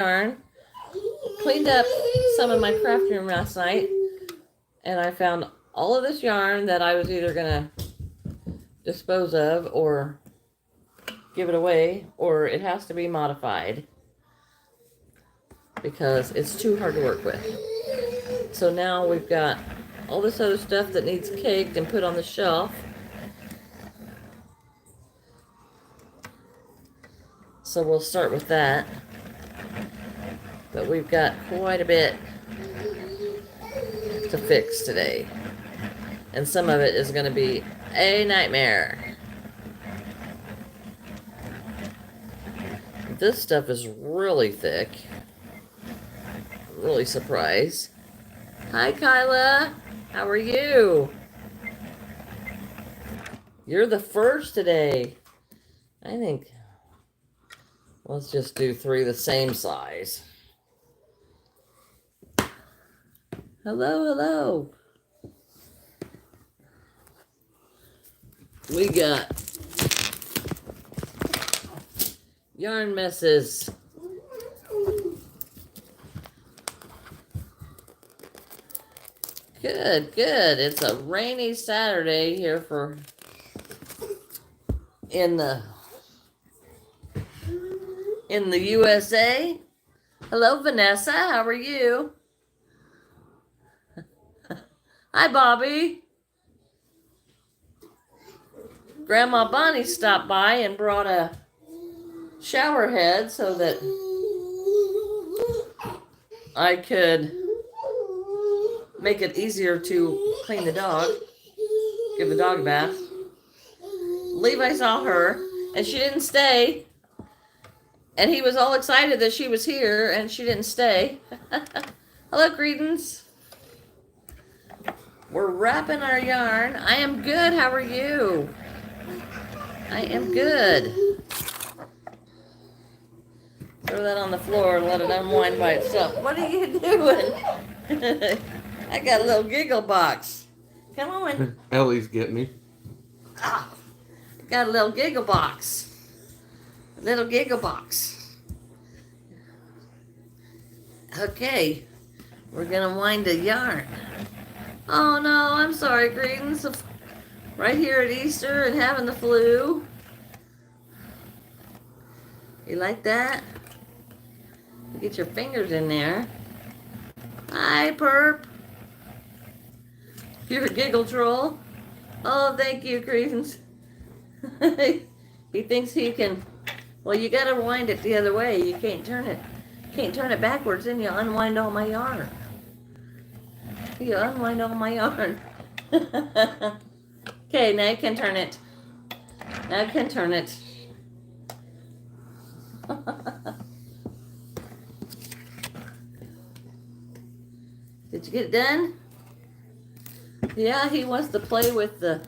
yarn. Cleaned up some of my craft room last night, and I found all of this yarn that I was either gonna dispose of or give it away, or it has to be modified because it's too hard to work with. So now we've got all this other stuff that needs caked and put on the shelf. So we'll start with that. But we've got quite a bit to fix today. And some of it is going to be a nightmare. This stuff is really thick. I'm really surprised. Hi, Kyla. How are you? You're the first today. I think let's just do 3 the same size. Hello, hello. We got yarn messes. Good, good. It's a rainy Saturday here in the USA. Hello, Vanessa. How are you? Hi, Bobby. Grandma Bonnie stopped by and brought a shower head so that I could make it easier to clean the dog, give the dog a bath. Levi saw her, and she didn't stay. And he was all excited that she was here, and she didn't stay. Hello, Credence. We're wrapping our yarn. I am good. How are you? I am good. Throw that on the floor and let it unwind by itself. What are you doing? I got a little giggle box. Come on. Ellie's getting me. Ah, got a little giggle box. A little giggle box. Okay. We're going to wind a yarn. Oh no, I'm sorry, Credence. Right here at Easter and having the flu. You like that? Get your fingers in there. Hi, Perp. You're a giggle troll. Oh, thank you, Credence. He thinks he can. Well, you gotta wind it the other way. You can't turn it. You can't turn it backwards, then you unwind all my yarn. You unwind all my yarn. Okay, now you can turn it. Now you can turn it. Did you get it done? Yeah, he wants to play with the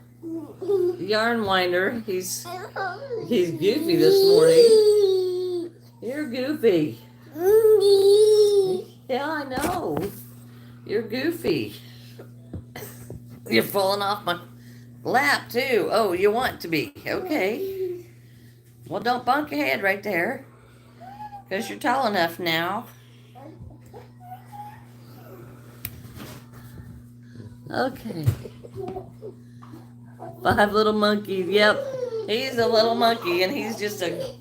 yarn winder. He's goofy this morning. You're goofy. Yeah, I know. You're goofy. You're falling off my lap too. Oh, you want to be. Okay. Well, don't bump your head right there, because you're tall enough now. Okay. 5 little monkeys. Yep. He's a little monkey, and he's just a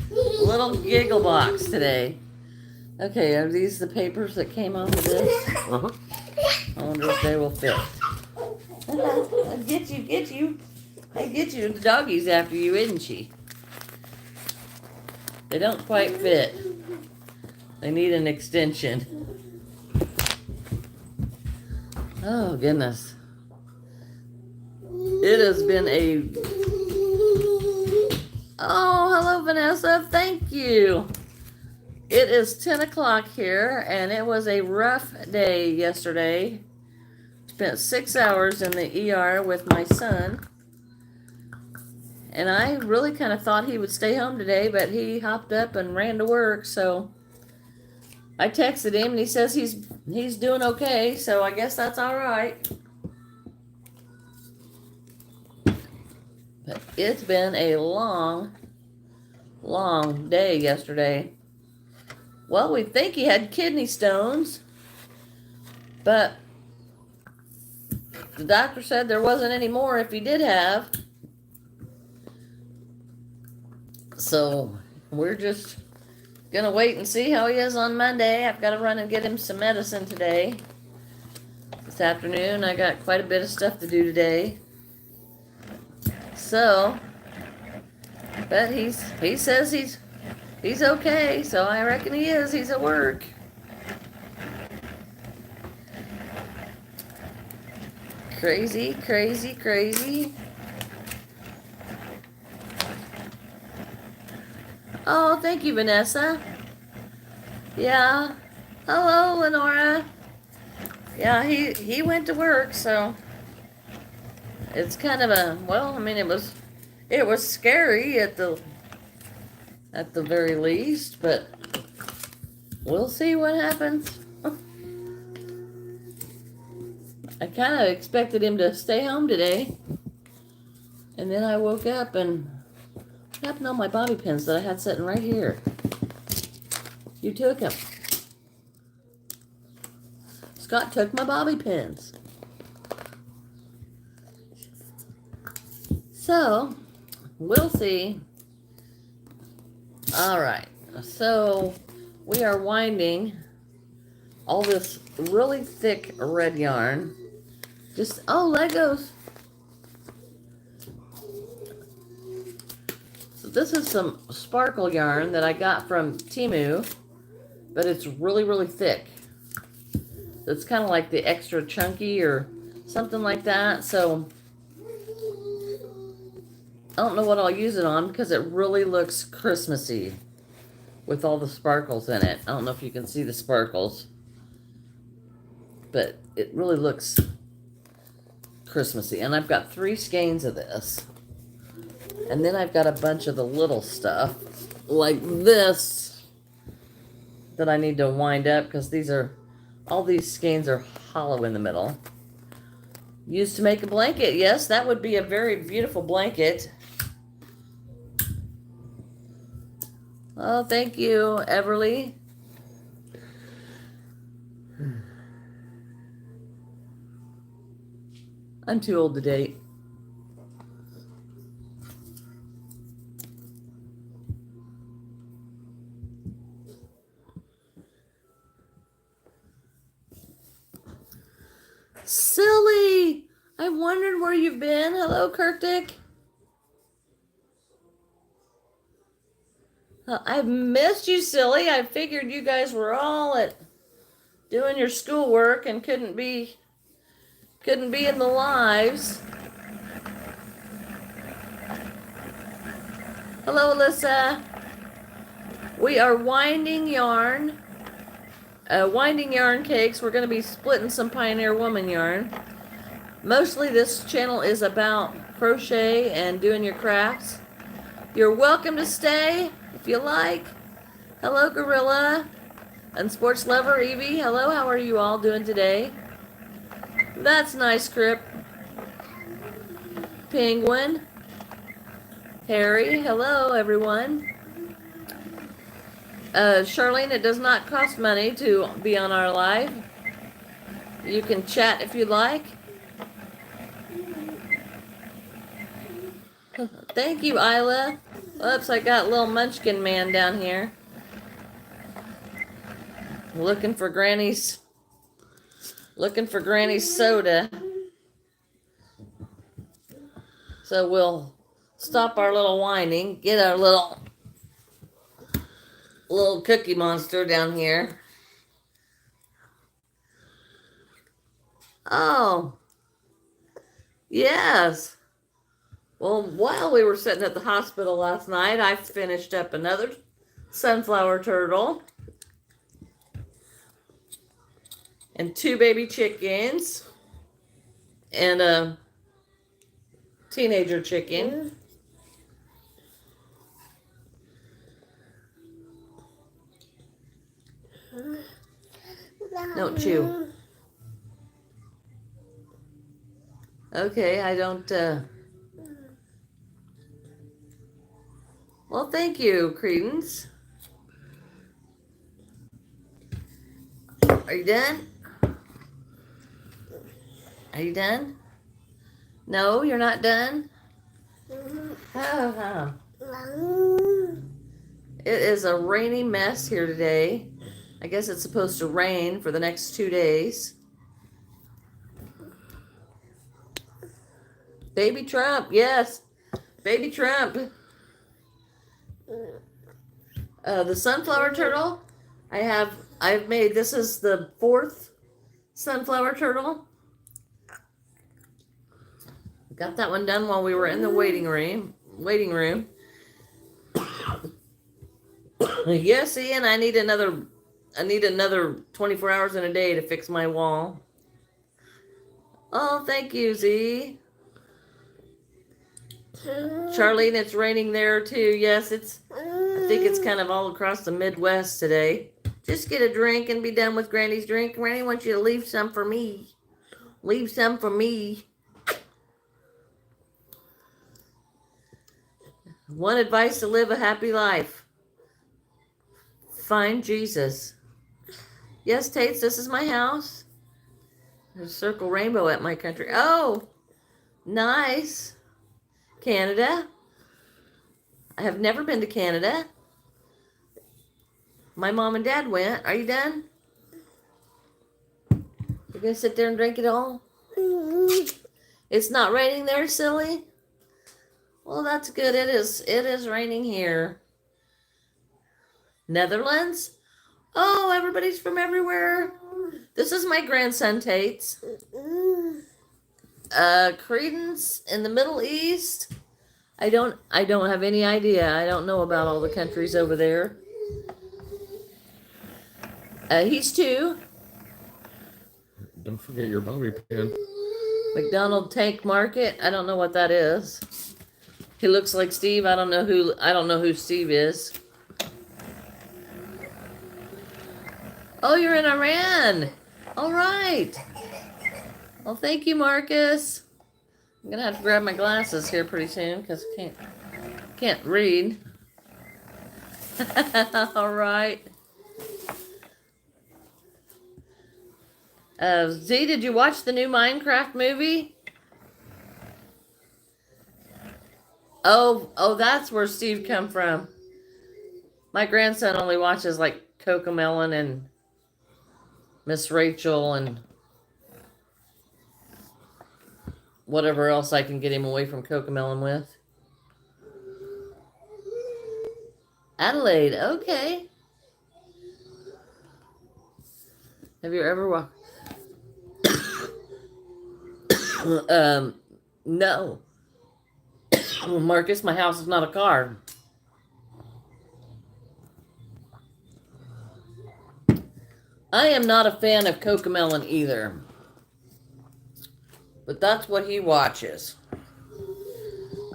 little giggle box today. Okay, are these the papers that came off of this? Uh-huh. I wonder if they will fit. Get you. I get you. The doggy's after you, isn't she? They don't quite fit. They need an extension. Oh, goodness. It has been a... Oh, hello, Vanessa. Thank you. It is 10 o'clock here, and it was a rough day yesterday. Spent 6 hours in the ER with my son. And I really kind of thought he would stay home today, but he hopped up and ran to work, so I texted him, and he says he's doing okay, so I guess that's all right. But it's been a long day yesterday. Well, we think he had kidney stones, but the doctor said there wasn't any more if he did have. So we're just gonna wait and see how he is on Monday. I've got to run and get him some medicine today. This afternoon, I got quite a bit of stuff to do today. So, but he says he's okay. So I reckon he is. He's at work. Crazy, crazy, crazy. Oh, thank you, Vanessa. Yeah. Hello, Lenora. Yeah, he went to work, so it's kind of a, well, I mean, it was scary at the very least, but we'll see what happens. I kind of expected him to stay home today, and then I woke up and what happened to all my bobby pins that I had sitting right here? You took them. Scott took my bobby pins. So, we'll see. All right. So, we are winding all this really thick red yarn. Just, oh, Legos. So this is some sparkle yarn that I got from Temu, but it's really, really thick. It's kind of like the extra chunky or something like that. So I don't know what I'll use it on because it really looks Christmassy with all the sparkles in it. I don't know if you can see the sparkles, but it really looks Christmassy. And I've got 3 skeins of this. And then I've got a bunch of the little stuff like this that I need to wind up because all these skeins are hollow in the middle. Used to make a blanket. Yes, that would be a very beautiful blanket. Oh, thank you, Everly. I'm too old to date. Silly! I wondered where you've been. Hello, Kirkdick. I've missed you, Silly. I figured you guys were all at doing your schoolwork and couldn't be in the lives. Hello, Alyssa. We are winding yarn. Winding yarn cakes. We're going to be splitting some Pioneer Woman yarn. Mostly this channel is about crochet and doing your crafts. You're welcome to stay if you like. Hello, Gorilla. And Sports Lover, Evie. Hello, how are you all doing today? That's nice, Crip. Penguin. Harry. Hello, everyone. Charlene, it does not cost money to be on our live. You can chat if you like. Thank you, Isla. Oops, I got little Munchkin Man down here. Looking for Granny's soda. So we'll stop our little whining, get our little cookie monster down here. Oh, yes. Well, while we were sitting at the hospital last night, I finished up another sunflower turtle and 2 baby chickens and a teenager chicken. Don't chew. Okay, I don't, well, thank you, Credence. Are you done? Are you done? No, you're not done? Oh, it is a rainy mess here today. I guess it's supposed to rain for the next 2 days. Baby Trump, yes. Baby Trump. The sunflower turtle, I've made, this is the 4th sunflower turtle. Got that one done while we were in the waiting room. Yes, Ian, I need another 24 hours in a day to fix my wall. Oh, thank you, Z. Charlene, it's raining there too. Yes, I think it's kind of all across the Midwest today. Just get a drink and be done with Granny's drink. Granny wants you to leave some for me. Leave some for me. One advice to live a happy life. Find Jesus. Yes, Tates, this is my house. There's a circle rainbow at my country. Oh, nice. Canada. I have never been to Canada. My mom and dad went. Are you done? You're going to sit there and drink it all? It's not raining there, silly? Well, that's good. It is raining here. Netherlands? Oh, everybody's from everywhere. This is my grandson, Tates. Credence in the Middle East. I don't have any idea. I don't know about all the countries over there. He's 2. Don't forget your bobby pin. McDonald Tank Market. I don't know what that is. He looks like Steve. I don't know who Steve is. Oh, you're in Iran. All right. Well, thank you, Marcus. I'm gonna have to grab my glasses here pretty soon because I can't read. All right. Z, did you watch the new Minecraft movie? Oh, that's where Steve come from. My grandson only watches like Cocomelon and Miss Rachel and whatever else I can get him away from Cocomelon with. Adelaide, okay. Have you ever walked? No. Marcus, my house is not a car. I am not a fan of Cocomelon either. But that's what he watches.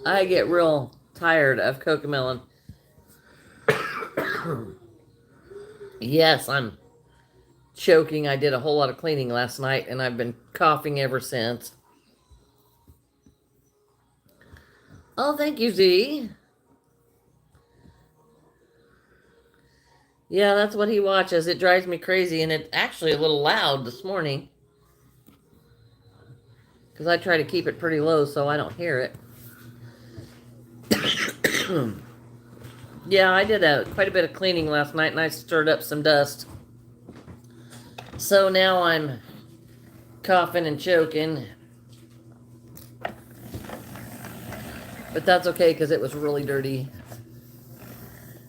I get real tired of Cocomelon. Yes, I'm choking. I did a whole lot of cleaning last night, and I've been coughing ever since. Oh, thank you, Z. Yeah, that's what he watches. It drives me crazy, and it's actually a little loud this morning. Because I try to keep it pretty low so I don't hear it. Yeah, I did quite a bit of cleaning last night, and I stirred up some dust. So now I'm coughing and choking. But that's okay because it was really dirty.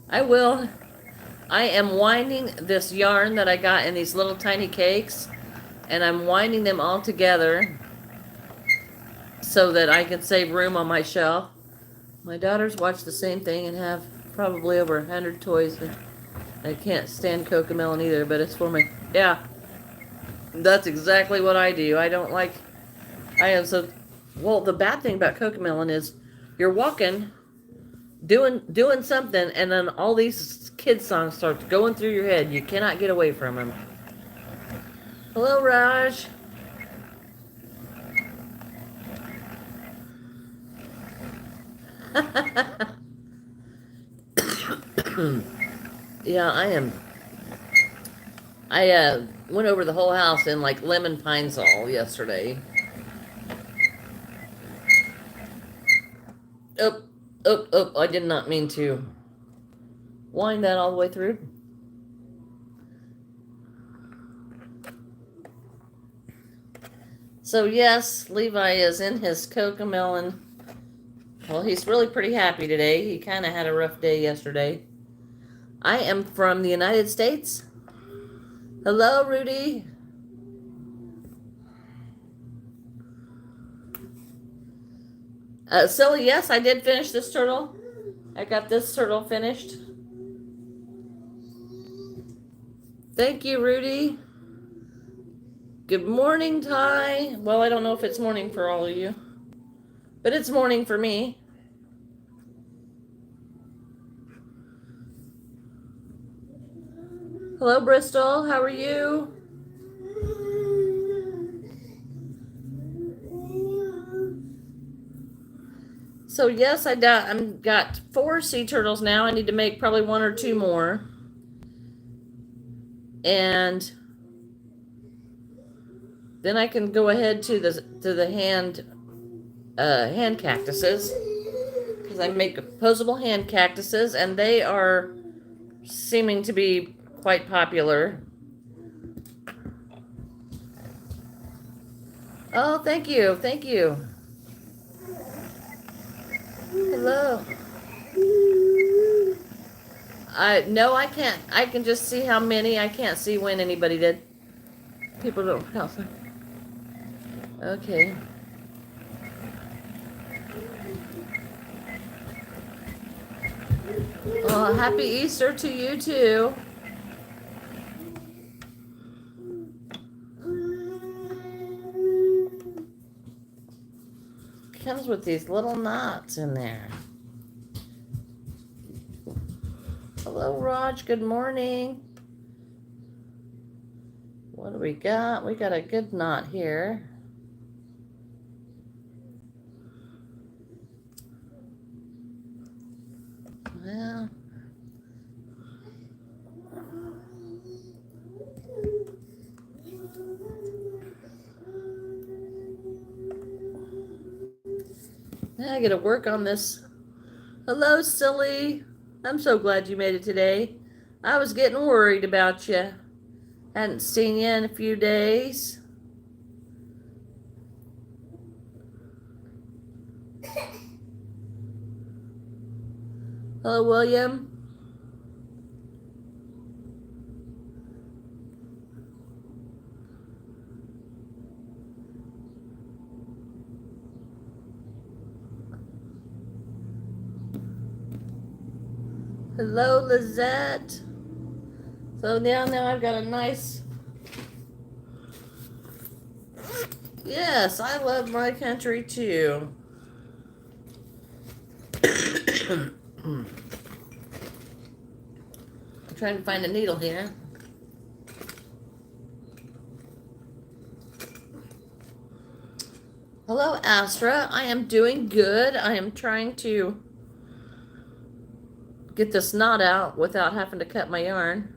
I am winding this yarn that I got in these little tiny cakes, and I'm winding them all together so that I can save room on my shelf. My daughters watch the same thing and have probably over 100 toys. I can't stand Cocomelon either, but it's for me. Yeah, that's exactly what I do. Well, the bad thing about Cocomelon is you're walking, doing something, and then all these kids' songs start going through your head. You cannot get away from them. Hello, Raj. Yeah, I went over the whole house in like lemon pine sol yesterday. Oh, I did not mean to wind that all the way through. So yes, Levi is in his Cocomelon. Well, he's really pretty happy today. He kind of had a rough day yesterday. I am from the United States. Hello, Rudy. Silly, yes, I did finish this turtle. I got this turtle finished. Thank you, Rudy. Good morning, Ty. Well, I don't know if it's morning for all of you, but it's morning for me. Hello, Bristol. How are you? So yes, I'm got 4 sea turtles now. I need to make probably 1 or 2 more, and then I can go ahead to the hand cactuses, because I make opposable hand cactuses, and they are seeming to be quite popular. Oh, thank you. Hello. No, I can't. I can just see how many. I can't see when anybody did. People don't help. Okay. Well, happy Easter to you too. Comes with these little knots in there. Hello, Raj. Good morning. What do we got? We got a good knot here. Well, I gotta work on this. Hello, silly. I'm so glad you made it today. I was getting worried about you. Hadn't seen you in a few days. Hello, William. Hello, Lizette. So now I've got a nice... Yes, I love my country too. I'm trying to find a needle here. Hello, Astra. I am doing good. I am trying to get this knot out without having to cut my yarn.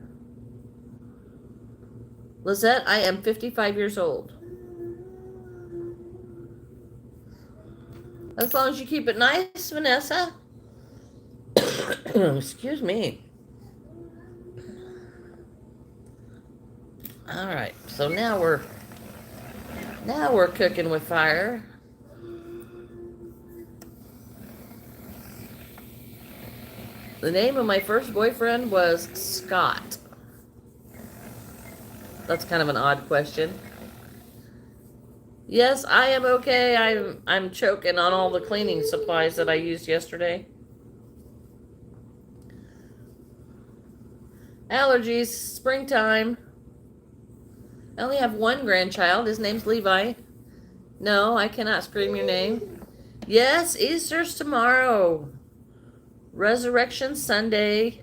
Lizette, I am 55 years old. As long as you keep it nice, Vanessa. Excuse me. All right, so now we're cooking with fire. The name of my first boyfriend was Scott. That's kind of an odd question. Yes, I am okay. I'm choking on all the cleaning supplies that I used yesterday. Allergies, springtime. I only have 1 grandchild. His name's Levi. No, I cannot scream your name. Yes, Easter's tomorrow. Resurrection Sunday.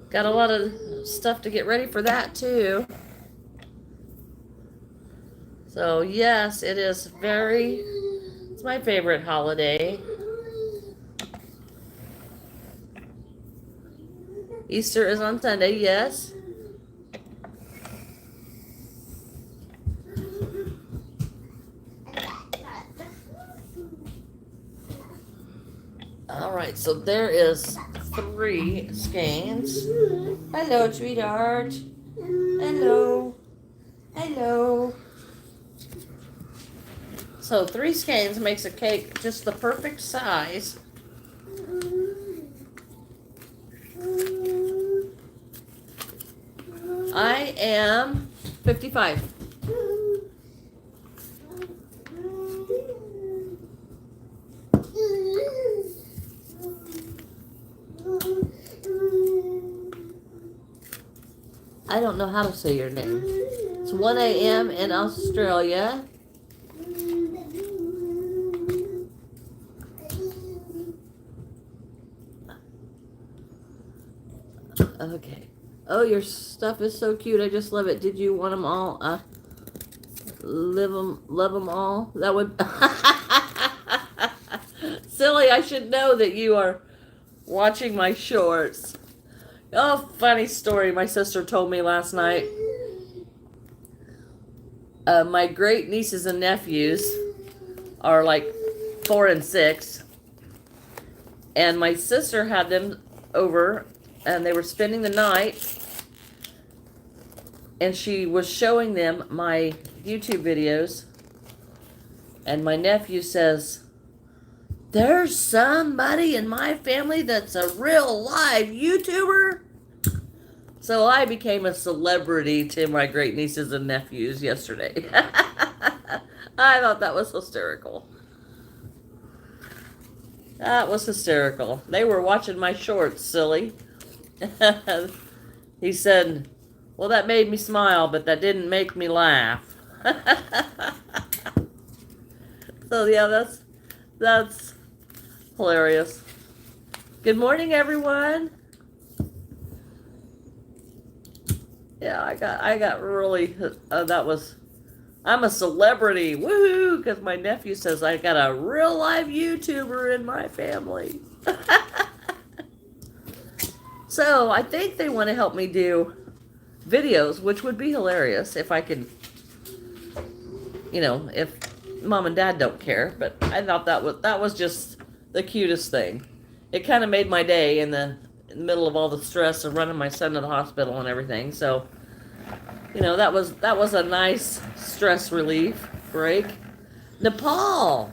Got a lot of stuff to get ready for that too. So yes, it's my favorite holiday. Easter is on Sunday, yes. right, so there is 3 skeins. Hello, sweetheart. Hello. Hello. So 3 skeins makes a cake just the perfect size. I am 55. I don't know how to say your name. It's 1 a.m. in Australia. Okay. Oh, your stuff is so cute. I just love it. Did you want them all? Love them all? That would... Silly, I should know that you are watching my shorts. Oh, funny story my sister told me last night. My great nieces and nephews are like 4 and 6. And my sister had them over and they were spending the night. And she was showing them my YouTube videos. And my nephew says, "There's somebody in my family that's a real live YouTuber." So I became a celebrity to my great nieces and nephews yesterday. I thought that was hysterical. That was hysterical. They were watching my shorts, silly. He said, "Well, that made me smile, but that didn't make me laugh." So yeah, that's hilarious. Good morning, everyone. Yeah, I got really, I'm a celebrity, woohoo, because my nephew says I got a real live YouTuber in my family. So I think they want to help me do videos, which would be hilarious if I could, if mom and dad don't care. But I thought that was just the cutest thing. It kind of made my day in the middle of all the stress of running my son to the hospital and everything. So, that was a nice stress relief break. Nepal.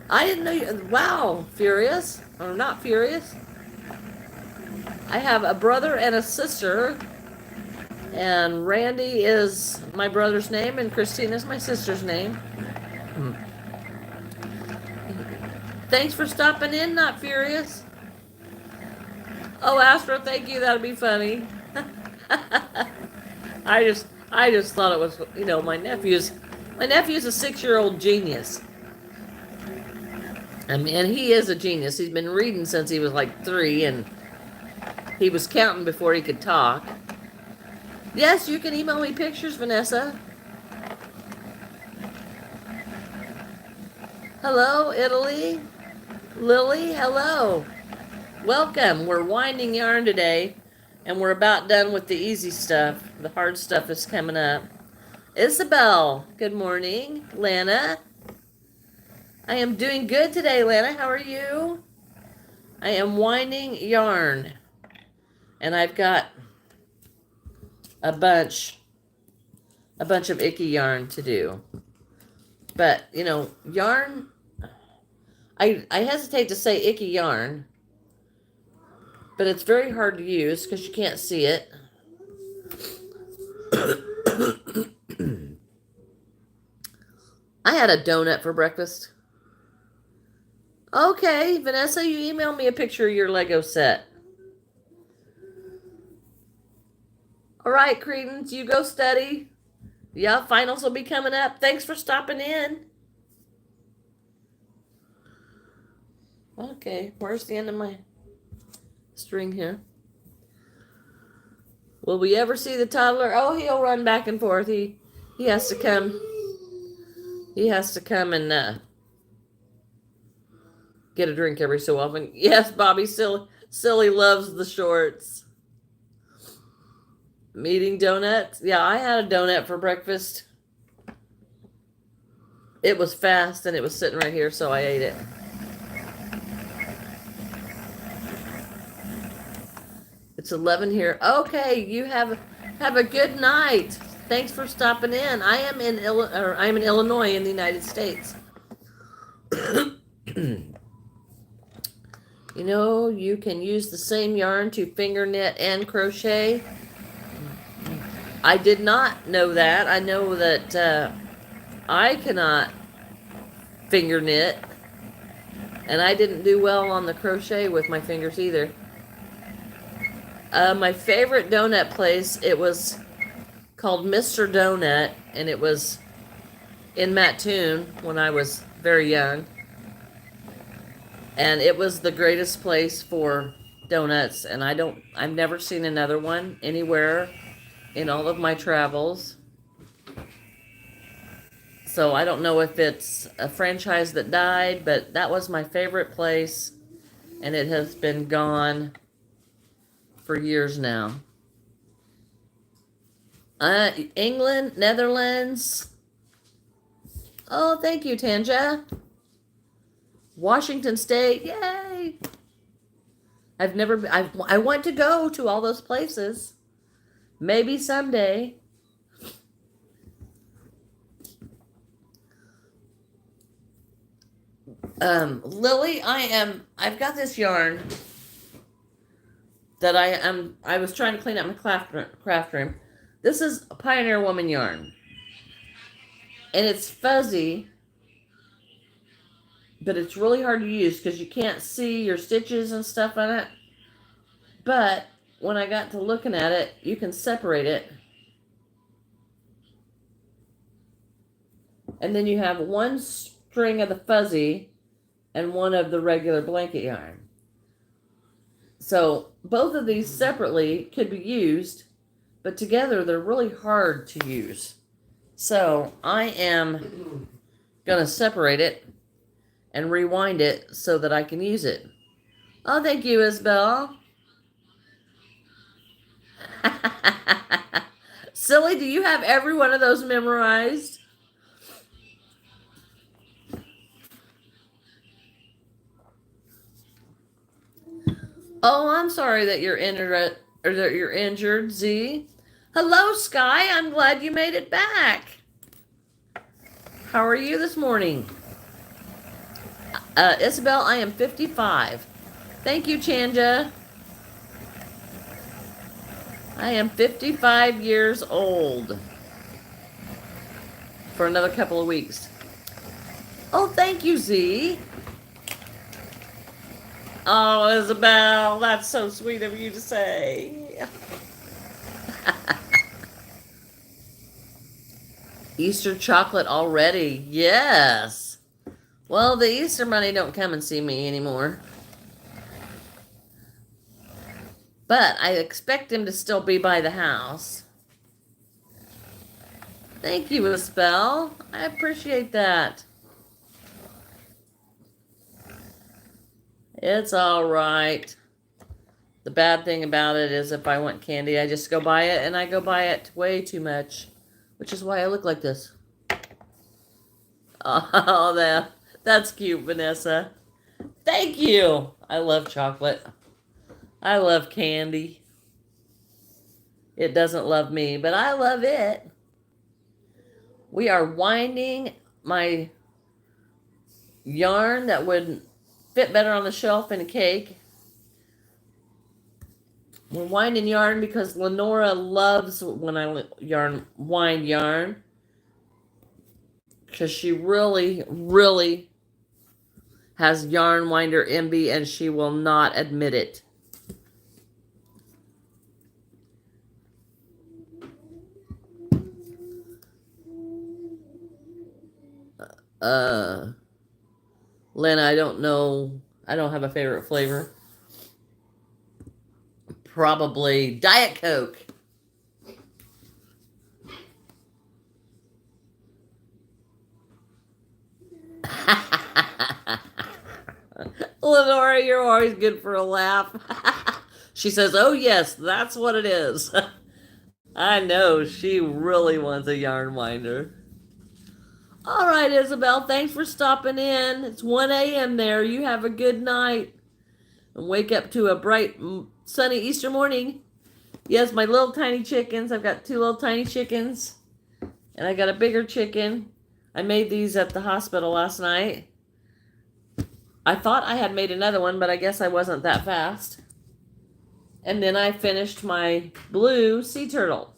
I didn't know you. Wow, Furious or not Furious? I have a brother and a sister, and Randy is my brother's name, and Christine is my sister's name. Thanks for stopping in, not Furious. Oh, Astro, thank you. That'd be funny. I just thought it was, my nephew's a 6-year-old genius. I mean, and he is a genius. He's been reading since he was like 3, and he was counting before he could talk. Yes, you can email me pictures, Vanessa. Hello, Italy. Lily, hello. Welcome. We're winding yarn today, and we're about done with the easy stuff. The hard stuff is coming up. Isabel, good morning. Lana. I am doing good today, Lana. How are you? I am winding yarn. And I've got a bunch of icky yarn to do. But, yarn, I hesitate to say icky yarn, but it's very hard to use because you can't see it. I had a donut for breakfast. Okay, Vanessa, you emailed me a picture of your Lego set. All right, Credence, you go study. Yeah, finals will be coming up. Thanks for stopping in. Okay, where's the end of my string here? Will we ever see the toddler? Oh, he'll run back and forth. He has to come. He has to come and get a drink every so often. Yes, Bobby, silly loves the shorts. Eating donuts. Yeah, I had a donut for breakfast. It was fast and it was sitting right here, so I ate it. It's 11 here. Okay, you have a good night. Thanks for stopping in. I am in Illinois in the United States. You know, you can use the same yarn to finger knit and crochet. I did not know that. I know that I cannot finger knit, and I didn't do well on the crochet with my fingers either. My favorite donut place, it was called Mr. Donut, and it was in Mattoon when I was very young. And it was the greatest place for donuts, and I've never seen another one anywhere in all of my travels. So I don't know if it's a franchise that died, but that was my favorite place, and it has been gone for years now. England, Netherlands. Oh, thank you, Tanja. Washington State, yay! I want to go to all those places. Maybe someday. Lily, I've got this yarn that I was trying to clean up my craft room. This is a Pioneer Woman yarn. And it's fuzzy, but it's really hard to use because you can't see your stitches and stuff on it. But when I got to looking at it, you can separate it. And then you have one string of the fuzzy and one of the regular blanket yarn. So both of these separately could be used, but together they're really hard to use. So I am going to separate it and rewind it so that I can use it. Oh, thank you, Isabel. Silly, do you have every one of those memorized? Oh, I'm sorry that you're injured, Z. Hello, Sky. I'm glad you made it back. How are you this morning? Isabel, I am 55. Thank you, Chanja. I am 55 years old for another couple of weeks. Oh, thank you, Z. Oh, Isabel, that's so sweet of you to say. Easter chocolate already? Yes. Well, the Easter Bunny don't come and see me anymore. But I expect him to still be by the house. Thank you, Isabel. I appreciate that. It's all right. The bad thing about it is if I want candy, I just go buy it, and I go buy it way too much, which is why I look like this. Oh, that's cute, Vanessa. Thank you. I love chocolate. I love candy. It doesn't love me, but I love it. We are winding my yarn that would fit better on the shelf in a cake. We're winding yarn because Lenora loves when I wind yarn. Because she really, really has yarn winder envy, and she will not admit it. Lena, I don't know. I don't have a favorite flavor. Probably Diet Coke. Lenora, you're always good for a laugh. She says, oh yes, that's what it is. I know, she really wants a yarn winder. All right, Isabel, thanks for stopping in. It's 1 a.m. there. You have a good night. and wake up to a bright, sunny Easter morning. Yes, my little tiny chickens. I've got 2 little tiny chickens, and I got a bigger chicken. I made these at the hospital last night. I thought I had made another one, but I guess I wasn't that fast. And then I finished my blue sea turtle.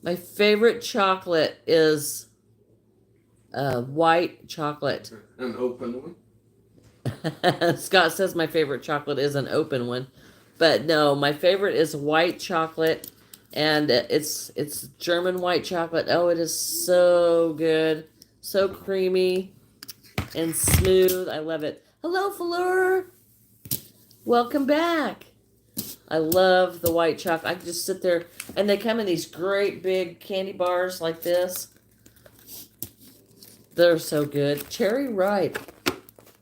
My favorite chocolate is white chocolate. An open one? Scott says my favorite chocolate is an open one. But no, my favorite is white chocolate. And it's German white chocolate. Oh, it is so good. So creamy and smooth. I love it. Hello, Fleur. Welcome back. I love the white chocolate. I can just sit there, and they come in these great big candy bars like this. They're so good. Cherry ripe.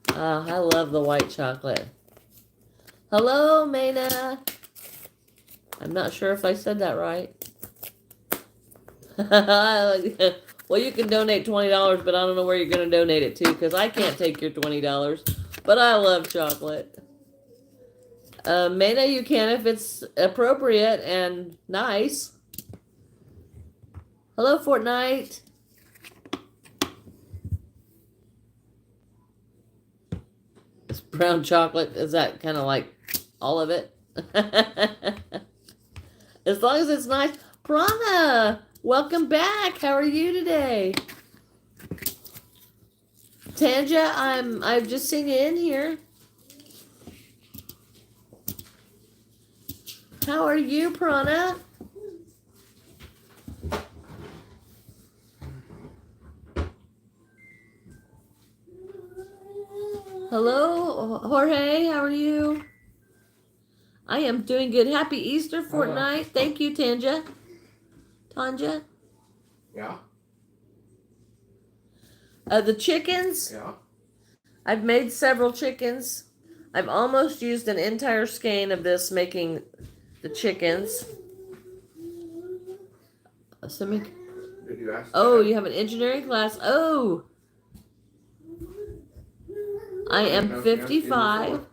I love the white chocolate. Hello, Maina. I'm not sure if I said that right. Well, you can donate $20, but I don't know where you're going to donate it to because I can't take your $20. But I love chocolate. Maina, you can if it's appropriate and nice. Hello, Fortnite. This brown chocolate, is that kind of like all of it? As long as it's nice. Prana, welcome back. How are you today? Tanja, I've just seen you in here. How are you, Prana? Hello, Jorge. How are you? I am doing good. Happy Easter, Fortnite. Thank you, Tanja. Tanja. Yeah. The chickens. Yeah. I've made several chickens. I've almost used an entire skein of this making the chickens. Did you ask? Oh, you have an engineering class. Oh. I am 55.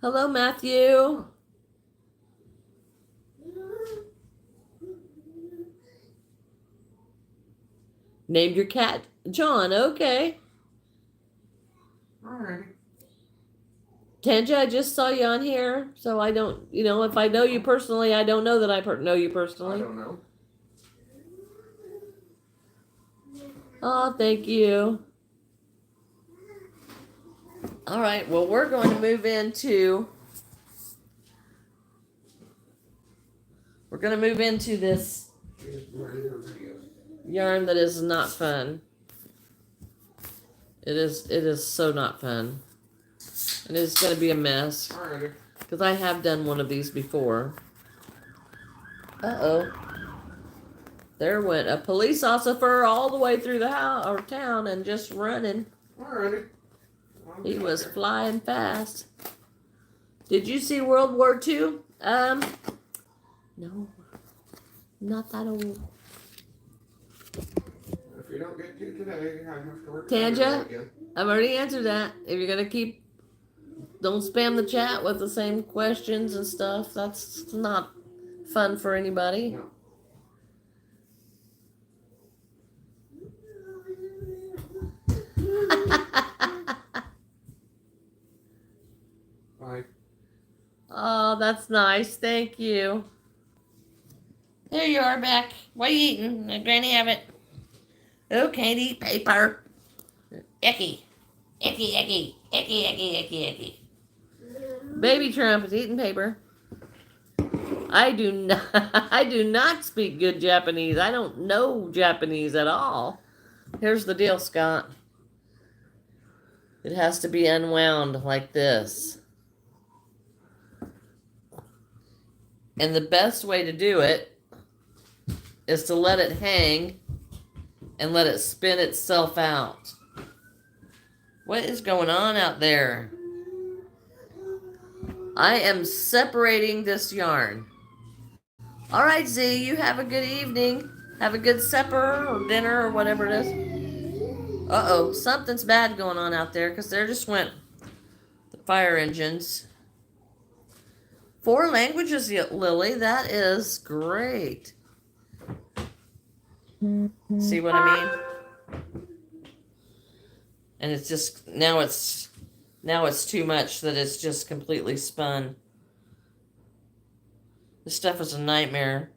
Hello, Matthew. Named your cat John. Okay. All right. Tanja, I just saw you on here, so I don't, if I know you personally, I don't know that I know you personally. I don't know. Oh, thank you. All right, well, we're going to move into this yarn that is not fun. It is so not fun. And it's going to be a mess. Because I have done one of these before. Uh-oh. There went a police officer all the way through the house or town and just running. Alrighty. He was flying fast. Did you see World War II? No. Not that old. If you don't get to today, I have to work. Tanja, I've already answered that. If you're going to don't spam the chat with the same questions and stuff. That's not fun for anybody. No. Bye. Oh, that's nice. Thank you. There you are back. What are you eating? Let Granny have it. Oh, can't eat paper. Icky. Icky, icky. Icky, icky, icky, icky. Baby Trump is eating paper. I do not speak good Japanese. I don't know Japanese at all. Here's the deal, Scott. It has to be unwound like this. And the best way to do it is to let it hang and let it spin itself out. What is going on out there? I am separating this yarn. All right, Z, you have a good evening. Have a good supper or dinner or whatever it is. Uh-oh, something's bad going on out there because there just went the fire engines. 4 languages, Lily. That is great. See what I mean? And it's just now it's too much that it's just completely spun. This stuff is a nightmare.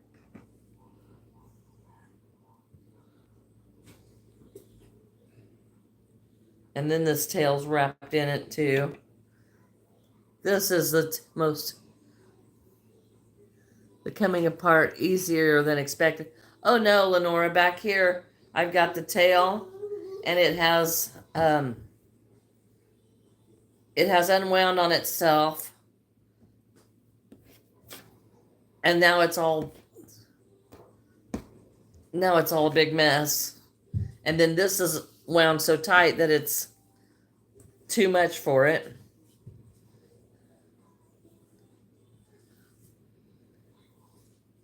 And then this tail's wrapped in it too. This is the most coming apart easier than expected. Oh no, Lenora, back here I've got the tail and it has unwound on itself. And now it's all a big mess. And then this is wound so tight that it's too much for it.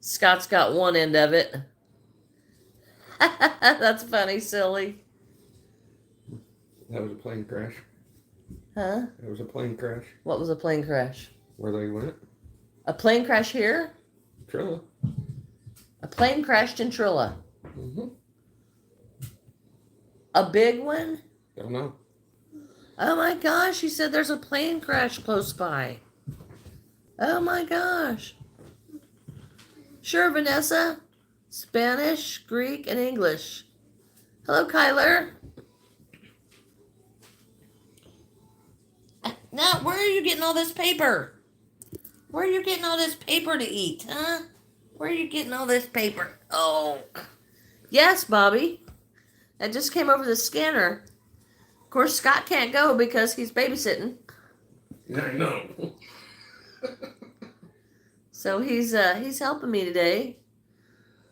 Scott's got one end of it. That's funny, silly. That was a plane crash. Huh? It was a plane crash. What was a plane crash? Where they went? A plane crash here? Trilla. A plane crashed in Trilla. Mm-hmm. A big one? Don't know. Oh my gosh, he said there's a plane crash close by. Oh my gosh. Sure, Vanessa. Spanish, Greek, and English. Hello, Kyler. Now, where are you getting all this paper? Where are you getting all this paper to eat, huh? Where are you getting all this paper? Oh. Yes, Bobby. I just came over the scanner. Of course, Scott can't go because he's babysitting. I know. So he's helping me today.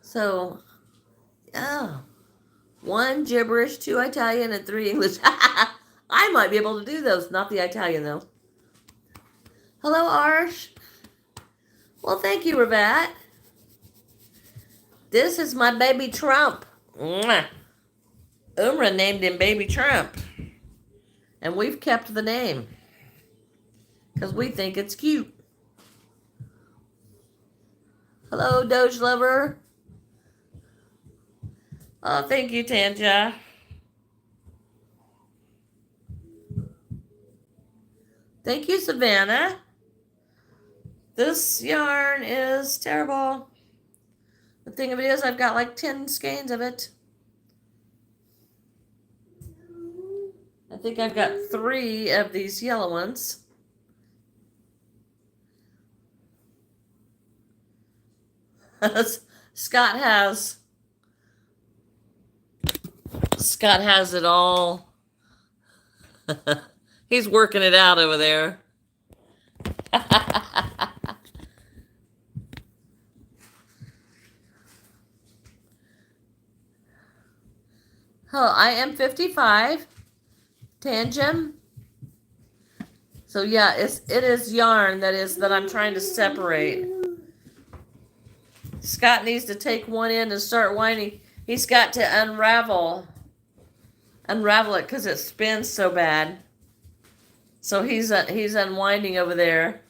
So, oh, 1 gibberish, 2 Italian, and 3 English. I might be able to do those. Not the Italian, though. Hello, Arsh. Well, thank you, Ravat. This is my baby Trump. Mwah. Umrah named him Baby Trump. And we've kept the name. Because we think it's cute. Hello, Doge Lover. Oh, thank you, Tanja. Thank you, Savannah. This yarn is terrible. The thing of it is, I've got like 10 skeins of it. I think I've got 3 of these yellow ones. Scott has it all. He's working it out over there. Oh, I am 55. Tangent. So yeah, it is yarn that I'm trying to separate. Scott needs to take one end and start winding. He's got to unravel it because it spins so bad. So he's unwinding over there.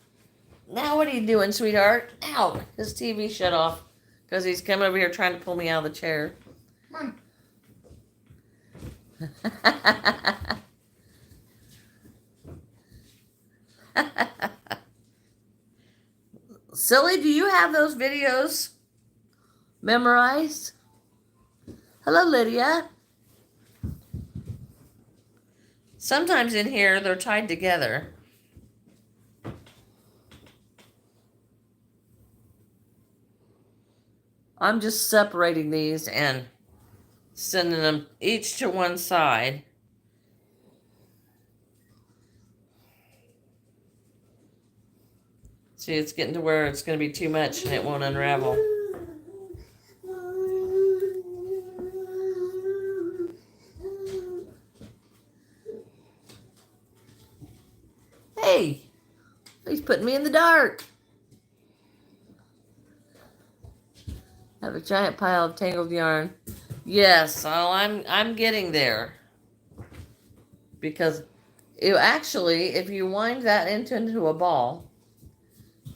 Now what are you doing, sweetheart? Ow! His TV shut off because he's coming over here trying to pull me out of the chair. Come on. Silly, do you have those videos memorized? Hello, Lydia. Sometimes in here they're tied together. I'm just separating these and sending them each to one side. See, it's getting to where it's going to be too much and it won't unravel. Hey, he's putting me in the dark. Have a giant pile of tangled yarn. Yes, so I'm getting there. Because it actually, if you wind that into a ball,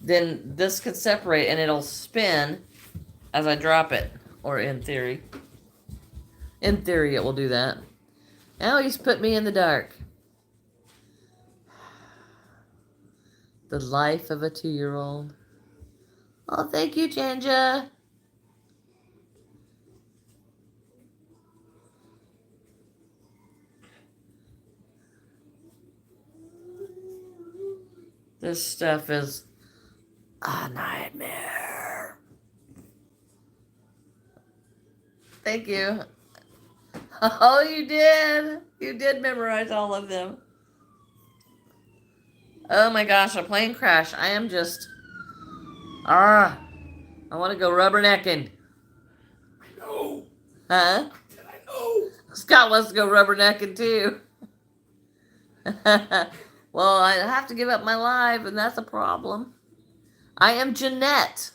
then this could separate and it'll spin as I drop it. Or in theory. In theory it will do that. Now he's put me in the dark. The life of a 2-year-old. Oh, thank you, Janja. This stuff is a nightmare. Thank you. Oh, you did. You did memorize all of them. Oh my gosh, a plane crash. I am just... I want to go rubbernecking. I know. Huh? I know. Scott wants to go rubbernecking too. Well, I have to give up my life, and that's a problem. I am Jeanette.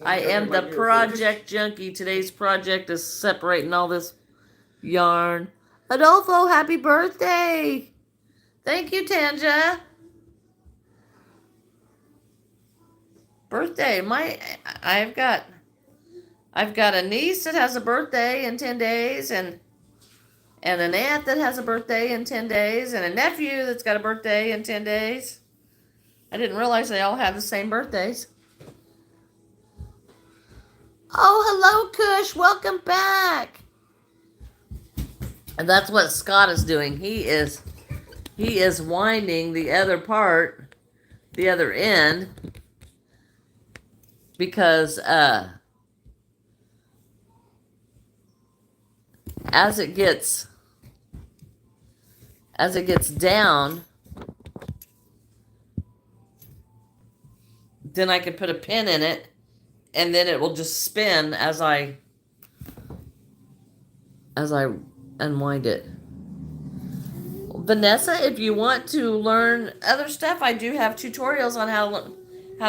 I am the project junkie. Today's project is separating all this yarn. Adolfo, happy birthday! Thank you, Tanja. Birthday. I've got a niece that has a birthday in 10 days, and an aunt that has a birthday in 10 days, and a nephew that's got a birthday in 10 days. I didn't realize they all have the same birthdays. Oh, hello, Kush. Welcome back. And that's what Scott is doing. He is winding the other part, the other end, because as it gets down, then I can put a pin in it, and then it will just spin as I unwind it. Vanessa, if you want to learn other stuff, I do have tutorials on how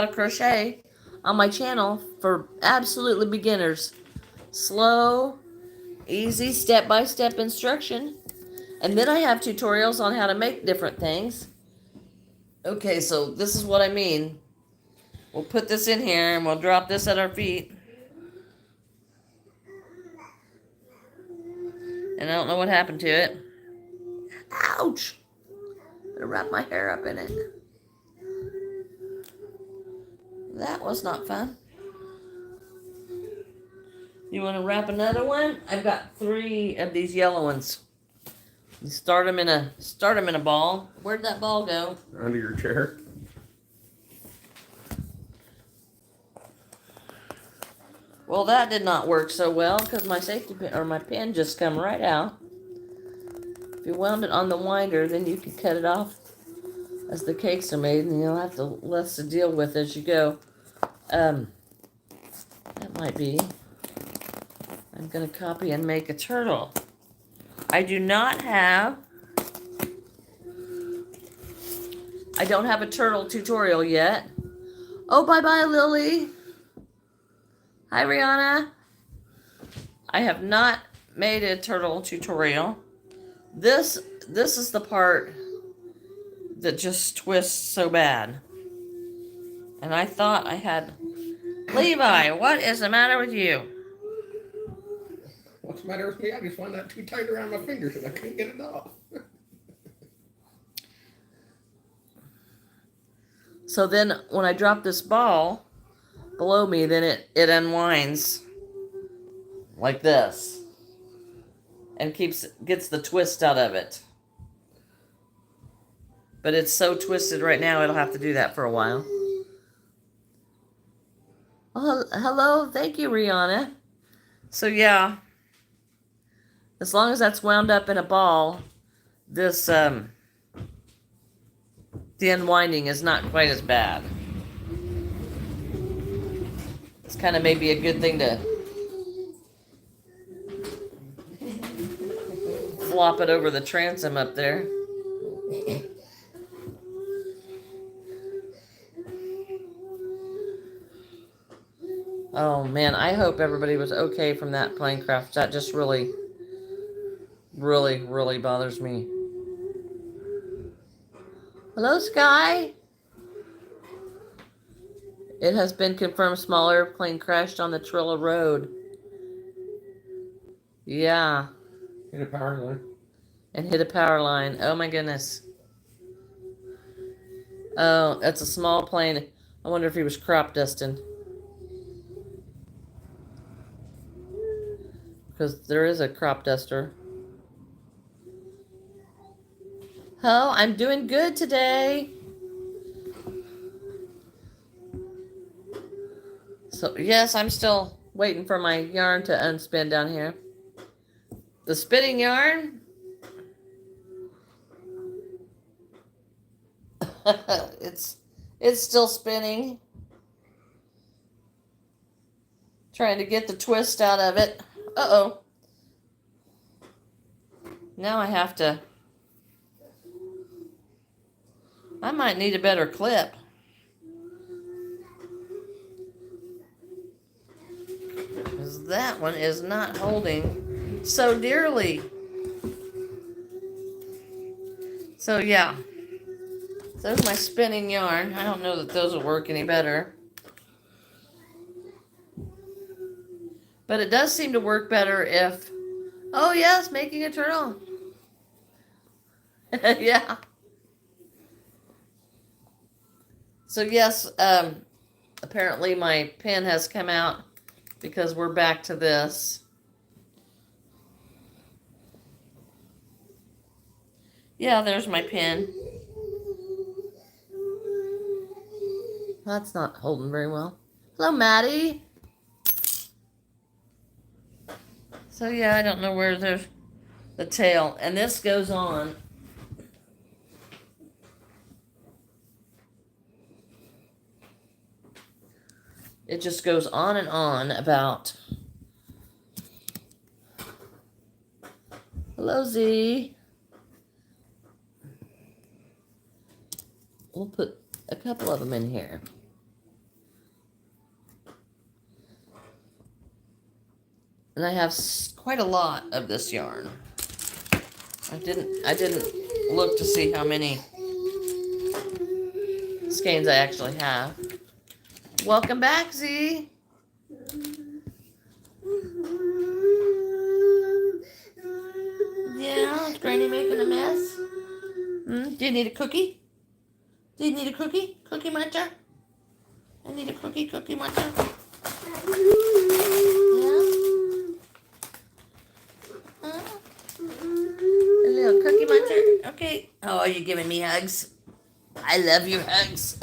to crochet on my channel for absolutely beginners. Slow, easy, step-by-step instruction. And then I have tutorials on how to make different things. Okay, so this is what I mean. We'll put this in here and we'll drop this at our feet. And I don't know what happened to it. Ouch! Better wrap my hair up in it. That was not fun. You want to wrap another one? I've got 3 of these yellow ones. You start them in a ball. Where'd that ball go? Under your chair. Well, that did not work so well because my safety pin or my pin just come right out. If you wound it on the winder, then you can cut it off as the cakes are made, and you'll have less to deal with as you go. That might be. I'm gonna copy and make a turtle. I don't have a turtle tutorial yet. Oh, bye-bye, Lily. Hi, Rihanna. I have not made a turtle tutorial. This is the part that just twists so bad. And I thought I had... Levi, what is the matter with you? What's the matter with me? I just found that too tight around my fingers and I couldn't get it off. So then when I drop this ball below me, then it unwinds like this and gets the twist out of it. But it's so twisted right now, it'll have to do that for a while. Oh, hello. Thank you, Rihanna. So yeah, as long as that's wound up in a ball, this the unwinding is not quite as bad. It's kind of maybe a good thing to flop it over the transom up there. Oh man, I hope everybody was okay from that plane crash. That just really, really, really bothers me. Hello, Sky. It has been confirmed small airplane crashed on the Trilla Road. Yeah. Hit a power line. And hit a power line. Oh my goodness. Oh, that's a small plane. I wonder if he was crop dusting. Because there is a crop duster. Oh, I'm doing good today. So, yes, I'm still waiting for my yarn to unspin down here. The spinning yarn. it's still spinning. Trying to get the twist out of it. Uh-oh. Now I have to... I might need a better clip. Because that one is not holding so dearly. So yeah. There's my spinning yarn. I don't know that those will work any better. But it does seem to work better if... Oh yes, making a turtle. Yeah. So yes, apparently my pin has come out because we're back to this. Yeah, there's my pin. That's not holding very well. Hello, Maddie. So yeah, I don't know where there's the tail. And this goes on. It just goes on and on about... Hello, Z. We'll put a couple of them in here. And I have quite a lot of this yarn. I didn't look to see how many skeins I actually have. Welcome back, Z. Yeah, is Granny making a mess? Do you need a cookie? Do you need a cookie? Cookie Muncher? I need a cookie, Cookie Muncher. Yeah? A little Cookie Muncher? Okay. Oh, are you giving me hugs? I love your hugs.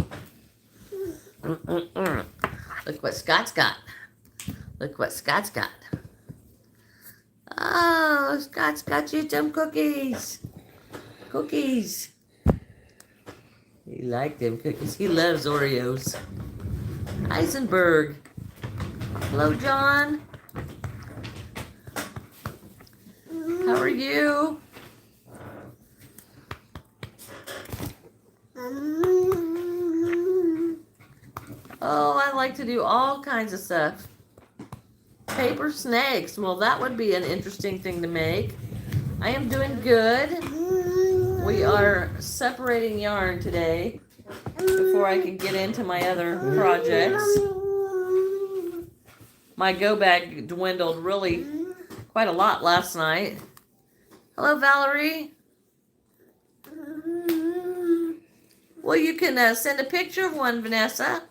Look what Scott's got. Look what Scott's got. Oh, Scott's got you some cookies. Cookies. He liked them cookies. He loves Oreos. Eisenberg. Hello, John. How are you? Oh, I like to do all kinds of stuff. Paper snakes. Well, that would be an interesting thing to make. I am doing good. We are separating yarn today before I can get into my other projects. My go bag dwindled really quite a lot last night. Hello, Valerie. Well, you can send a picture of one, Vanessa.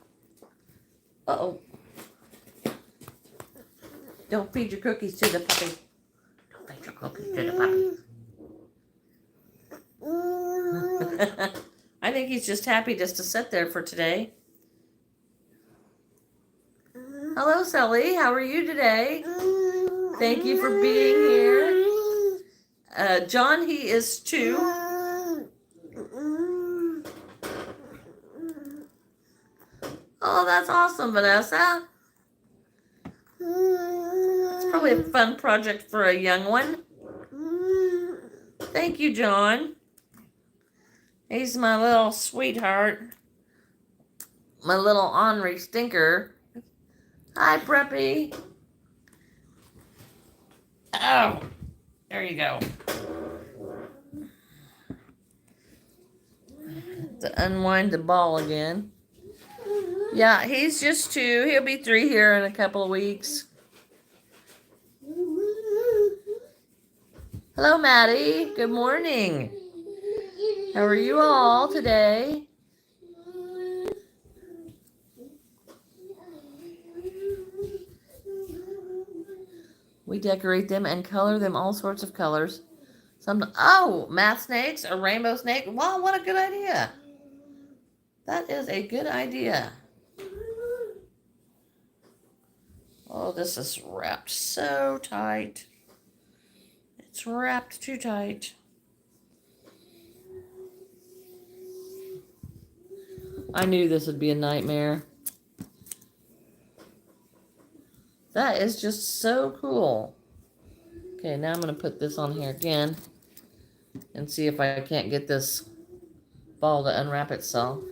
Uh-oh. Don't feed your cookies to the puppy. Don't feed your cookies to the puppy. I think he's just happy just to sit there for today. Hello, Sally. How are you today? Thank you for being here. John, he is 2. Oh, that's awesome, Vanessa. It's probably a fun project for a young one. Thank you, John. He's my little sweetheart. My little ornery stinker. Hi, Preppy. Oh, there you go. To unwind the ball again. Yeah, he's just 2. He'll be 3 here in a couple of weeks. Hello, Maddie. Good morning. How are you all today? We decorate them and color them all sorts of colors. Math snakes, a rainbow snake. Wow, what a good idea. That is a good idea. Oh, this is wrapped so tight. It's wrapped too tight. I knew this would be a nightmare. That is just so cool. Okay, now I'm going to put this on here again and see if I can't get this ball to unwrap itself.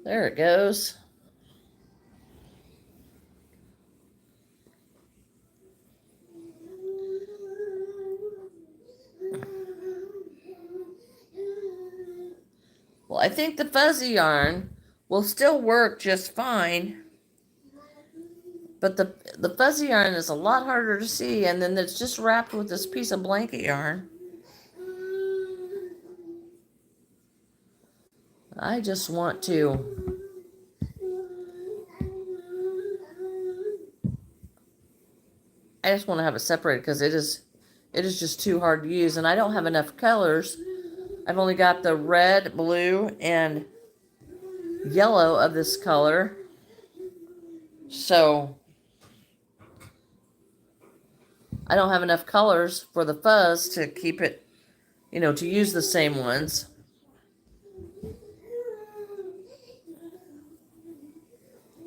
There it goes. Well, I think the fuzzy yarn will still work just fine. But the fuzzy yarn is a lot harder to see, and then it's just wrapped with this piece of blanket yarn. I just want to have it separated because it is just too hard to use, and I don't have enough colors. I've only got the red, blue, and yellow of this color. So I don't have enough colors for the fuzz to keep it, to use the same ones.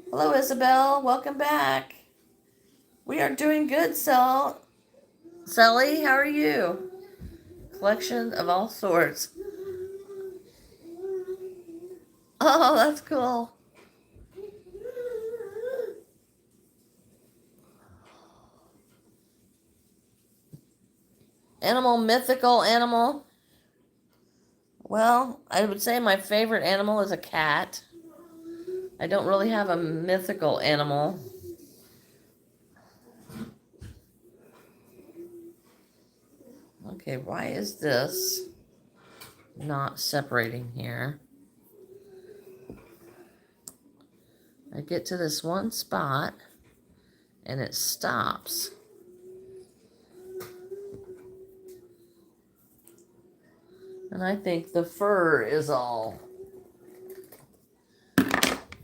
Hello, Isabel. Welcome back. We are doing good, Sally. How are you? Collection of all sorts. Oh, that's cool. Mythical animal. Well, I would say my favorite animal is a cat. I don't really have a mythical animal. Okay, why is this not separating here? I get to this one spot and it stops. And I think the fur is all.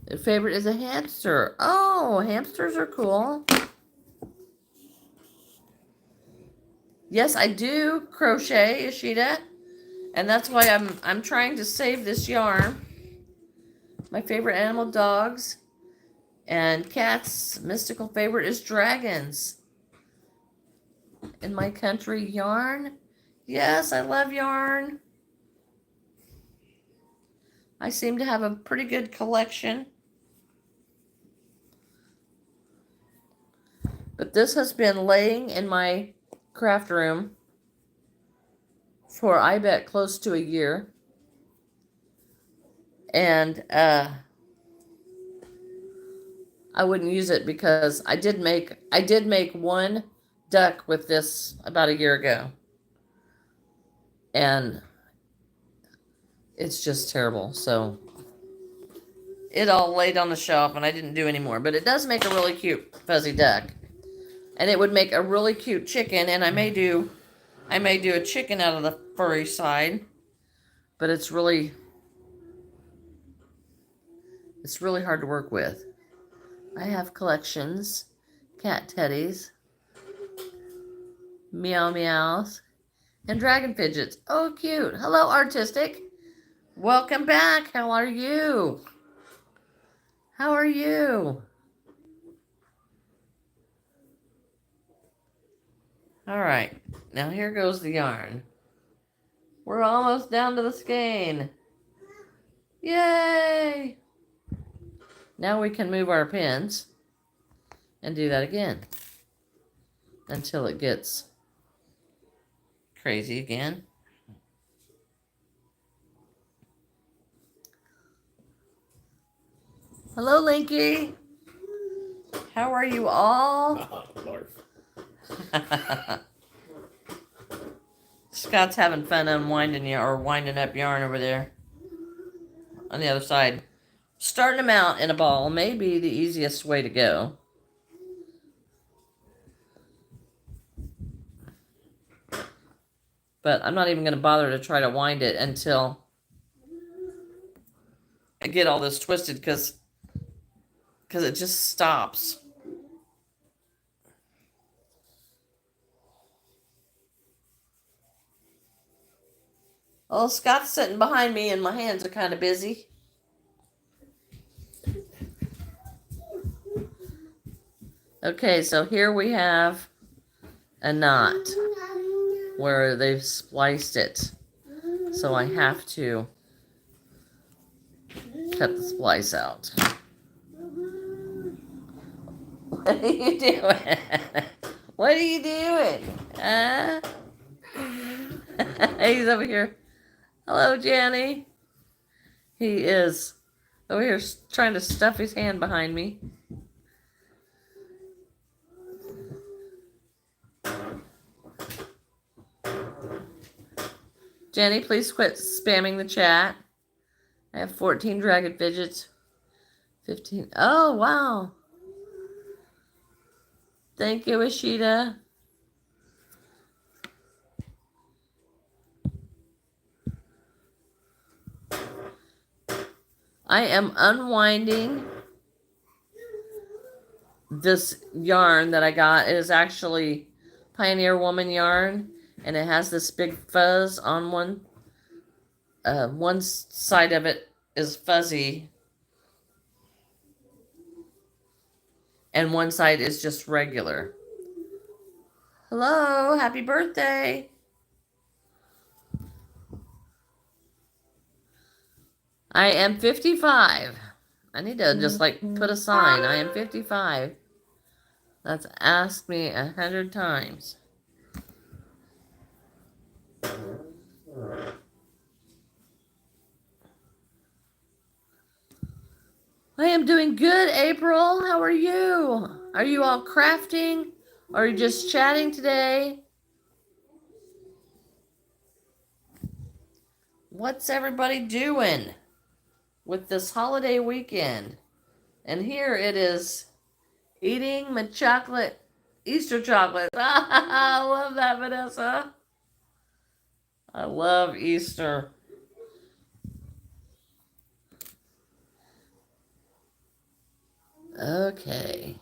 Your favorite is a hamster. Oh, hamsters are cool. Yes, I do crochet, Ishida. And that's why I'm trying to save this yarn. My favorite animal, dogs. And cats' mystical favorite is dragons. In my country, yarn. Yes, I love yarn. I seem to have a pretty good collection. But this has been laying in my craft room for, I bet, close to a year. And I wouldn't use it because I did make one duck with this about a year ago. And it's just terrible. So it all laid on the shelf and I didn't do any more. But it does make a really cute fuzzy duck. And it would make a really cute chicken, and I may do a chicken out of the furry side. But it's really hard to work with. I have collections, cat teddies, meow meows, and dragon fidgets. Oh, cute. Hello, Artistic. Welcome back. How are you? How are you? All right, now here goes the yarn. We're almost down to the skein. Yay! Now we can move our pins and do that again until it gets crazy again. Hello, Linky. How are you all? Scott's having fun unwinding you or winding up yarn over there on the other side. Starting them out in a ball may be the easiest way to go. But I'm not even going to bother to try to wind it until I get all this twisted because it just stops. Oh, Scott's sitting behind me and my hands are kind of busy. Okay, so here we have a knot where they've spliced it. So I have to cut the splice out. What are you doing? What are you doing? He's over here. Hello, Janny. He is over here trying to stuff his hand behind me. Jenny, please quit spamming the chat. I have 14 dragon fidgets. 15. Oh, wow. Thank you, Ishida. I am unwinding this yarn that I got. It is actually Pioneer Woman yarn, and it has this big fuzz on one side of it is fuzzy, and one side is just regular. Hello, happy birthday. I am 55. I need to just put a sign. I am 55. That's asked me 100 times. I am doing good, April. How are you? Are you all crafting? Or are you just chatting today? What's everybody doing with this holiday weekend? And here it is, eating my chocolate, Easter chocolate. I love that, Vanessa. I love Easter. Okay.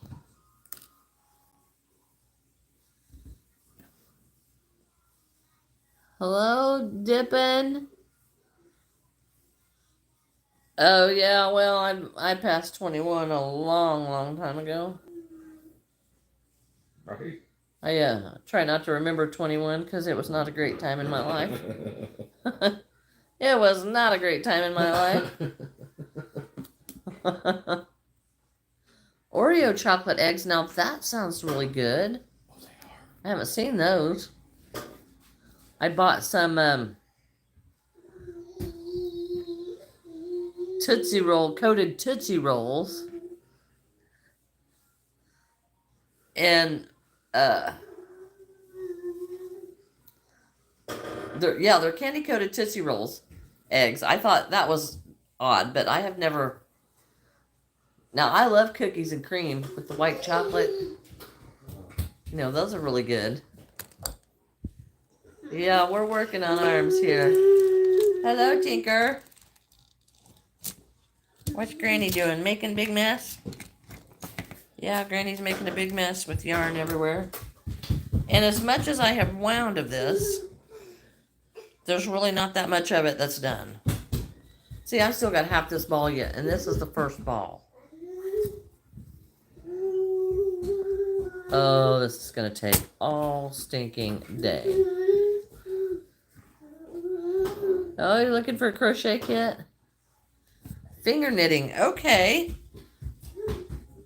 Hello, Dippin'. Oh yeah, well I passed 21 a long time ago. Right? I try not to remember 21 because it was not a great time in my life. It was not a great time in my life. Oreo chocolate eggs. Now that sounds really good. Oh, they are. I haven't seen those. I bought some Tootsie Roll, coated Tootsie Rolls. And they're candy coated Tootsie Rolls eggs. I thought that was odd, but I have never. Now I love cookies and cream with the white chocolate. You know, those are really good. Yeah, we're working on arms here. Hello, Tinker. What's Granny doing? Making a big mess? Yeah, Granny's making a big mess with yarn everywhere. And as much as I have wound of this, there's really not that much of it that's done. See, I've still got half this ball yet, and this is the first ball. Oh, this is going to take all stinking day. Oh, you're looking for a crochet kit? Finger knitting. Okay.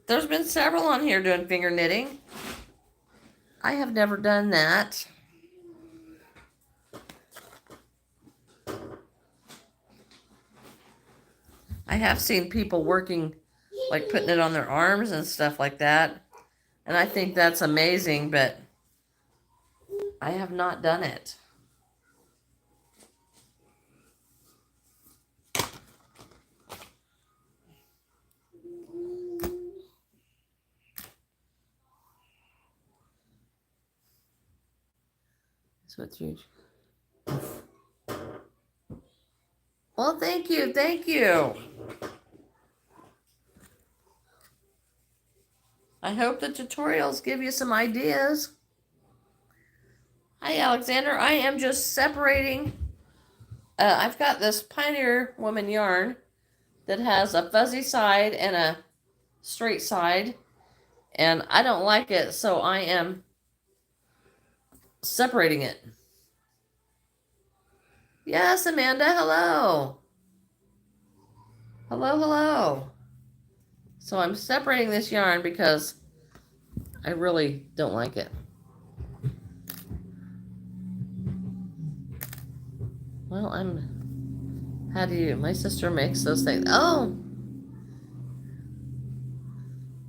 There's been several on here doing finger knitting. I have never done that. I have seen people working, like putting it on their arms and stuff like that. And I think that's amazing, but I have not done it. So it's huge. Well, thank you. Thank you. I hope the tutorials give you some ideas. Hi, Alexander. I am just separating. I've got this Pioneer Woman yarn that has a fuzzy side and a straight side. And I don't like it, so I am separating it. Yes, Amanda, hello. Hello, hello. So I'm separating this yarn because I really don't like it. Well, how do you, my sister makes those things. Oh,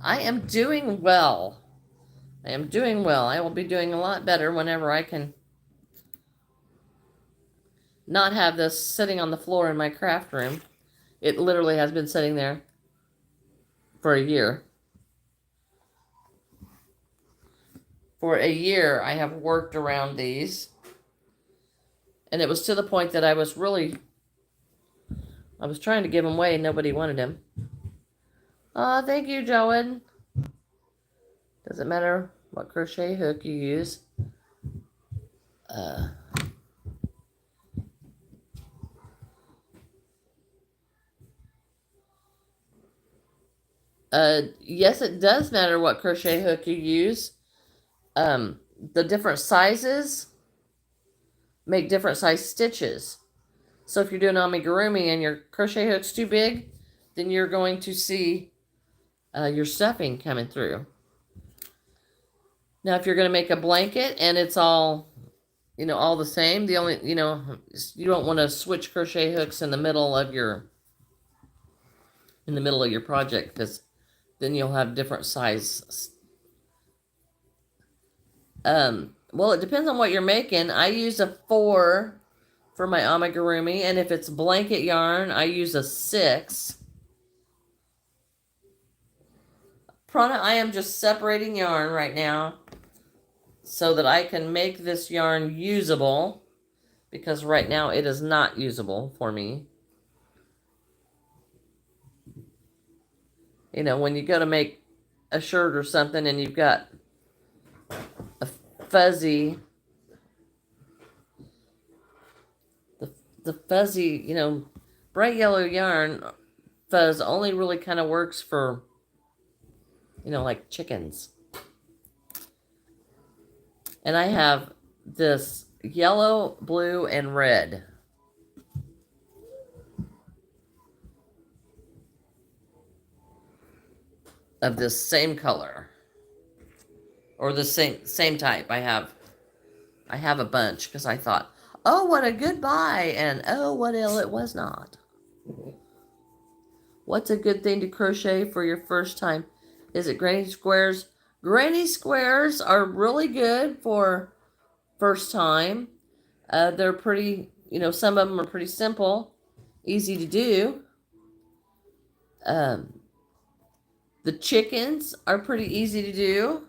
I am doing well. I am doing well. I will be doing a lot better whenever I can not have this sitting on the floor in my craft room. It literally has been sitting there for a year. For a year, I have worked around these. And it was to the point that I was trying to give them away and nobody wanted them. Oh, thank you, Joan. Doesn't matter what crochet hook you use. Yes, it does matter what crochet hook you use. The different sizes make different size stitches. So if you're doing amigurumi and your crochet hook's too big, then you're going to see your stuffing coming through. Now, if you're going to make a blanket and it's all, all the same, the only, you don't want to switch crochet hooks in the middle of your project, because then you'll have different size. Well, it depends on what you're making. I use a 4 for my amigurumi, and if it's blanket yarn, I use a 6. Prana, I am just separating yarn right now so that I can make this yarn usable, because right now it is not usable for me. When you go to make a shirt or something and you've got a fuzzy, the fuzzy, bright yellow yarn fuzz only really kind of works for, like chickens. And I have this yellow, blue, and red. Of this same color. Or the same type. I have a bunch because I thought, oh, what a good buy, and oh, what ill it was not. What's a good thing to crochet for your first time? Is it granny squares? Granny squares are really good for first time. They're pretty, some of them are pretty simple, easy to do. The chickens are pretty easy to do.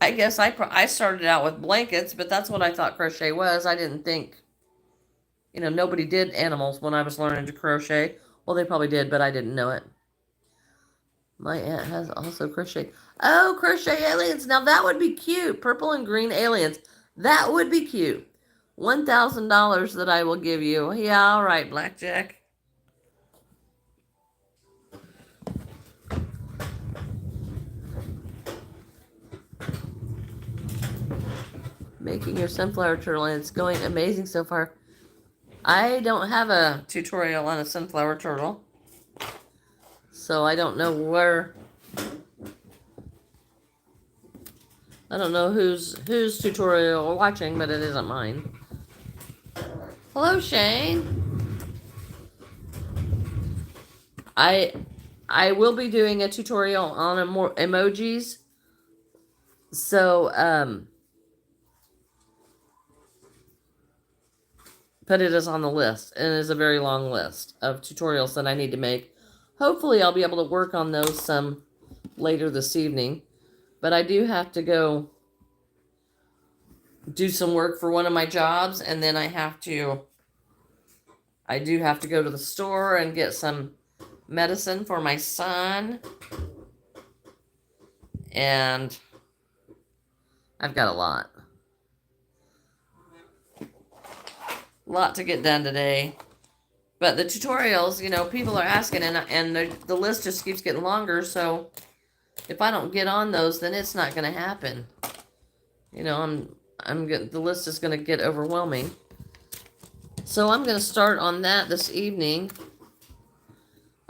I guess I started out with blankets, but that's what I thought crochet was. I didn't think, nobody did animals when I was learning to crochet. Well, they probably did, but I didn't know it. My aunt has also crocheted. Oh, crochet aliens. Now that would be cute. Purple and green aliens. That would be cute. $1,000 that I will give you. Yeah, all right, Blackjack. Making your sunflower turtle, and it's going amazing so far. I don't have a tutorial on a sunflower turtle, so I don't know whose tutorial we're watching, but it isn't mine. Hello, Shane. I will be doing a tutorial on more emojis. So but it is on the list, and it is a very long list of tutorials that I need to make. Hopefully I'll be able to work on those some later this evening. But I do have to go do some work for one of my jobs, and then I do have to go to the store and get some medicine for my son. And I've got a lot to get done today. But the tutorials, people are asking, and the list just keeps getting longer. So if I don't get on those, then it's not going to happen. The list is going to get overwhelming. So I'm going to start on that this evening.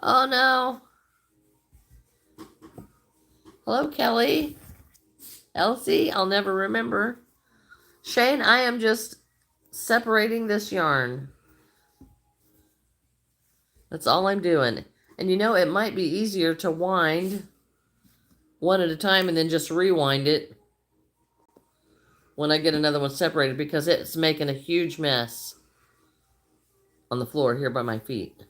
Oh no. Hello, Kelly. Elsie, I'll never remember. Shane, I am just separating this yarn. That's all I'm doing. And it might be easier to wind one at a time and then just rewind it when I get another one separated, because it's making a huge mess on the floor here by my feet.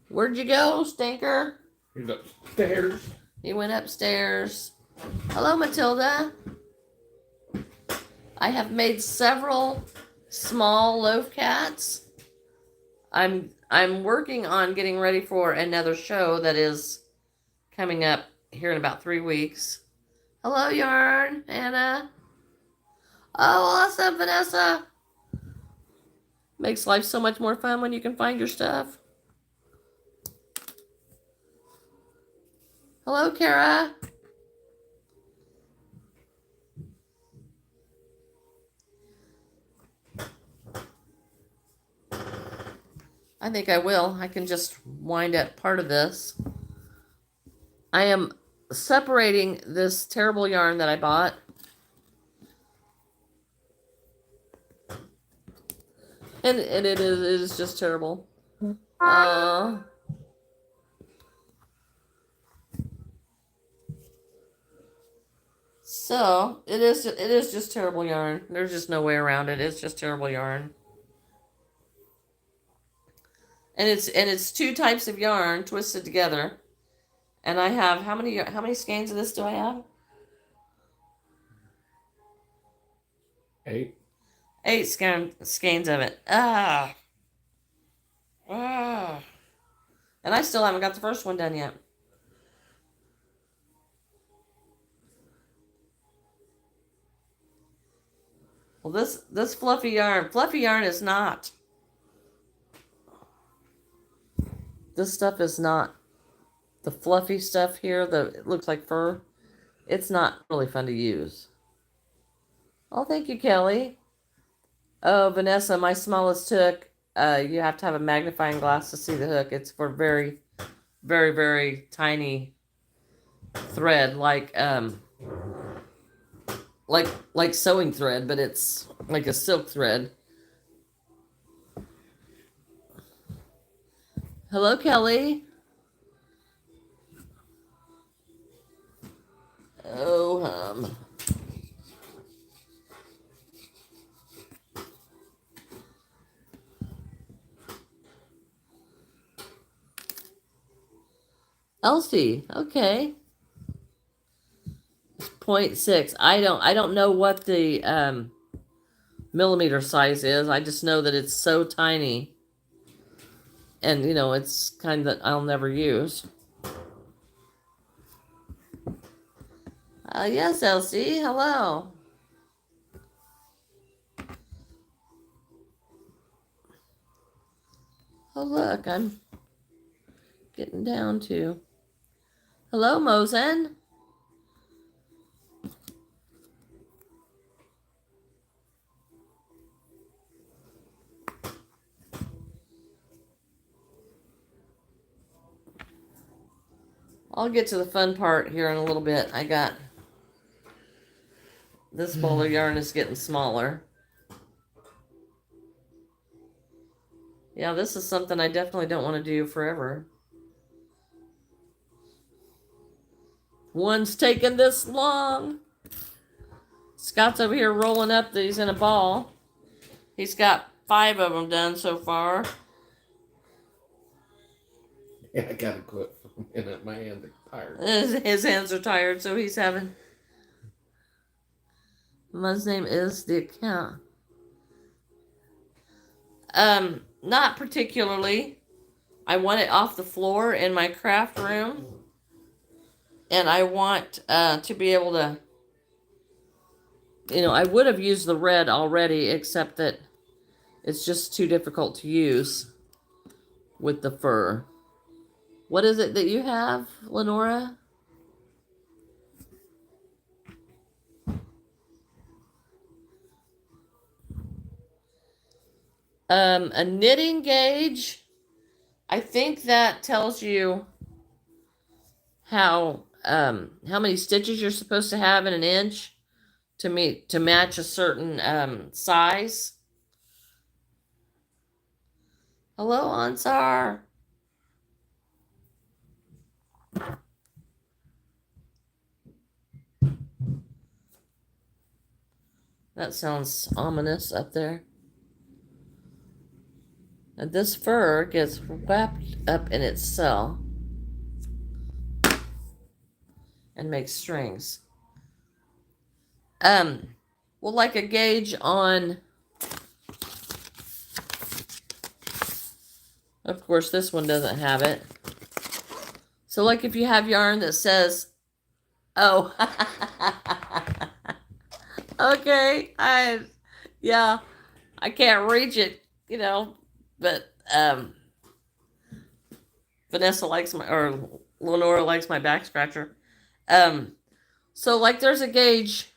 Where'd you go, Stinker? He's upstairs. He went upstairs. Hello, Matilda. I have made several small loaf cats. I'm working on getting ready for another show that is coming up here in about 3 weeks. Hello, Yarn, Anna. Oh, awesome, Vanessa. Makes life so much more fun when you can find your stuff. Hello, Kara. I think I will. I can just wind up part of this. I am separating this terrible yarn that I bought. And it is just terrible. So it is just terrible yarn. There's just no way around it. It's just terrible yarn. And it's two types of yarn twisted together. And I have how many skeins of this do I have? 8. 8 skeins of it. And I still haven't got the first one done yet. Well, this fluffy yarn is not. This stuff is not the fluffy stuff here. It looks like fur. It's not really fun to use. Oh, thank you, Kelly. Oh, Vanessa, my smallest hook. You have to have a magnifying glass to see the hook. It's for very, very, very tiny thread, like sewing thread, but it's like a silk thread. Hello, Kelly. Oh, Elsie, okay. It's 0.6. I don't know what the millimeter size is. I just know that it's so tiny. And it's kind that I'll never use. Yes, Elsie. Hello. Oh, look, I'm getting down to. Hello, Mosen. I'll get to the fun part here in a little bit. I got this ball of yarn is getting smaller. Yeah, this is something I definitely don't want to do forever. One's taking this long. Scott's over here rolling up that he's in a ball. He's got 5 of them done so far. Yeah, I gotta quit for a minute. My hands are tired. His hands are tired, so he's having. His name is the account. Not particularly. I want it off the floor in my craft room. And I want to be able to, I would have used the red already, except that it's just too difficult to use with the fur. What is it that you have, Lenora? A knitting gauge. I think that tells you how many stitches you're supposed to have in an inch to match a certain size. Hello, Ansar. That sounds ominous up there. And this fur gets wrapped up in itself and makes strings. Well, like a gauge on, of course, this one doesn't have it. So like if you have yarn that says, oh, okay, I can't reach it, but Vanessa likes or Lenora likes my back scratcher. So like there's a gauge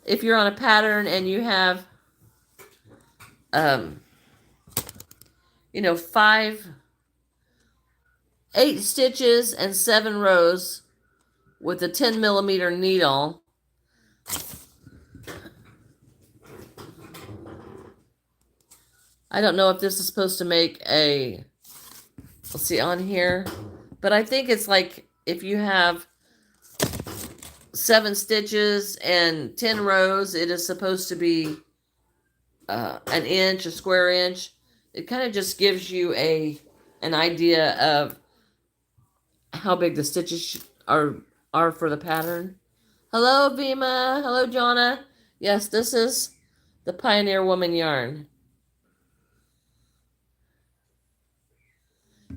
if you're on a pattern and you have 8 stitches and 7 rows with a 10 millimeter needle. I don't know if this is supposed to make let's see on here, but I think it's like if you have 7 stitches and 10 rows, it is supposed to be an inch, a square inch. It kind of just gives you an idea of how big the stitches are for the pattern. Hello, Vima. Hello, Jonna. Yes, this is the Pioneer Woman yarn.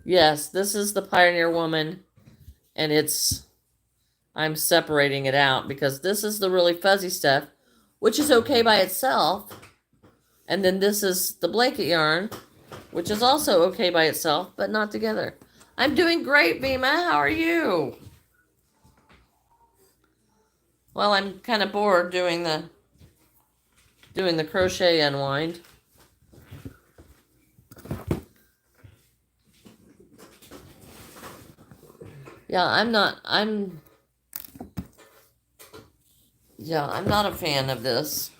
Yes, this is the Pioneer Woman, and I'm separating it out because this is the really fuzzy stuff, which is okay by itself. And then this is the blanket yarn, which is also okay by itself, but not together. I'm doing great, Vima. How are you? Well, I'm kind of bored doing the crochet unwind. Yeah, I'm not a fan of this.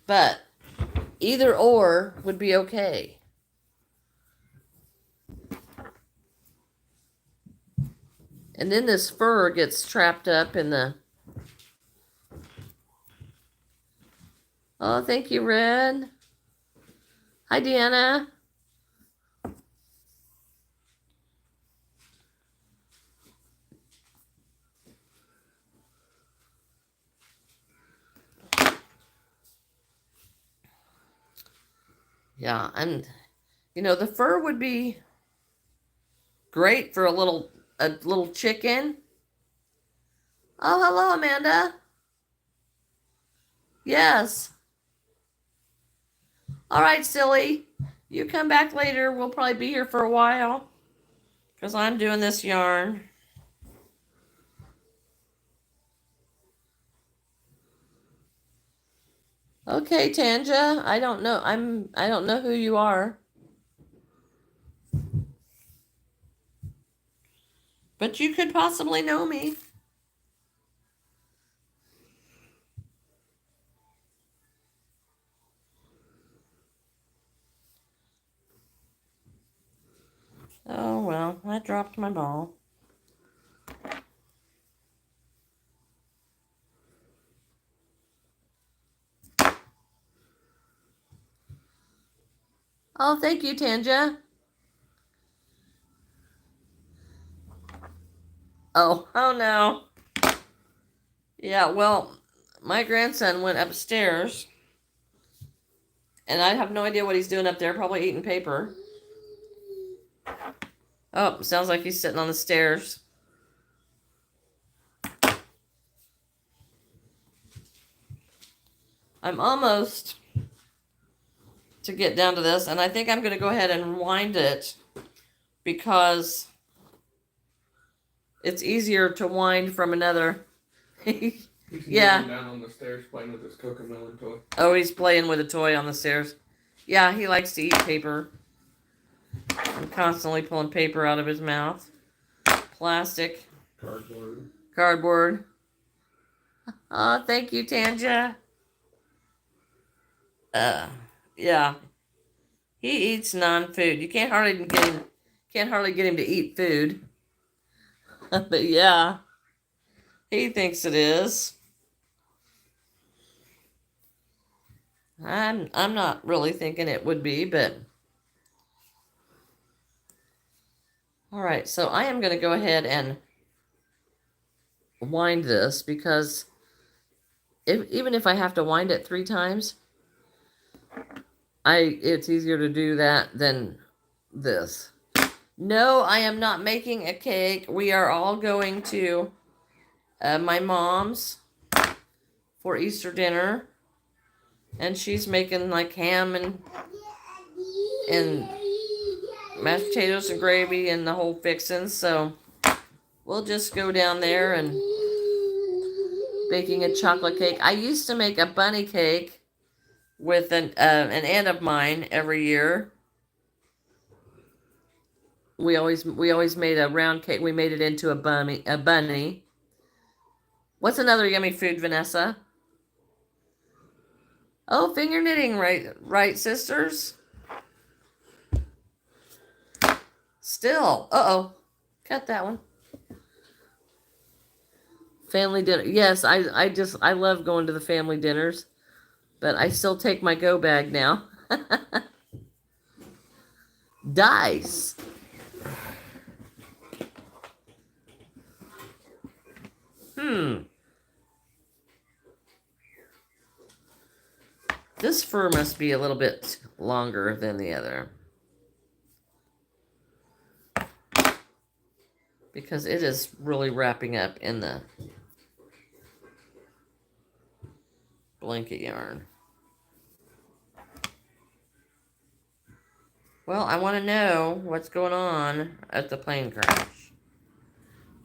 But either or would be okay. And then this fur gets trapped up in the... Oh, thank you, Red. Hi, Deanna. Yeah, and the fur would be great for a little chicken. Oh, hello, Amanda. Yes. All right, silly. You come back later. We'll probably be here for a while because I'm doing this yarn. Okay, Tanja. I don't know. I don't know who you are. But you could possibly know me. Oh, well, I dropped my ball. Oh, thank you, Tanja. Oh no. Yeah, well, my grandson went upstairs, and I have no idea what he's doing up there, probably eating paper. Oh, sounds like he's sitting on the stairs. I'm almost to get down to this, and I think I'm going to go ahead and wind it because it's easier to wind from another. Yeah. Down on the stairs playing with his Cocomelon toy. Oh, he's playing with a toy on the stairs. Yeah, he likes to eat paper. I'm constantly pulling paper out of his mouth. Plastic. Cardboard. Cardboard. Oh, thank you, Tanja. Yeah. He eats non-food. You can't hardly get him to eat food. But yeah, he thinks it is. I'm not really thinking it would be, but all right. So I am going to go ahead and wind this because even if I have to wind it 3 times, it's easier to do that than this. No, I am not making a cake. We are all going to my mom's for Easter dinner, and she's making like ham and mashed potatoes and gravy and the whole fixin'. So we'll just go down there and baking a chocolate cake. I used to make a bunny cake with an aunt of mine every year. We always made a round cake. We made it into a bunny. What's another yummy food, Vanessa? Oh, finger knitting, right, sisters? Still. Uh-oh. Cut that one. Family dinner. Yes, I love going to the family dinners, but I still take my go bag now. Dice. This fur must be a little bit longer than the other, because it is really wrapping up in the blanket yarn. Well, I want to know what's going on at the plane crash.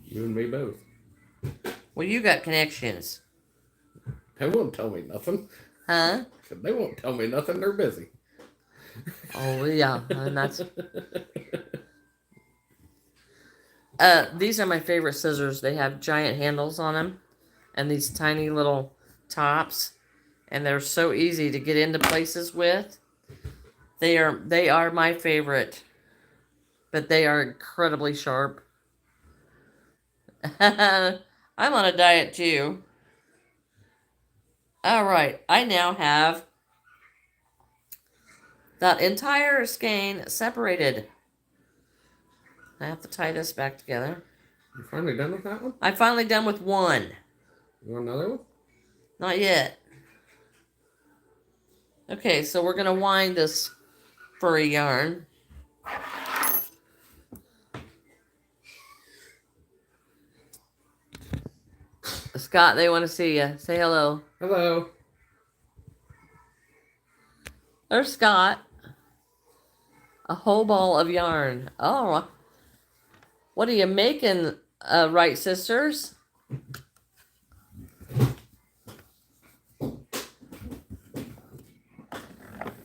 You and me both. Well, you got connections. They won't tell me nothing. Huh? They won't tell me nothing. They're busy. Oh, yeah. And that's... these are my favorite scissors. They have giant handles on them and these tiny little tops, and they're so easy to get into places with. They are my favorite, but they are incredibly sharp. I'm on a diet too. All right, I now have that entire skein separated. I have to tie this back together. You finally done with that one? I'm finally done with one. You want another one? Not yet. Okay, so we're going to wind this furry yarn. Scott, they want to see you. Say hello. Hello. There's Scott. A whole ball of yarn. Oh, what are you making, right, sisters?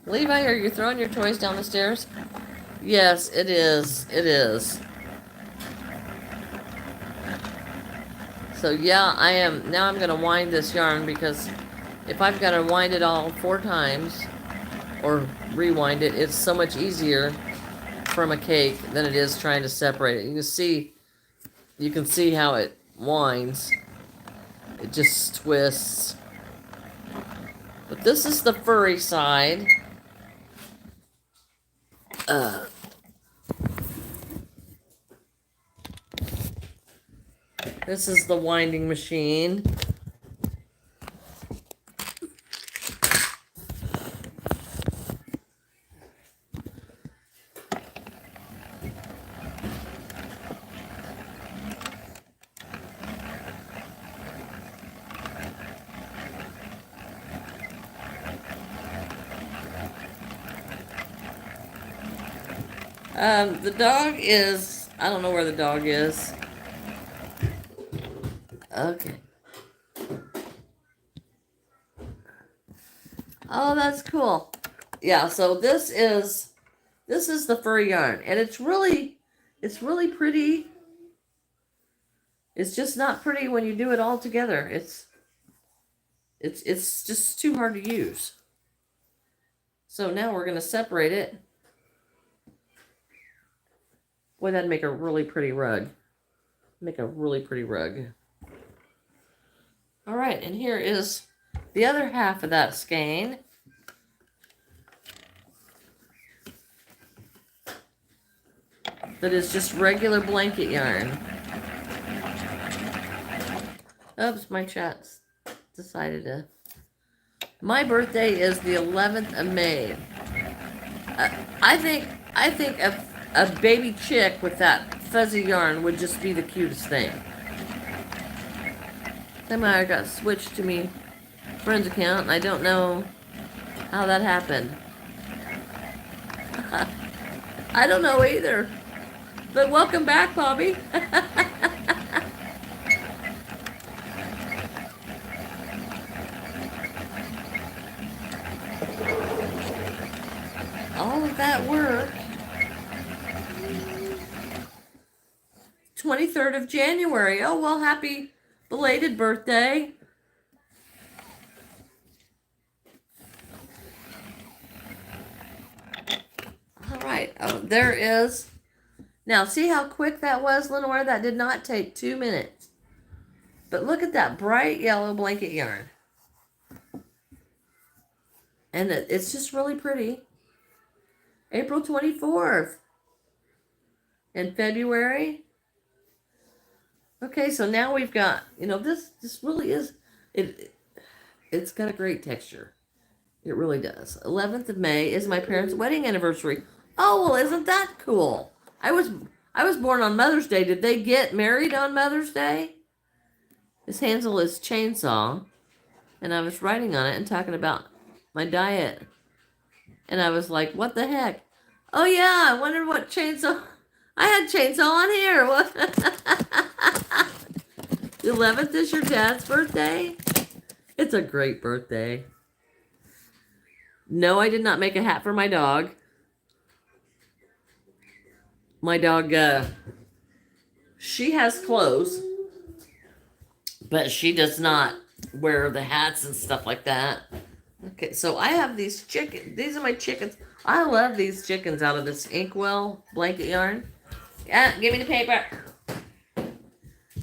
Levi, are you throwing your toys down the stairs? Yes, it is. It is. So yeah, now I'm gonna wind this yarn because if I've got to wind it all 4 times or rewind it, it's so much easier from a cake than it is trying to separate it. You can see how it winds. It just twists. But this is the furry side. This is the winding machine. The dog is, I don't know where the dog is. Okay. Oh, that's cool. Yeah, so this is the furry yarn, and it's really pretty. It's just not pretty when you do it all together. It's just too hard to use. So now we're going to separate it. Boy, that'd make a really pretty rug. Make a really pretty rug. All right, and here is the other half of that skein. That is just regular blanket yarn. Oops, my chat's decided to. My birthday is the 11th of May. I think a baby chick with that fuzzy yarn would just be the cutest thing. Somehow I got switched to me friend's account, and I don't know how that happened. I don't know either. But welcome back, Bobby. All of that work. 23rd of January. Oh, well, happy belated birthday. All right. Oh, there is. Now, see how quick that was, Lenore? That did not take 2 minutes. But look at that bright yellow blanket yarn. And it's just really pretty. April 24th. And February. Okay, so now we've got, this really is, it's got a great texture. It really does. 11th of May is my parents' wedding anniversary. Oh, well, isn't that cool? I was born on Mother's Day. Did they get married on Mother's Day? This Hansel is chainsaw. And I was writing on it and talking about my diet. And I was like, what the heck? Oh, yeah, I wondered what chainsaw. I had chainsaw on here. What? The 11th is your dad's birthday? It's a great birthday. No, I did not make a hat for my dog. My dog, she has clothes, but she does not wear the hats and stuff like that. Okay, so I have these chickens. These are my chickens. I love these chickens out of this Inkwell blanket yarn. Yeah, give me the paper.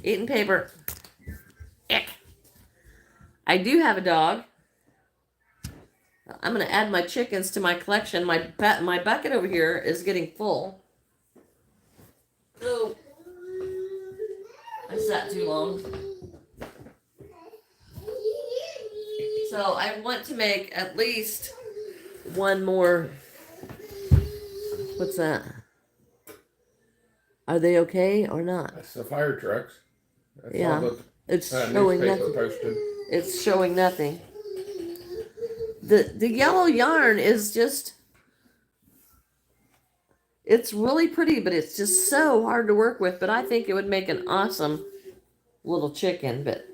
Eating paper. Ick. I do have a dog. I'm going to add my chickens to my collection. My bucket over here is getting full. So, I sat too long. So, I want to make at least one more. What's that? Are they okay or not? That's the fire trucks. That's yeah, all the, it's showing nothing. Posted. It's showing nothing. The yellow yarn is just, it's really pretty, but it's just so hard to work with. But I think it would make an awesome little chicken. But,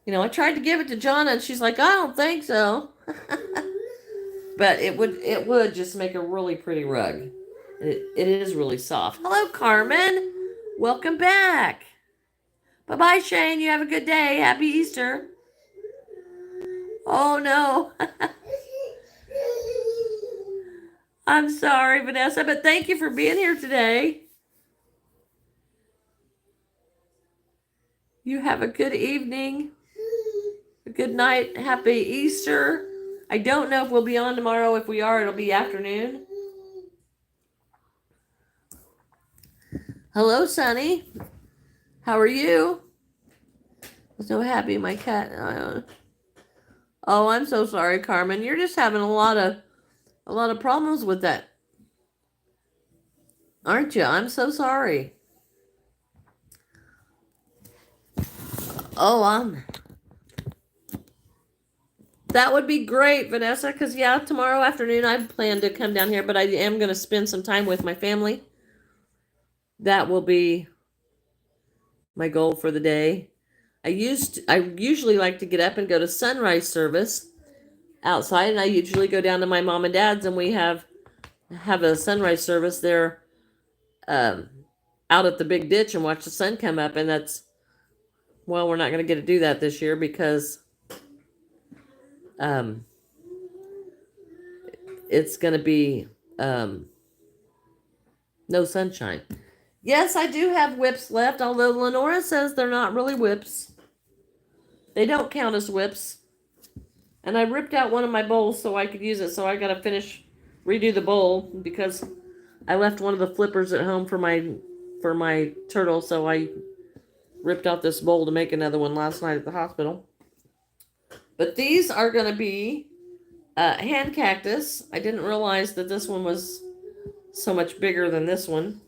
I tried to give it to Jonna, and she's like, I don't think so. But it would just make a really pretty rug. It is really soft. Hello, Carmen. Welcome back. Bye-bye, Shane. You have a good day. Happy Easter. Oh, no. I'm sorry, Vanessa, but thank you for being here today. You have a good evening, a good night, happy Easter. I don't know if we'll be on tomorrow. If we are, it'll be afternoon. Hello, Sonny. How are you? I'm so happy my cat. Oh, I'm so sorry, Carmen. You're just having a lot of problems with that, aren't you? I'm so sorry. Oh, that would be great, Vanessa, because, yeah, tomorrow afternoon I plan to come down here, but I am going to spend some time with my family. That will be my goal for the day. I usually like to get up and go to sunrise service outside, and I usually go down to my mom and dad's, and we have a sunrise service there out at the big ditch and watch the sun come up, and well, we're not going to get to do that this year because it's going to be no sunshine. Yes, I do have whips left, although Lenora says they're not really whips. They don't count as whips. And I ripped out one of my bowls so I could use it, so I got to redo the bowl because I left one of the flippers at home for my turtle, so I ripped out this bowl to make another one last night at the hospital. But these are going to be hand cactus. I didn't realize that this one was so much bigger than this one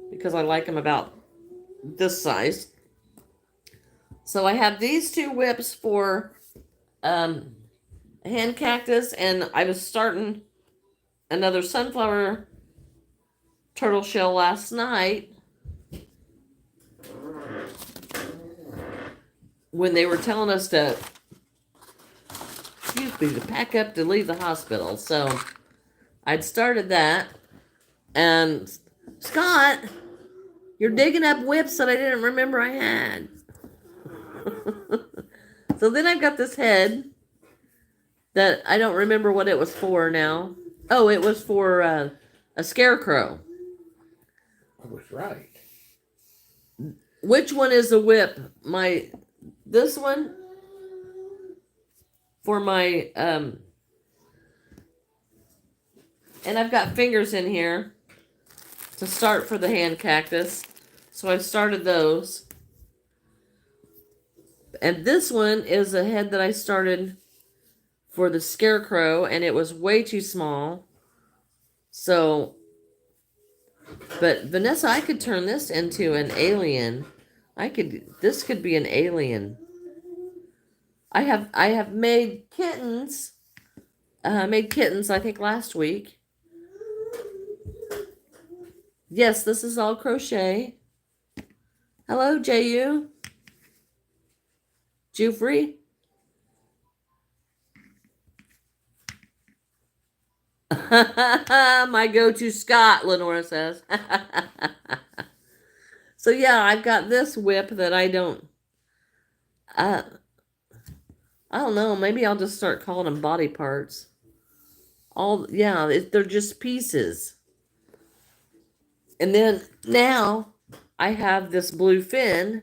because I like them about this size. So I have these two whips for hand cactus, and I was starting another sunflower turtle shell last night when they were telling us to pack up to leave the hospital. So I'd started that, and Scott, you're digging up whips that I didn't remember I had. So then I've got this head that I don't remember what it was for now. Oh, it was for a scarecrow. I was right. Which one is the whip? This one for my and I've got fingers in here to start for the hand cactus. So I've started those. And this one is a head that I started for the scarecrow, and it was way too small. So, but Vanessa, I could turn this into an alien. This could be an alien. I have made kittens. I think last week. Yes, this is all crochet. Hello, Ju. Jufrey. My go-to Scott, Lenora says. So yeah, I've got this whip that I don't know, maybe I'll just start calling them body parts. They're just pieces. And then now I have this blue fin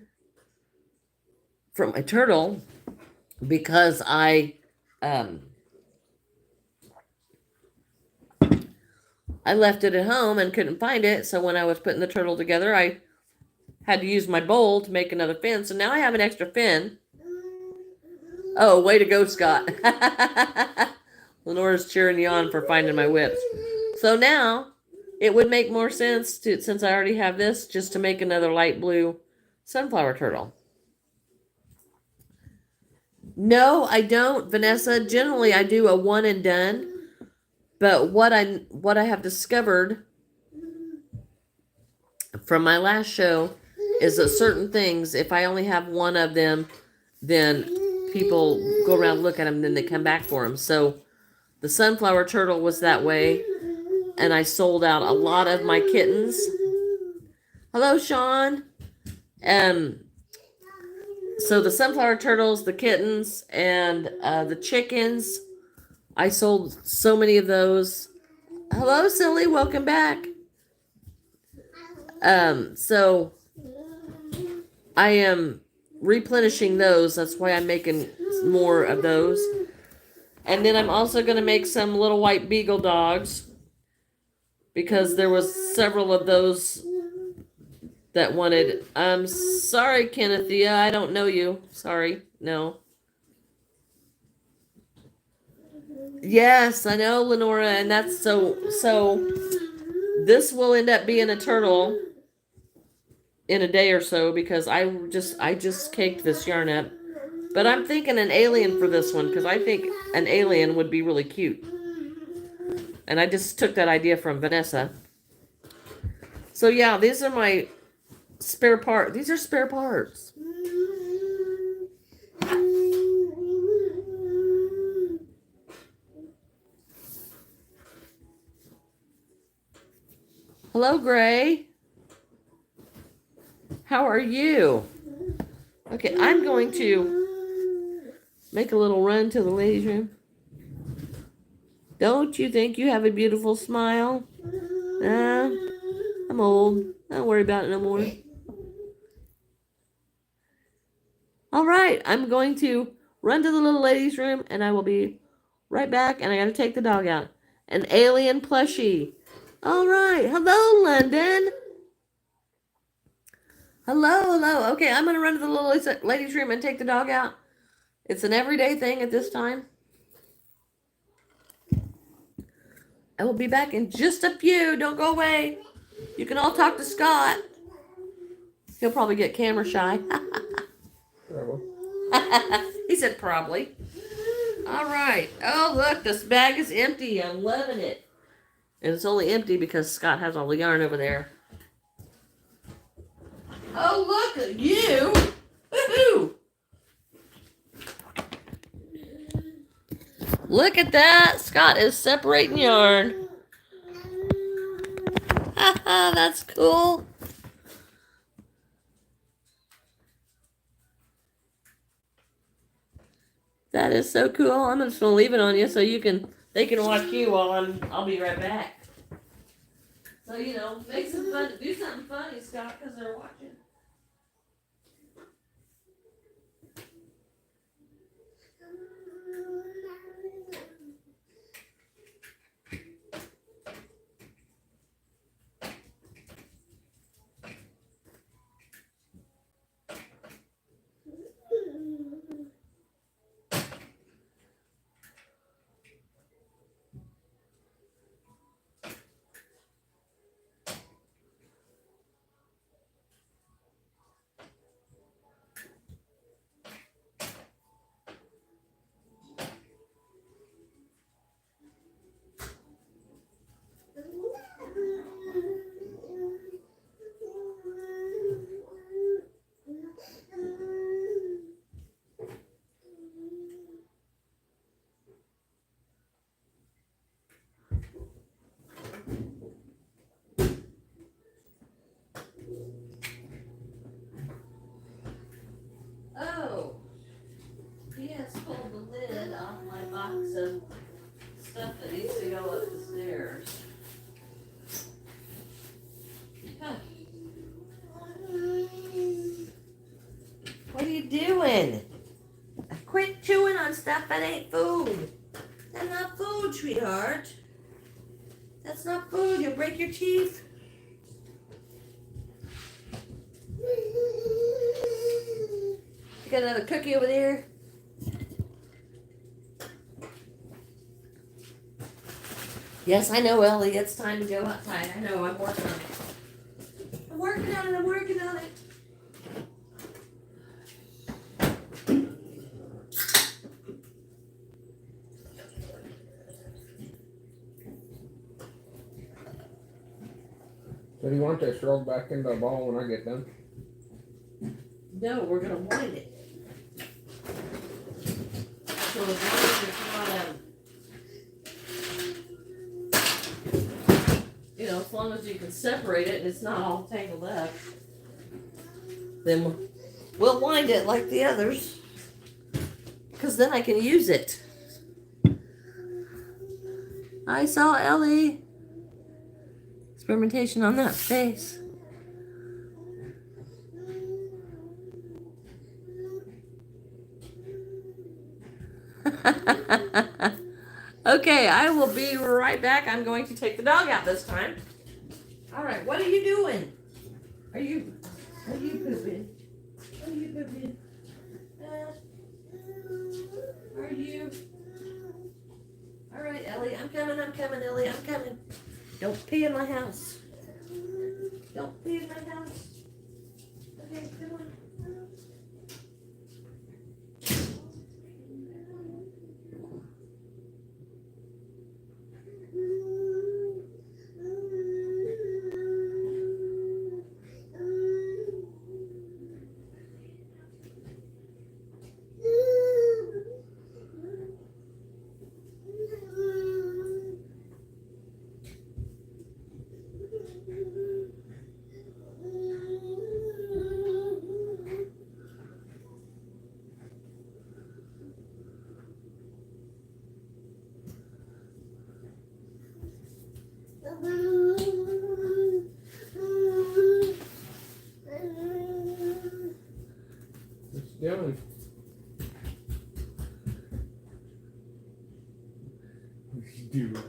from my turtle because I left it at home and couldn't find it. So when I was putting the turtle together, I had to use my bowl to make another fin. So now I have an extra fin. Oh, way to go, Scott. Lenora's cheering you on for finding my whips. So now it would make more sense since I already have this, just to make another light blue sunflower turtle. No, I don't, Vanessa. Generally, I do a one and done. But what I have discovered from my last show is that certain things, if I only have one of them, then people go around, look at them, then they come back for them. So the sunflower turtle was that way, and I sold out a lot of my kittens. Hello, Sean. So the sunflower turtles, the kittens, and the chickens, I sold so many of those. Hello, Silly, welcome back. So I am replenishing those. That's why I'm making more of those. And then I'm also going to make some little white beagle dogs because there was several of those that wanted. I'm sorry, Kennethia, I don't know you. Sorry, no. Yes, I know, Lenora, and that's so. This will end up being a turtle in a day or so because I just caked this yarn up. But I'm thinking an alien for this one because I think an alien would be really cute. And I just took that idea from Vanessa. So yeah, these are my spare part. These are spare parts. Hello, Gray. How are you? Okay, I'm going to make a little run to the ladies' room. Don't you think you have a beautiful smile? I'm old. I don't worry about it no more. All right, I'm going to run to the little ladies' room, and I will be right back, and I got to take the dog out. An alien plushie. All right. Hello, London. Hello. Okay, I'm going to run to the little ladies' room and take the dog out. It's an everyday thing at this time. I will be back in just a few. Don't go away. You can all talk to Scott. He'll probably get camera shy. He said probably. All right. Oh, look, this bag is empty. I'm loving it. And it's only empty because Scott has all the yarn over there. Oh, look at you. Woohoo. Look at that. Scott is separating yarn. Haha, that's cool. That is so cool. I'm just gonna leave it on you so they can watch you while I'll be right back. So make some fun, do something funny, Scott, because they're watching. Oh, he has pulled the lid off my box of stuff that needs to go up the stairs. Huh. What are you doing? Quit chewing on stuff that ain't food. That's not food, sweetheart. That's not food. You'll break your teeth. You got another cookie over there? Yes, I know, Ellie. It's time to go outside. I know. I'm working on it. I'm working on it. So do you want this rolled back into a ball when I get done? No, we're gonna wind it. So as long as it's not, as long as you can separate it and it's not all tangled up, then We'll wind it like the others, because then I can use it. I saw Ellie. Experimentation on that face. Okay, I will be right back. I'm going to take the dog out this time. All right, what are you doing? Are you pooping? Are you pooping? Are you? All right, Ellie, I'm coming, Ellie, I'm coming. Don't pee in my house. Don't pee in my house. Okay, come on. What's doing? What's doing?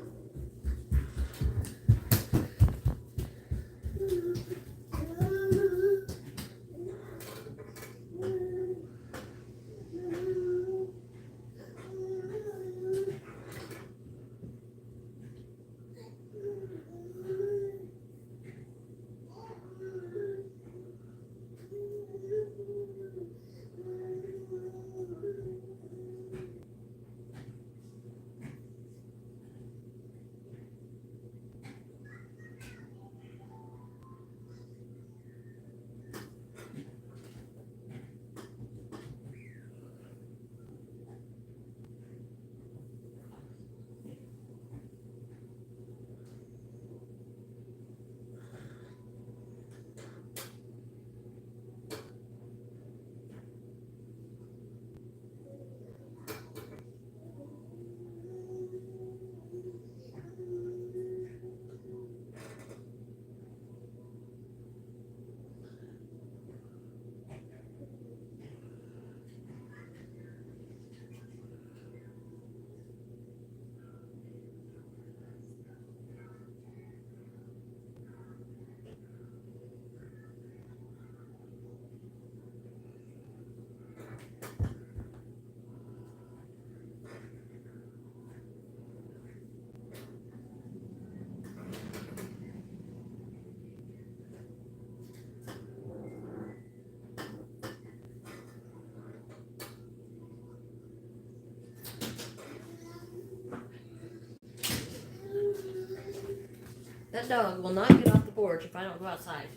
That dog will not get off the porch if I don't go outside.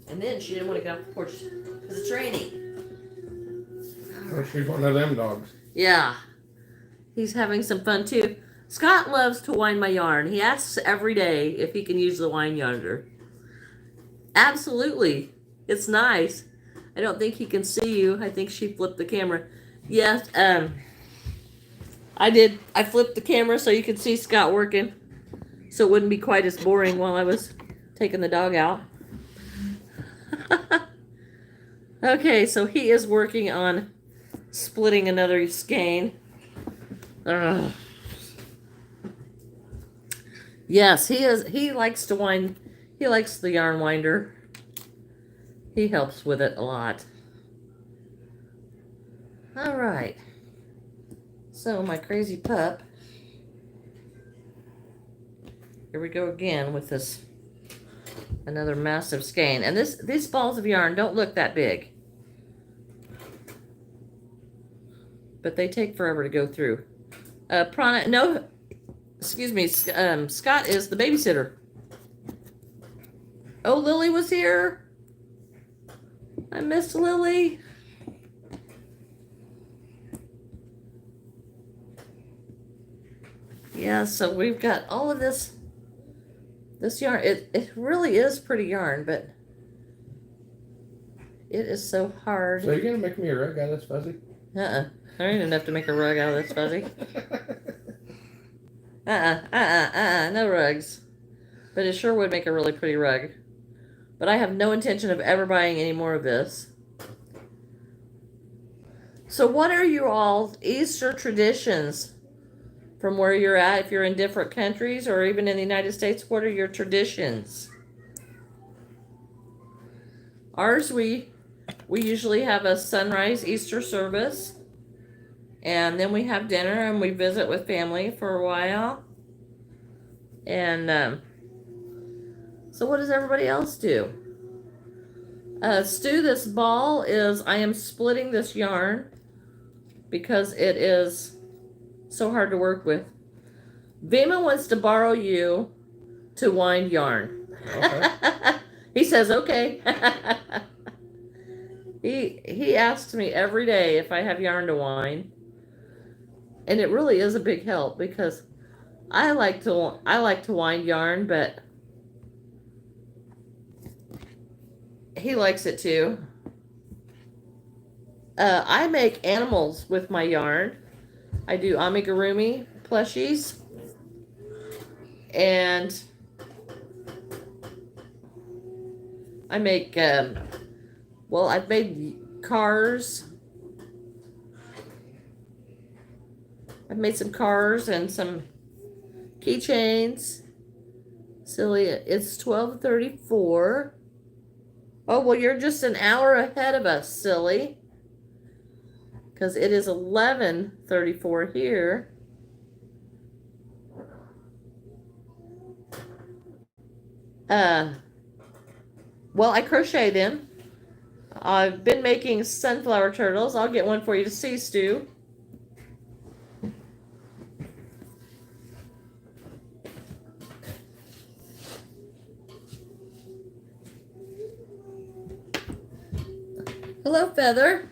And then she didn't want to get off the porch because it's raining. Oh, she's one of them dogs. Yeah, he's having some fun too. Scott loves to wind my yarn. He asks every day if he can use the wind yarder. Absolutely. It's nice. I don't think he can see you. I think she flipped the camera. Yes, I did. I flipped the camera so you could see Scott working. So it wouldn't be quite as boring while I was taking the dog out. Okay, so he is working on splitting another skein. Ugh. Yes, he is. He likes to wind. He likes the yarn winder. He helps with it a lot. All right. So my crazy pup. Here we go again with this another massive skein. And these balls of yarn don't look that big, but they take forever to go through. Prana, no, excuse me. Scott is the babysitter. Oh, Lily was here. I missed Lily. Yeah, so we've got all of this yarn. It really is pretty yarn, but It is so hard. So you're gonna make me a rug out of this fuzzy? There ain't enough to make a rug out of this fuzzy. No rugs. But it sure would make a really pretty rug. But I have no intention of ever buying any more of this. So what are you all Easter traditions from where you're at? If you're in different countries or even in the United States, what are your traditions? Ours, we usually have a sunrise Easter service. And then we have dinner and we visit with family for a while. And so what does everybody else do? Stu, this ball is, I am splitting this yarn because it is so hard to work with. Vima wants to borrow you to wind yarn. Okay. He says, okay. He asks me every day if I have yarn to wind. And it really is a big help because I like to wind yarn, but he likes it too. I make animals with my yarn. I do amigurumi plushies. And I make, well, I've made cars. I've made some cars and some keychains. Silly, it's 12:34. Oh, well, you're just an hour ahead of us, silly. Because it is 11:34 here. Well, I crochet them. I've been making sunflower turtles. I'll get one for you to see, Stu. Hello, Feather.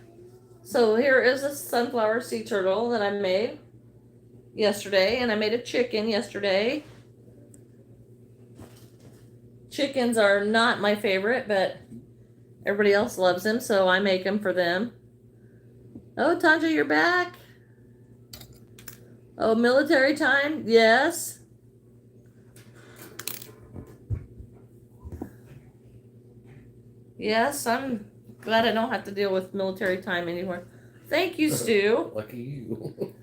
So here is a sunflower sea turtle that I made yesterday, and I made a chicken yesterday. Chickens are not my favorite, but everybody else loves them, so I make them for them. Oh, Tanja, you're back. Oh, military time? Yes. Yes, I'm glad I don't have to deal with military time anymore. Thank you, Stu. Lucky you.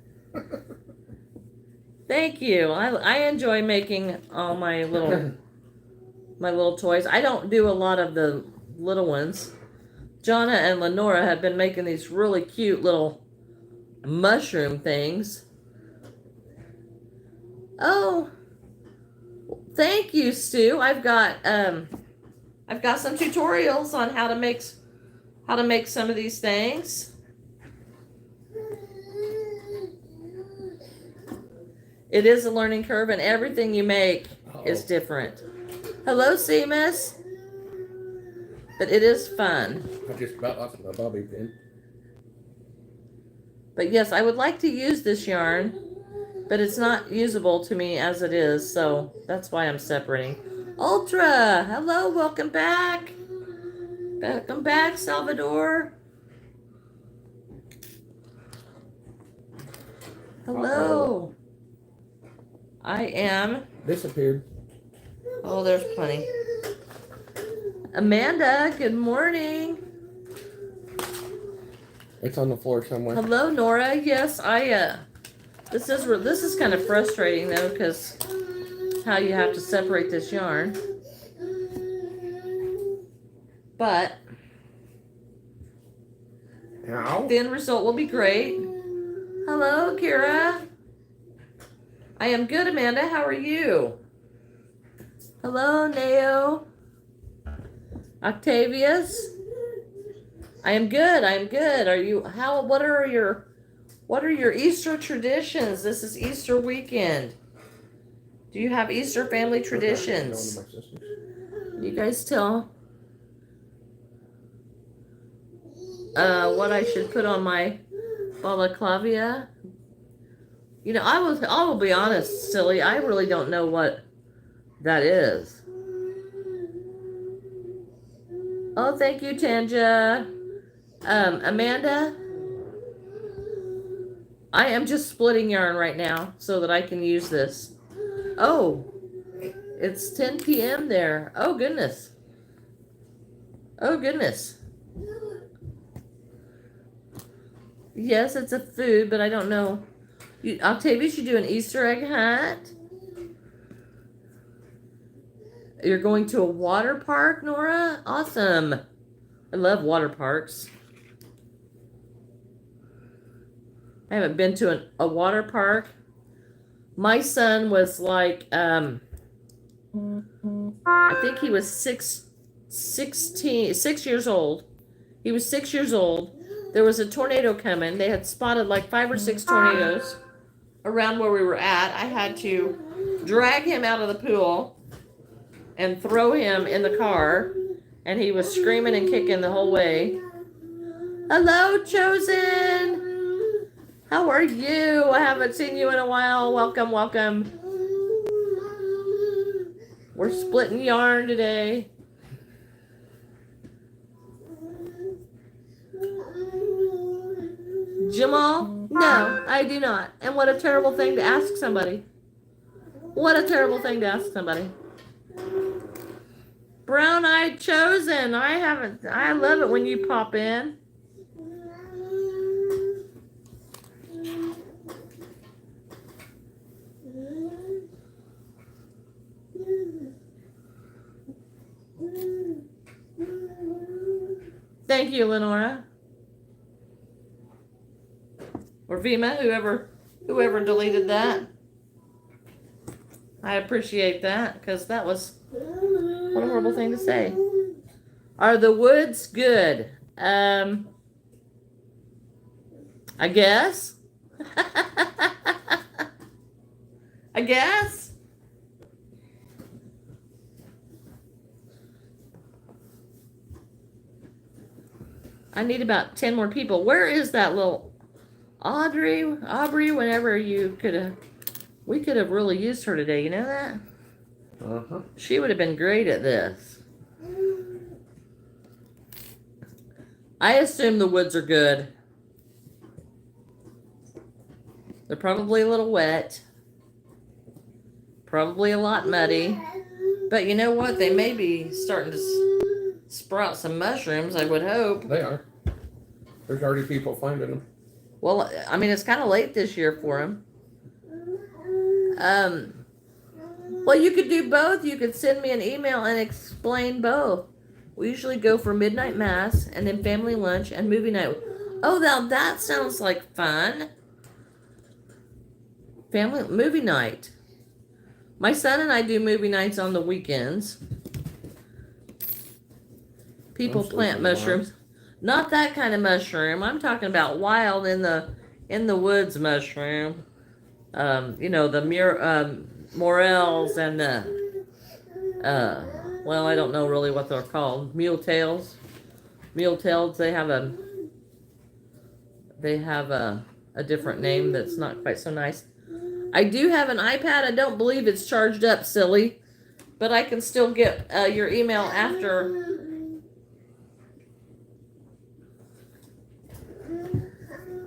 Thank you. I enjoy making all my little toys. I don't do a lot of the little ones. Jonna and Lenora have been making these really cute little mushroom things. Oh, thank you, Stu. I've got some tutorials on how to make some of these things. It is a learning curve, and everything you make is different. Hello, Seamus. But it is fun. I just about lost my bobby pin. But yes, I would like to use this yarn, but it's not usable to me as it is, so that's why I'm separating. Ultra, hello, welcome back. Welcome back, Salvador. Hello. I am. Disappeared. Oh, there's plenty. Amanda, good morning. It's on the floor somewhere. Hello, Nora. Yes, this is kind of frustrating though, because how you have to separate this yarn. But Ow. the end result will be great. Hello, Kira. I am good, Amanda. How are you? Hello, Neo. Octavius. I am good. I am good. Are you? What are your Easter traditions? This is Easter weekend. Do you have Easter family traditions? You guys tell what I should put on my balaclavia. You know, I will be honest, silly. I really don't know what that is. Oh, thank you, Tanja. Amanda, I am just splitting yarn right now so that I can use this. Oh, it's 10 p.m. there. Oh, goodness. Oh, goodness. Yes, it's a food, but I don't know. Octavia should do an Easter egg hunt. You're going to a water park, Nora? Awesome. I love water parks. I haven't been to a water park. My son was like, I think he was 6 years old. He was 6 years old. There was a tornado coming. They had spotted like 5 or 6 tornadoes around where we were at. I had to drag him out of the pool and throw him in the car, and he was screaming and kicking the whole way. Hello, Chosen. How are you? I haven't seen you in a while. Welcome, welcome. We're splitting yarn today. Jamal? No, I do not. And what a terrible thing to ask somebody. What a terrible thing to ask somebody. Brown-eyed Chosen. I love it when you pop in. Thank you, Lenora. Or Vima, whoever deleted that. I appreciate that, because that was what a horrible thing to say. Are the woods good? I guess. I guess. I need about 10 more people. Where is that little Aubrey, whenever we could have really used her today, you know that? Uh-huh. She would have been great at this. I assume the woods are good. They're probably a little wet. Probably a lot muddy. But you know what? They may be starting to sprout some mushrooms, I would hope. They are. There's already people finding them. Well, I mean, it's kind of late this year for them. Well, you could do both. You could send me an email and explain both. We usually go for midnight mass and then family lunch and movie night. Oh, now that sounds like fun. Family movie night. My son and I do movie nights on the weekends. People plant mushrooms. Not that kind of mushroom. I'm talking about wild in the woods mushroom. You know, the morels and the well, I don't know really what they're called. Mule tails. They have a different name that's not quite so nice. I do have an iPad. I don't believe it's charged up, silly, but I can still get your email after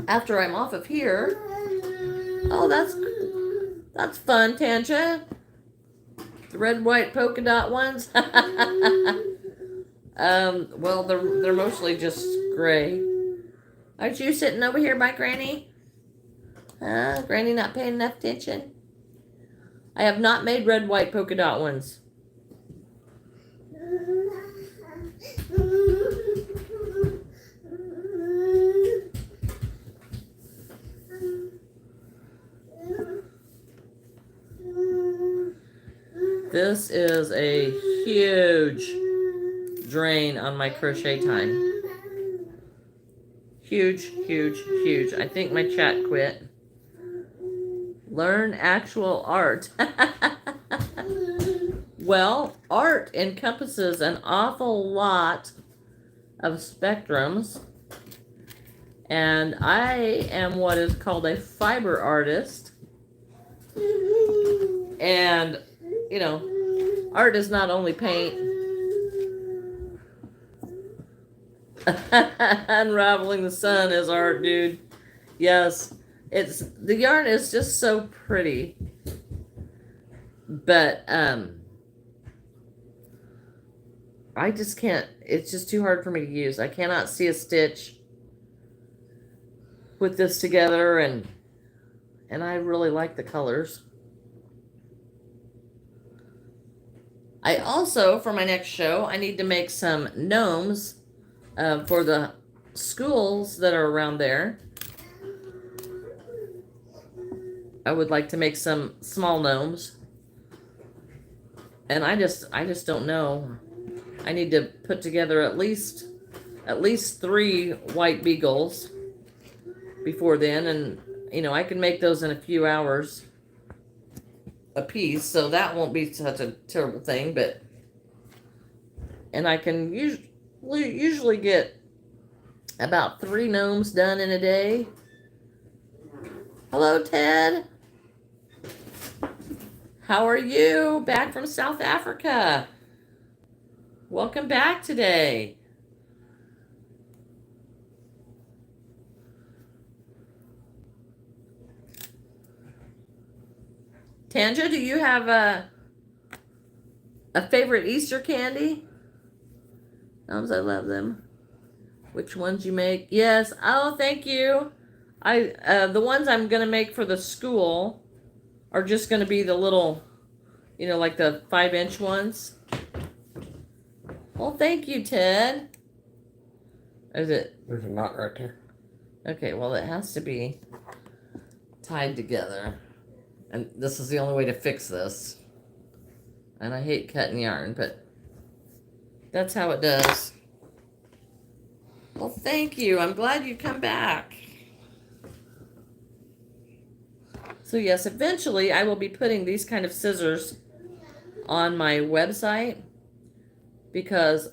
I'm off of here. Oh, that's fun, Tanja. The red, white, polka dot ones. Well, they're mostly just gray. Aren't you sitting over here by Granny? Granny not paying enough attention? I have not made red, white, polka dot ones. This is a huge drain on my crochet time. Huge, huge, huge. I think my chat quit. Learn actual art. Well, art encompasses an awful lot of spectrums. And I am what is called a fiber artist. And, you know, art is not only paint. Unraveling the sun is art, dude. Yes. The yarn is just so pretty. But I just can't, it's just too hard for me to use. I cannot see a stitch with this together, and I really like the colors. I also, for my next show, I need to make some gnomes for the schools that are around there. I would like to make some small gnomes. And I just don't know. I need to put together at least 3 white beagles before then, and I can make those in a few hours a piece, so that won't be such a terrible thing. And I can usually get about 3 gnomes done in a day. Hello, Ted. How are you? Back from South Africa. Welcome back today. Tanja, do you have a favorite Easter candy? I love them. Which ones you make? Yes. Oh, thank you. The ones I'm gonna make for the school are just gonna be the little, like the 5-inch ones. Well, thank you, Ted. Is it? There's a knot right there. Okay, well, it has to be tied together. And this is the only way to fix this. And I hate cutting yarn, but that's how it does. Well, thank you. I'm glad you come back. So yes, eventually I will be putting these kind of scissors on my website because,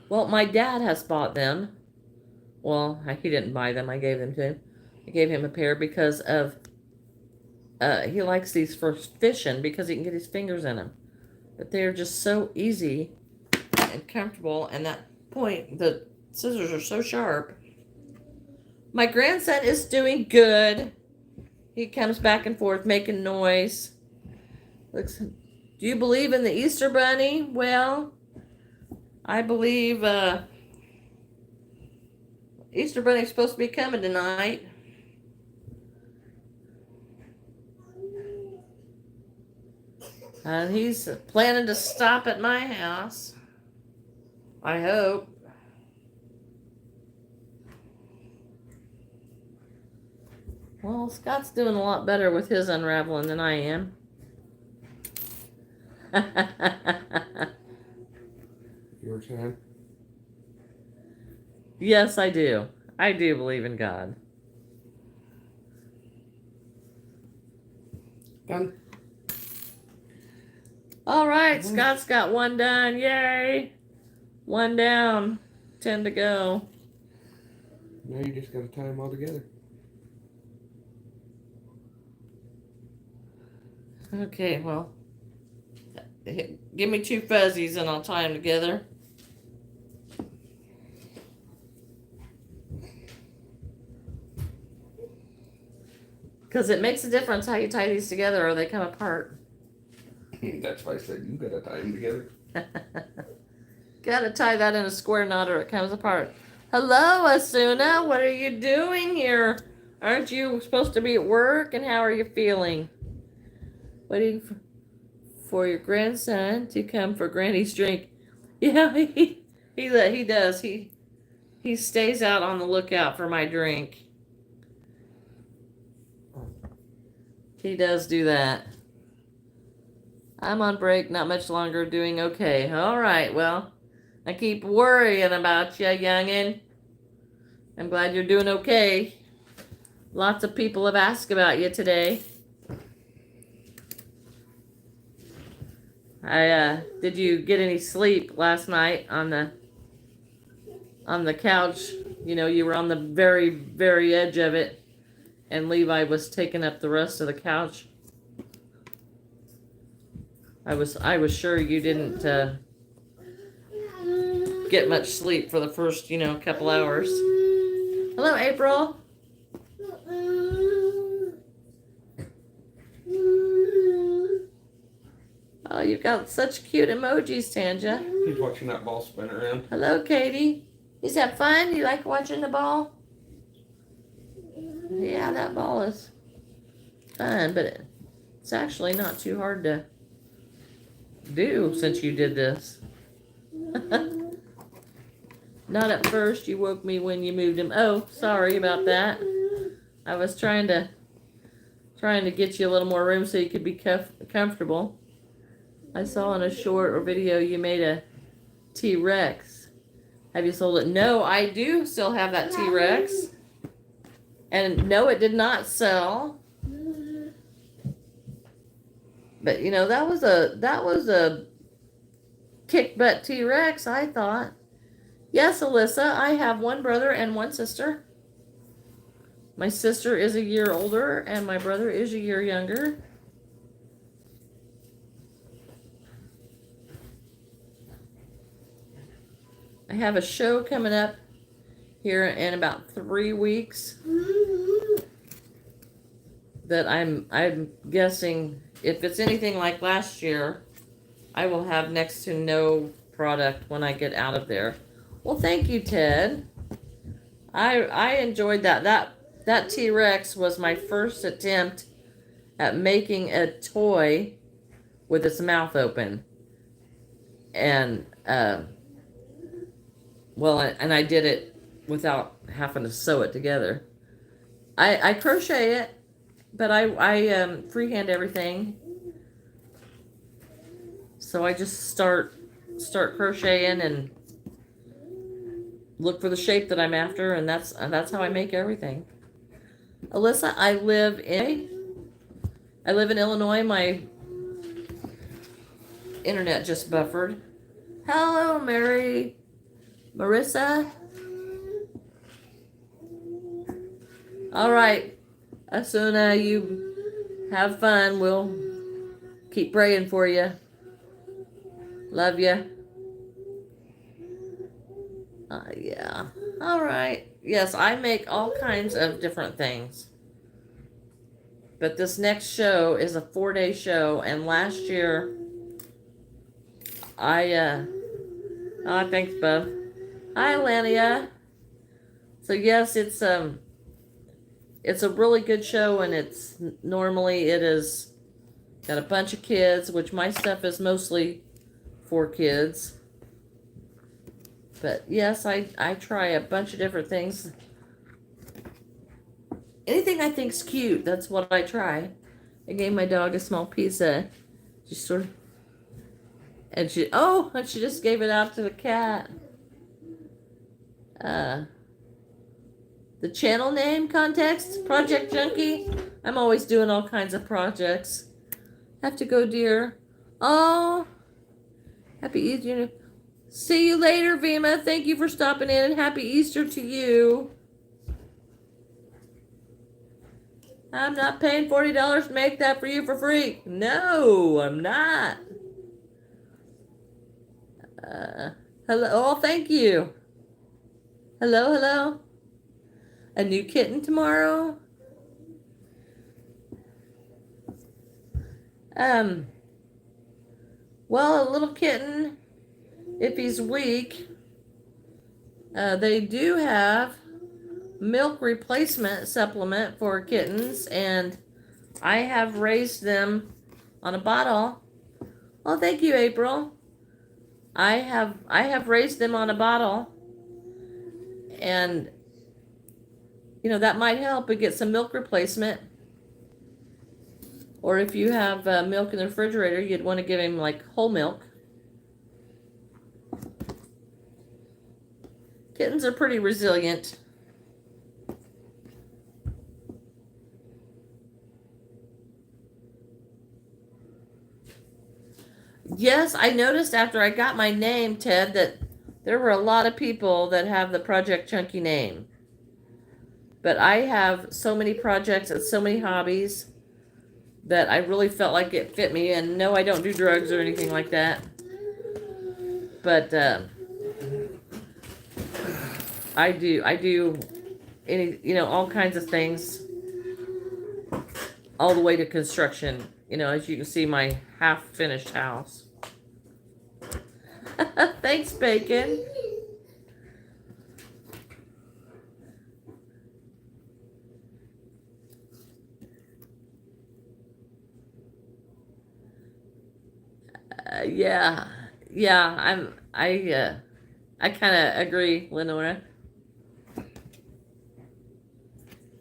well, my dad has bought them. Well, he didn't buy them. I gave them to him. I gave him a pair because of, he likes these for fishing because he can get his fingers in them. But they're just so easy and comfortable, and that point, the scissors are so sharp. My grandson is doing good. He comes back and forth making noise. Looks. Do you believe in the Easter Bunny? Well, I believe Easter Bunny's supposed to be coming tonight. And he's planning to stop at my house. I hope. Well, Scott's doing a lot better with his unraveling than I am. Your turn. Yes, I do. I do believe in God. Done. All right, Scott's got one done. Yay! 1 down. 10 to go. Now you just gotta tie them all together. Okay, well, give me 2 fuzzies and I'll tie them together. Because it makes a difference how you tie these together or they come apart. That's why I said you gotta tie them together. Gotta tie that in a square knot or it comes apart. Hello, Asuna. What are you doing here? Aren't you supposed to be at work? And how are you feeling? Waiting for your grandson to come for Granny's drink. Yeah, he does. He stays out on the lookout for my drink. He does do that. I'm on break, not much longer, doing okay. All right, well, I keep worrying about you, youngin'. I'm glad you're doing okay. Lots of people have asked about you today. Did you get any sleep last night on the couch? You were on the very, very edge of it, and Levi was taking up the rest of the couch. I was sure you didn't get much sleep for the first, couple hours. Hello, April. Oh, you've got such cute emojis, Tanja. He's watching that ball spin around. Hello, Katie. Is that fun? You like watching the ball? Yeah, that ball is fun, but it's actually not too hard to do since you did this. Not at first. You woke me when you moved him. Oh, sorry about that. I was trying to get you a little more room so you could be comfortable. I saw in a short or video you made a T-Rex. Have you sold it? No, I do still have that T-Rex. And no, it did not sell. But that was a kick butt T-Rex, I thought. Yes, Alyssa, I have one brother and one sister. My sister is a year older and my brother is a year younger. I have a show coming up here in about 3 weeks that I'm guessing if it's anything like last year, I will have next to no product when I get out of there. Well, thank you, Ted. I enjoyed that. That T-Rex was my first attempt at making a toy with its mouth open. And and I did it without having to sew it together. I crochet it, but I freehand everything. So I just start crocheting and look for the shape that I'm after, and that's how I make everything. Alyssa, I live in Illinois. My internet just buffered. Hello, Marissa. All right, Asuna, you have fun. We'll keep praying for you. Love you. Yeah. All right. Yes, I make all kinds of different things. But this next show is a 4-day show, and last year oh, thanks, Bub. Hi, Lania. So yes, it's a really good show, and it is got a bunch of kids, which my stuff is mostly for kids. But yes, I try a bunch of different things. Anything I think's cute, that's what I try. I gave my dog a small pizza. And she just gave it out to the cat. The channel name context, Project Junkie. I'm always doing all kinds of projects. Have to go, dear. Oh, happy Easter. See you later, Vima. Thank you for stopping in, and happy Easter to you. I'm not paying $40 to make that for you for free. No, I'm not. Hello. Oh, thank you. Hello. A new kitten tomorrow. Well, a little kitten, if he's weak, they do have milk replacement supplement for kittens, and I have raised them on a bottle. Oh, thank you, April. I have raised them on a bottle, and that might help and get some milk replacement. Or if you have milk in the refrigerator, you'd want to give him like whole milk. Kittens are pretty resilient. Yes, I noticed after I got my name, Ted, that there were a lot of people that have the Project Chunky name. But I have so many projects and so many hobbies that I really felt like it fit me. And no, I don't do drugs or anything like that. But I do any, all kinds of things, all the way to construction. As you can see, my half-finished house. Thanks, Bacon. Yeah, yeah. I kind of agree, Lenora.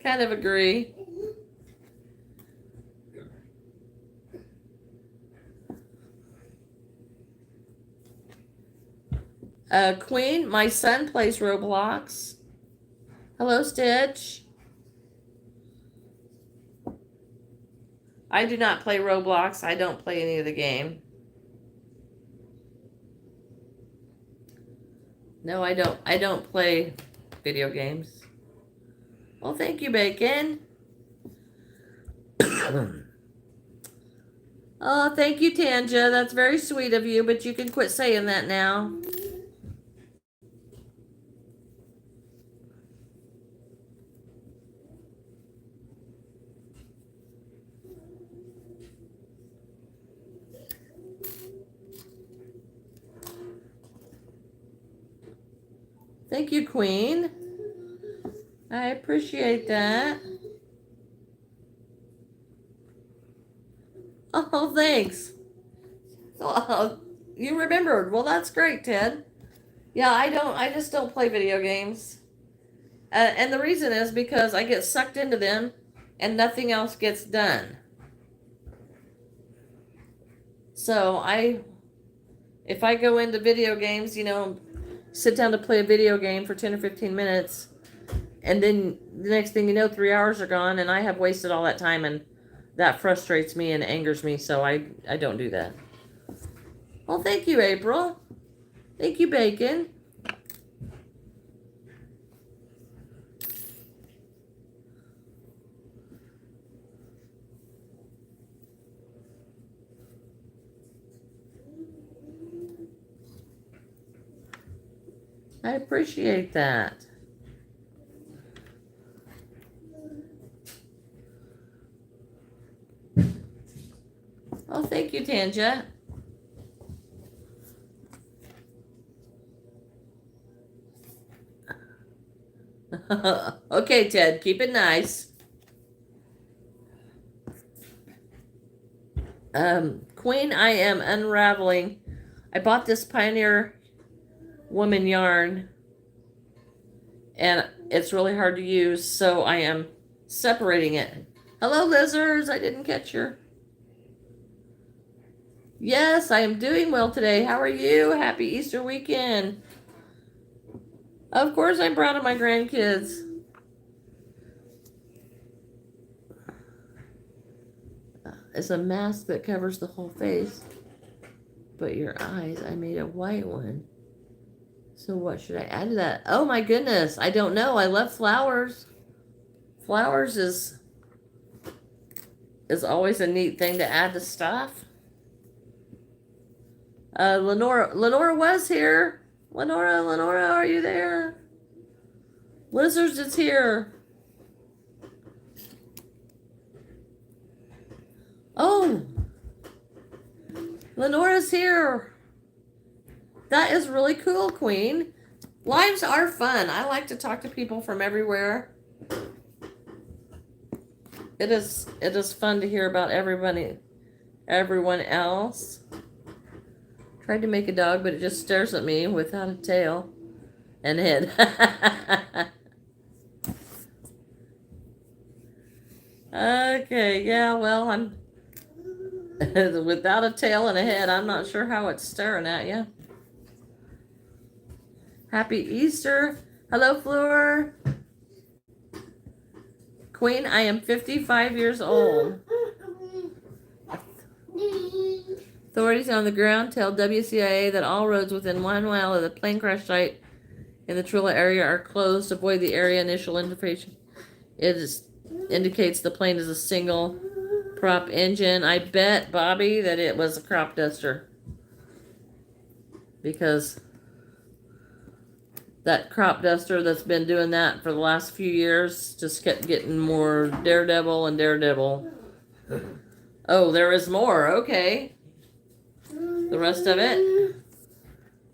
Kind of agree. Queen, my son plays Roblox. Hello, Stitch. I do not play Roblox. I don't play any of the game. No, I don't. I don't play video games. Well, thank you, Bacon. Oh, thank you, Tanja. That's very sweet of you, but you can quit saying that now. Thank you, Queen. I appreciate that. Oh, thanks. You remembered. Well, that's great, Ted. Yeah, I just don't play video games. And the reason is because I get sucked into them and nothing else gets done. So if I go into video games, sit down to play a video game for 10 or 15 minutes, and then the next thing you know, 3 hours are gone, and I have wasted all that time, and that frustrates me and angers me, so I don't do that. Well, thank you, April. Thank you, Bacon. I appreciate that. Oh, thank you, Tanja. Okay, Ted, keep it nice. Queen, I am unraveling. I bought this Pioneer Woman yarn, and it's really hard to use, so I am separating it. Hello, lizards. I didn't catch your... Yes, I am doing well today. How are you? Happy Easter weekend. Of course, I'm proud of my grandkids. It's a mask that covers the whole face, but your eyes, I made a white one. So what should I add to that? Oh my goodness, I don't know. I love flowers. Flowers is always a neat thing to add to stuff. Lenora was here. Lenora, are you there? Lizards is here. Oh, Lenora's here. That is really cool, Queen. Lives are fun. I like to talk to people from everywhere. It is fun to hear about everyone else. Tried to make a dog, but it just stares at me without a tail and head. Okay, yeah, well, I'm without a tail and a head. I'm not sure how it's staring at you. Happy Easter. Hello, Fleur. Queen, I am 55 years old. Authorities on the ground tell WCIA that all roads within 1 mile of the plane crash site in the Trula area are closed. Avoid the area. Initial information. Indicates the plane is a single prop engine. I bet, Bobby, that it was a crop duster. Because that crop duster that's been doing that for the last few years just kept getting more Daredevil and Daredevil. Oh, there is more. Okay. The rest of it.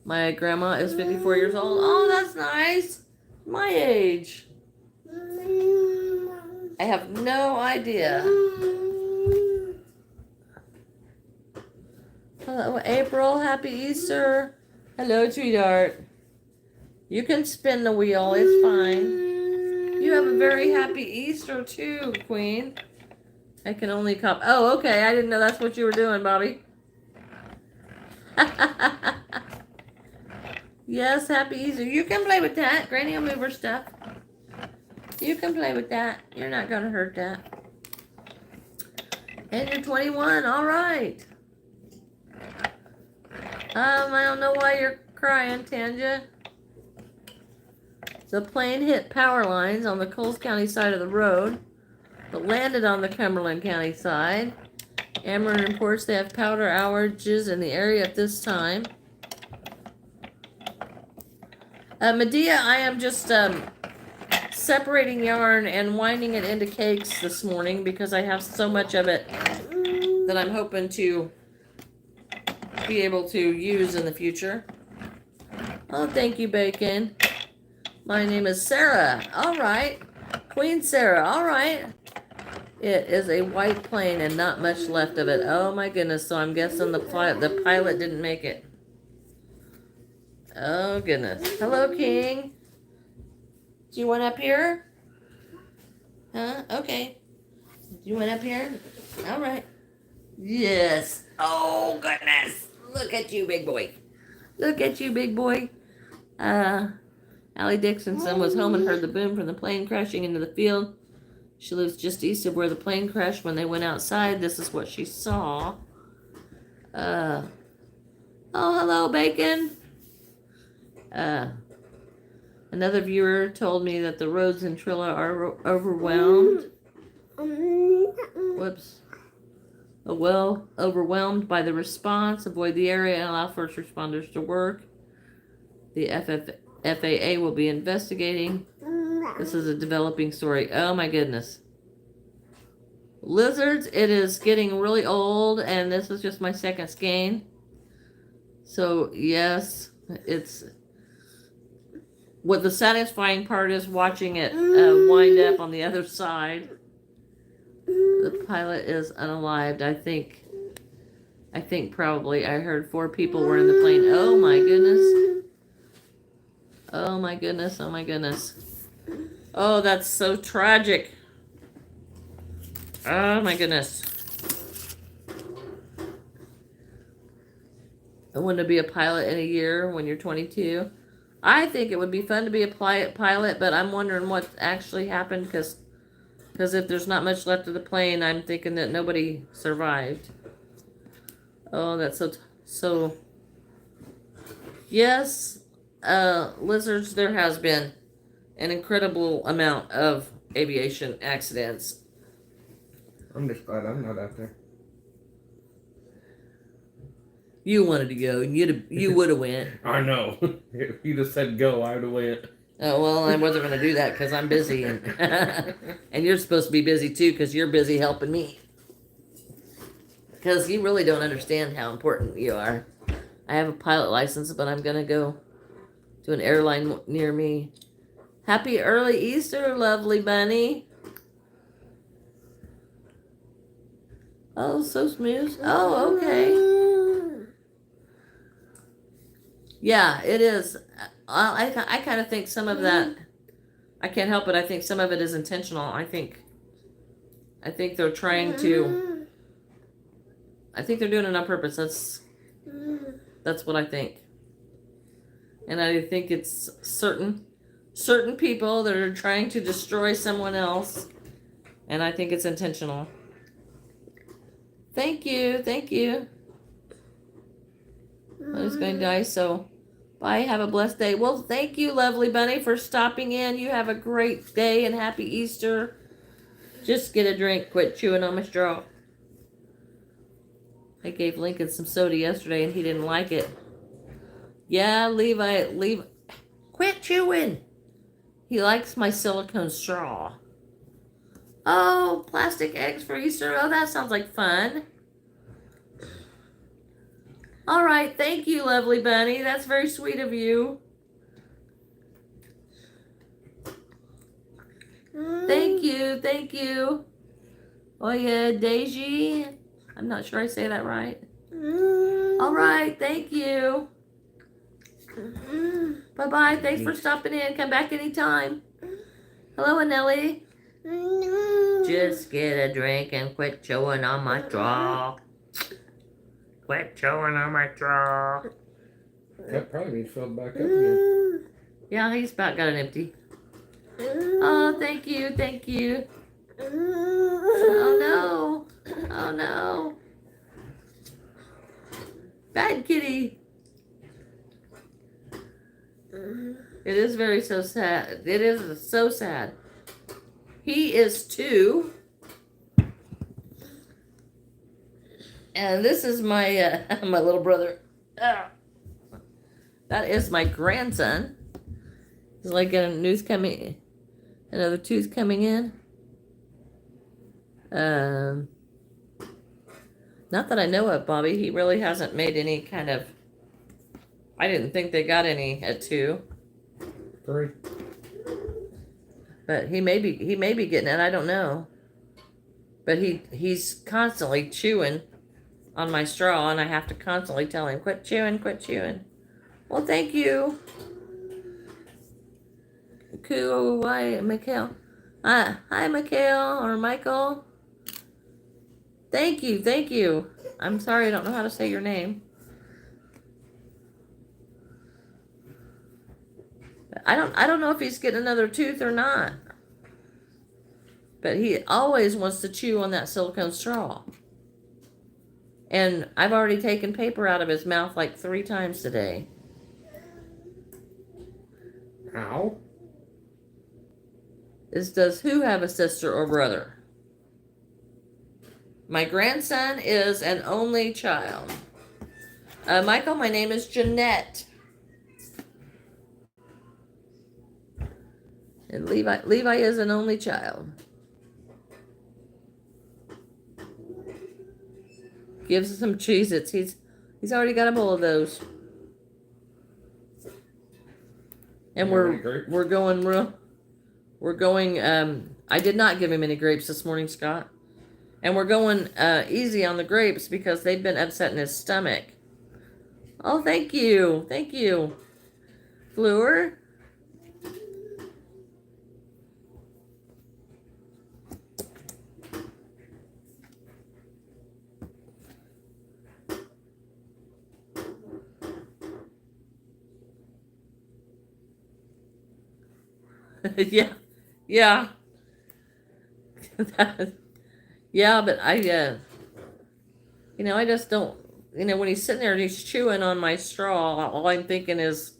My grandma is 54 years old. Oh, that's nice. My age. I have no idea. Hello, April. Happy Easter. Hello, sweetheart. You can spin the wheel. It's fine. You have a very happy Easter, too, Queen. I can only cop. Oh, okay. I didn't know that's what you were doing, Bobby. Yes, happy Easter. You can play with that. Granny will move her stuff. You can play with that. You're not going to hurt that. And you're 21. All right. I don't know why you're crying, Tanja. The plane hit power lines on the Coles County side of the road, but landed on the Cumberland County side. Ameren reports they have power outages in the area at this time. Medea, I am just separating yarn and winding it into cakes this morning because I have so much of it that I'm hoping to be able to use in the future. Oh, thank you, Bacon. My name is Sarah. All right. Queen Sarah. All right. It is a white plane and not much left of it. Oh, my goodness. So I'm guessing the pilot didn't make it. Oh, goodness. Hello, King. Do you want up here? Huh? Okay. Do you want up here? All right. Yes. Oh, goodness. Look at you, big boy. Look at you, big boy. Allie Dixonson was home and heard the boom from the plane crashing into the field. She lives just east of where the plane crashed. When they went outside, this is what she saw. Oh, hello, Bacon. Another viewer told me that the roads in Trilla are overwhelmed. Whoops. Well, overwhelmed by the response. Avoid the area and allow first responders to work. The FAA will be investigating. This is a developing story. Oh my goodness. Lizards, it is getting really old, and this is just my second skein. So, yes, it's... What the satisfying part is watching it wind up on the other side. The pilot is unalived. I think probably I heard 4 people were in the plane. Oh my goodness. Oh my goodness. Oh my goodness. Oh, that's so tragic. Oh my goodness. I want to be a pilot in a year when you're 22. I think it would be fun to be a pilot, but I'm wondering what actually happened because if there's not much left of the plane, I'm thinking that nobody survived. Oh, that's so. Yes, lizards, there has been an incredible amount of aviation accidents. I'm just glad I'm not out there. You wanted to go, and you would have went. I know. If you just said go, I would have went. Oh, well, I wasn't going to do that because I'm busy, and and you're supposed to be busy too because you're busy helping me. Because you really don't understand how important you are. I have a pilot license, but I'm going to go to an airline near me. Happy early Easter, lovely bunny. Oh, so smooth. Oh, okay. Yeah, it is. I kind of think some of that, I can't help it. I think some of it is intentional. I think they're trying to, I think they're doing it on purpose. That's what I think. And I think it's certain people that are trying to destroy someone else. And I think it's intentional. Thank you. I was going to die, so bye. Have a blessed day. Well, thank you, lovely bunny, for stopping in. You have a great day and happy Easter. Just get a drink. Quit chewing on my straw. I gave Lincoln some soda yesterday, and he didn't like it. Yeah, Levi. Quit chewing. He likes my silicone straw. Oh, plastic eggs for Easter. Oh, that sounds like fun. All right, thank you, lovely bunny. That's very sweet of you. Thank you, thank you. Oh yeah, Daisy. I'm not sure I say that right. All right, thank you. Bye-bye. Thanks for stopping in. Come back anytime. Hello, Anneli. Just get a drink and quit chewing on my straw. Quit chewing on my straw. That probably needs filled back up again. Yeah, he's about got an empty. Oh, thank you, thank you. Oh no. Oh no. Bad kitty. It is very so sad. It is so sad. He is 2. And this is my my little brother. That is my grandson. He's like a news coming, another two's coming in. Not that I know of, Bobby. He really hasn't made any kind of. I didn't think they got any at 2. 3. But he may be getting it. I don't know. But he's constantly chewing on my straw, and I have to constantly tell him, quit chewing, quit chewing. Well, thank you. Cool. Why, Mikhail? Hi, Mikhail or Michael. Thank you, thank you. I'm sorry, I don't know how to say your name. I don't know if he's getting another tooth or not. But he always wants to chew on that silicone straw. And I've already taken paper out of his mouth like 3 times today. How? Does who have a sister or brother? My grandson is an only child. Michael, my name is Jeanette. And Levi is an only child. Gives us some Cheez-Its. He's already got a bowl of those. And we're going I did not give him any grapes this morning, Scott. And we're going easy on the grapes because they've been upsetting his stomach. Oh, thank you. Thank you. Fleur. Yeah. Yeah. Yeah, but I I just don't, when he's sitting there and he's chewing on my straw, all I'm thinking is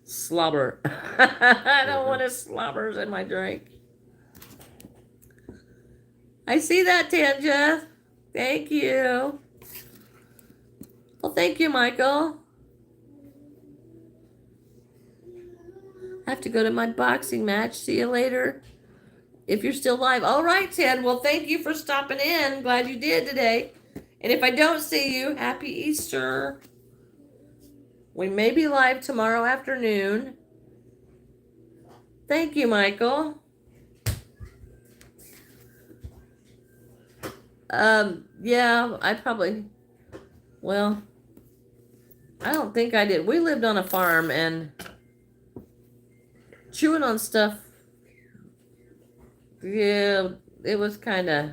slobber. I don't want his slobbers in my drink. I see that, Tanja. Thank you. Well, thank you, Michael. I have to go to my boxing match. See you later. If you're still live. All right, Ted. Well, thank you for stopping in. Glad you did today. And if I don't see you, happy Easter. We may be live tomorrow afternoon. Thank you, Michael. Yeah, I don't think I did. We lived on a farm and chewing on stuff, yeah, it was kind of,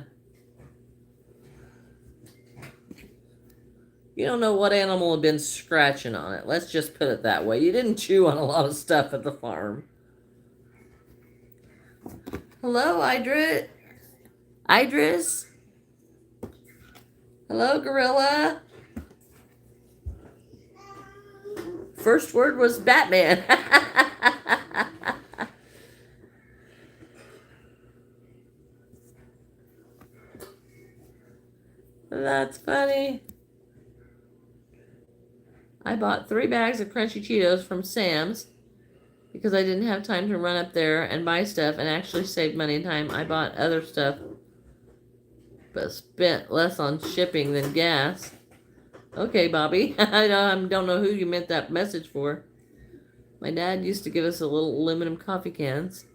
you don't know what animal had been scratching on it. Let's just put it that way. You didn't chew on a lot of stuff at the farm. Hello, Idris. Hello, Gorilla. First word was Batman. That's funny. I bought 3 bags of crunchy Cheetos from Sam's because I didn't have time to run up there and buy stuff and actually save money and time. I bought other stuff, but spent less on shipping than gas. Okay, Bobby. I don't know who you meant that message for. My dad used to give us a little aluminum coffee cans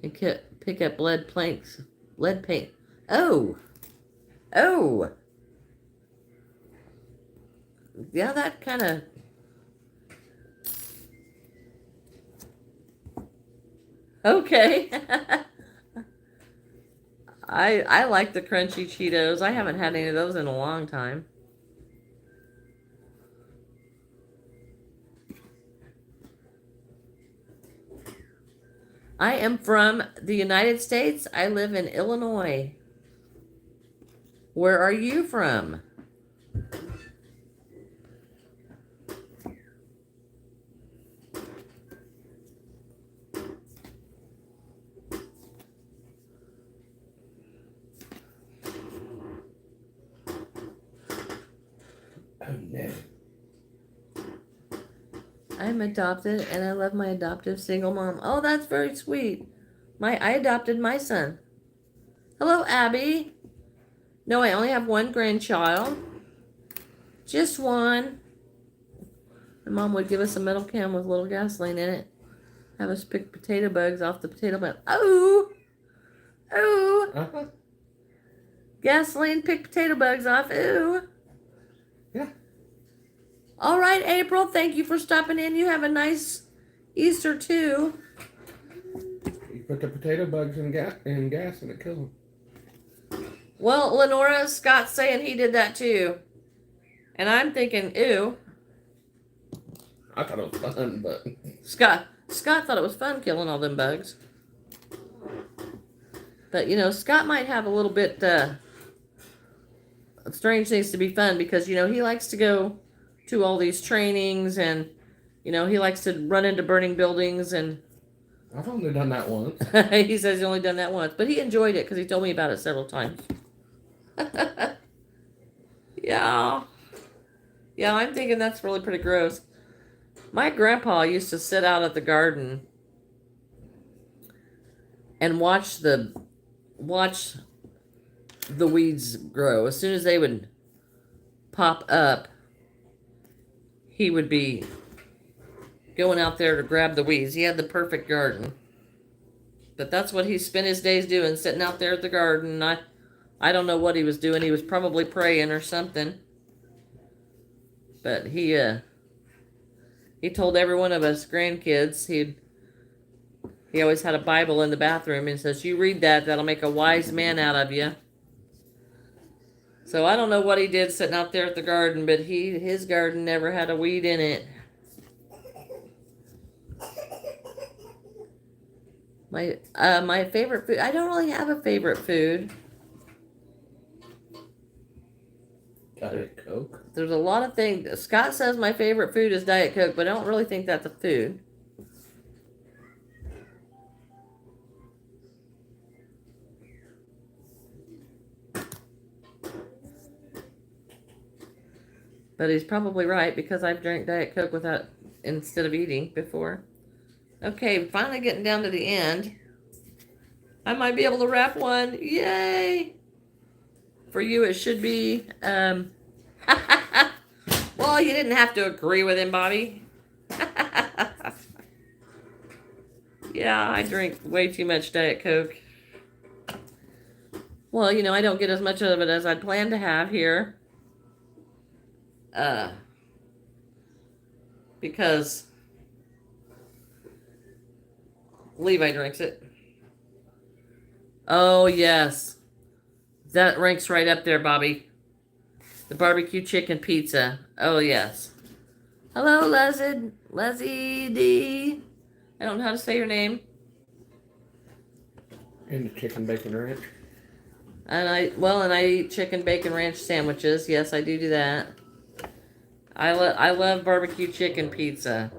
and pick up lead paint. Oh, oh, yeah, that kind of. Okay. I like the crunchy Cheetos. I haven't had any of those in a long time. I am from the United States. I live in Illinois. Where are you from? Oh no. I'm adopted and I love my adoptive single mom. Oh, that's very sweet. I adopted my son. Hello, Abby. No, I only have one grandchild. Just one. My mom would give us a metal can with a little gasoline in it. Have us pick potato bugs off the potato bed. Oh! Oh! Uh-huh. Gasoline, pick potato bugs off. Ooh. Yeah. All right, April. Thank you for stopping in. You have a nice Easter too. You put the potato bugs in gas and it kills them. Well, Lenora, Scott's saying he did that too. And I'm thinking, ew. I thought it was fun, but Scott thought it was fun killing all them bugs. But, Scott might have a little bit strange things to be fun because, he likes to go to all these trainings and, he likes to run into burning buildings and... I've only done that once. He says he's only done that once. But he enjoyed it because he told me about it several times. Yeah. Yeah, I'm thinking that's really pretty gross. My grandpa used to sit out at the garden and watch the weeds grow. As soon as they would pop up, he would be going out there to grab the weeds. He had the perfect garden. But that's what he spent his days doing, sitting out there at the garden. I don't know what he was doing. He was probably praying or something. But he told every one of us grandkids he always had a Bible in the bathroom and says, "You read that, that'll make a wise man out of you." So I don't know what he did sitting out there at the garden, but his garden never had a weed in it. My favorite food, I don't really have a favorite food. Diet Coke. There's a lot of things. Scott says my favorite food is Diet Coke, but I don't really think that's a food. But he's probably right because I've drank Diet Coke instead of eating before. Okay, finally getting down to the end. I might be able to wrap one. Yay! For you, it should be. Well, you didn't have to agree with him, Bobby. Yeah, I drink way too much Diet Coke. Well, I don't get as much of it as I'd planned to have here. Because Levi drinks it. Oh, yes. That ranks right up there, Bobby. The barbecue chicken pizza. Oh, yes. Hello, Leslie D. I don't know how to say your name. And the chicken bacon ranch. And I eat chicken bacon ranch sandwiches. Yes, I do that. I love barbecue chicken pizza.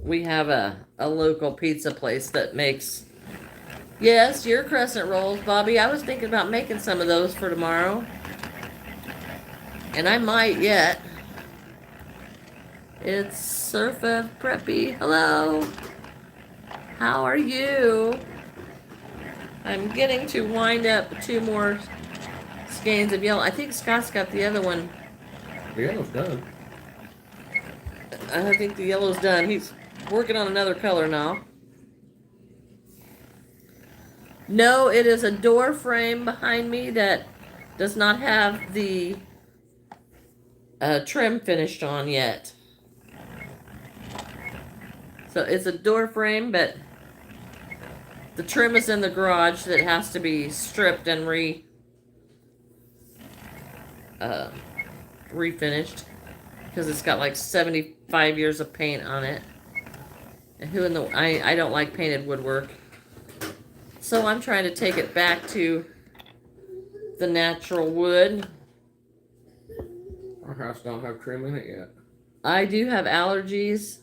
We have a local pizza place that makes... Yes, your crescent rolls, Bobby. I was thinking about making some of those for tomorrow. And I might yet. It's Surfa Preppy. Hello. How are you? I'm getting to wind up 2 more skeins of yellow. I think Scott's got the other one. The yellow's done. I think the yellow's done. He's working on another color now. No, it is a door frame behind me that does not have the trim finished on yet. So it's a door frame, but the trim is in the garage that has to be stripped and refinished because it's got like 75 years of paint on it. And who in the I don't like painted woodwork. So I'm trying to take it back to the natural wood. Our house don't have trim in it yet. I do have allergies.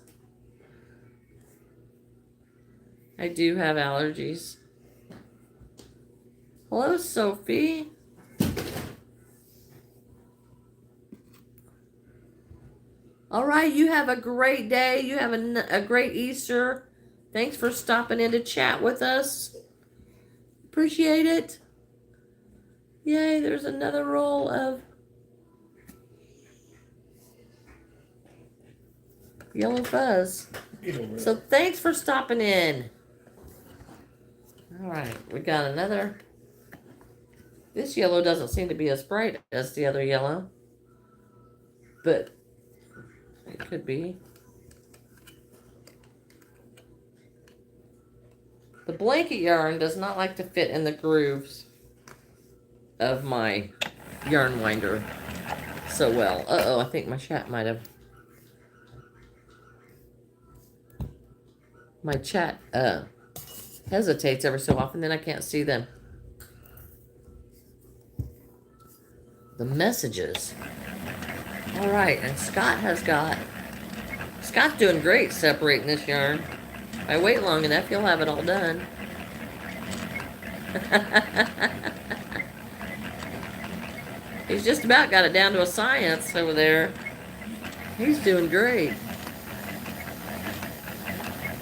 I do have allergies. Hello, Sophie. All right, you have a great day. You have a great Easter. Thanks for stopping in to chat with us. Appreciate it. Yay, there's another roll of yellow fuzz. So thanks for stopping in. All right, we got another. This yellow doesn't seem to be as bright as the other yellow, but it could be. The blanket yarn does not like to fit in the grooves of my yarn winder so well. Uh-oh, I think my chat might have. My chat hesitates every so often, then I can't see them. The messages. All right, and Scott's doing great separating this yarn. If I wait long enough, he'll have it all done. He's just about got it down to a science over there. He's doing great.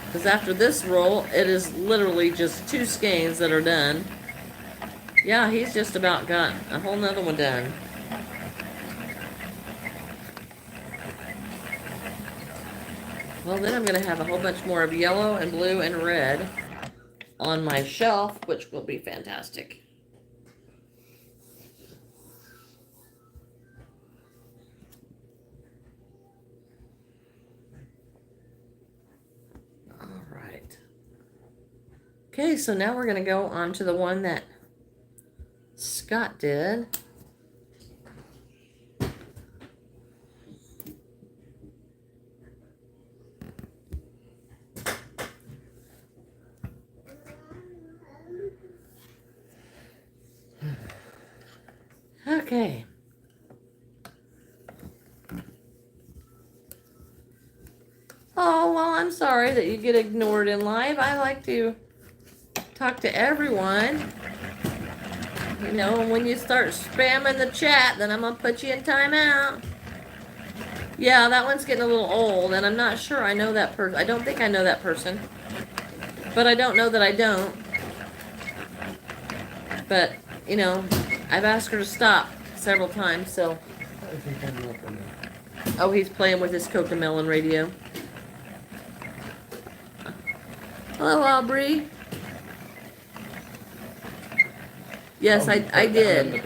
Because after this roll, it is literally just 2 skeins that are done. Yeah, he's just about got a whole nother one done. Well, then I'm going to have a whole bunch more of yellow and blue and red on my shelf, which will be fantastic. All right. Okay, so now we're going to go on to the one that Scott did. Okay. Oh, well, I'm sorry that you get ignored in live. I like to talk to everyone. You know, when you start spamming the chat, then I'm going to put you in timeout. Yeah, that one's getting a little old, and I'm not sure I know that person. I don't think I know that person. But I don't know that I don't. But, you know, I've asked her to stop several times, so. Oh, he's playing with his Cocomelon radio. Hello, Aubrey. Yes, I did.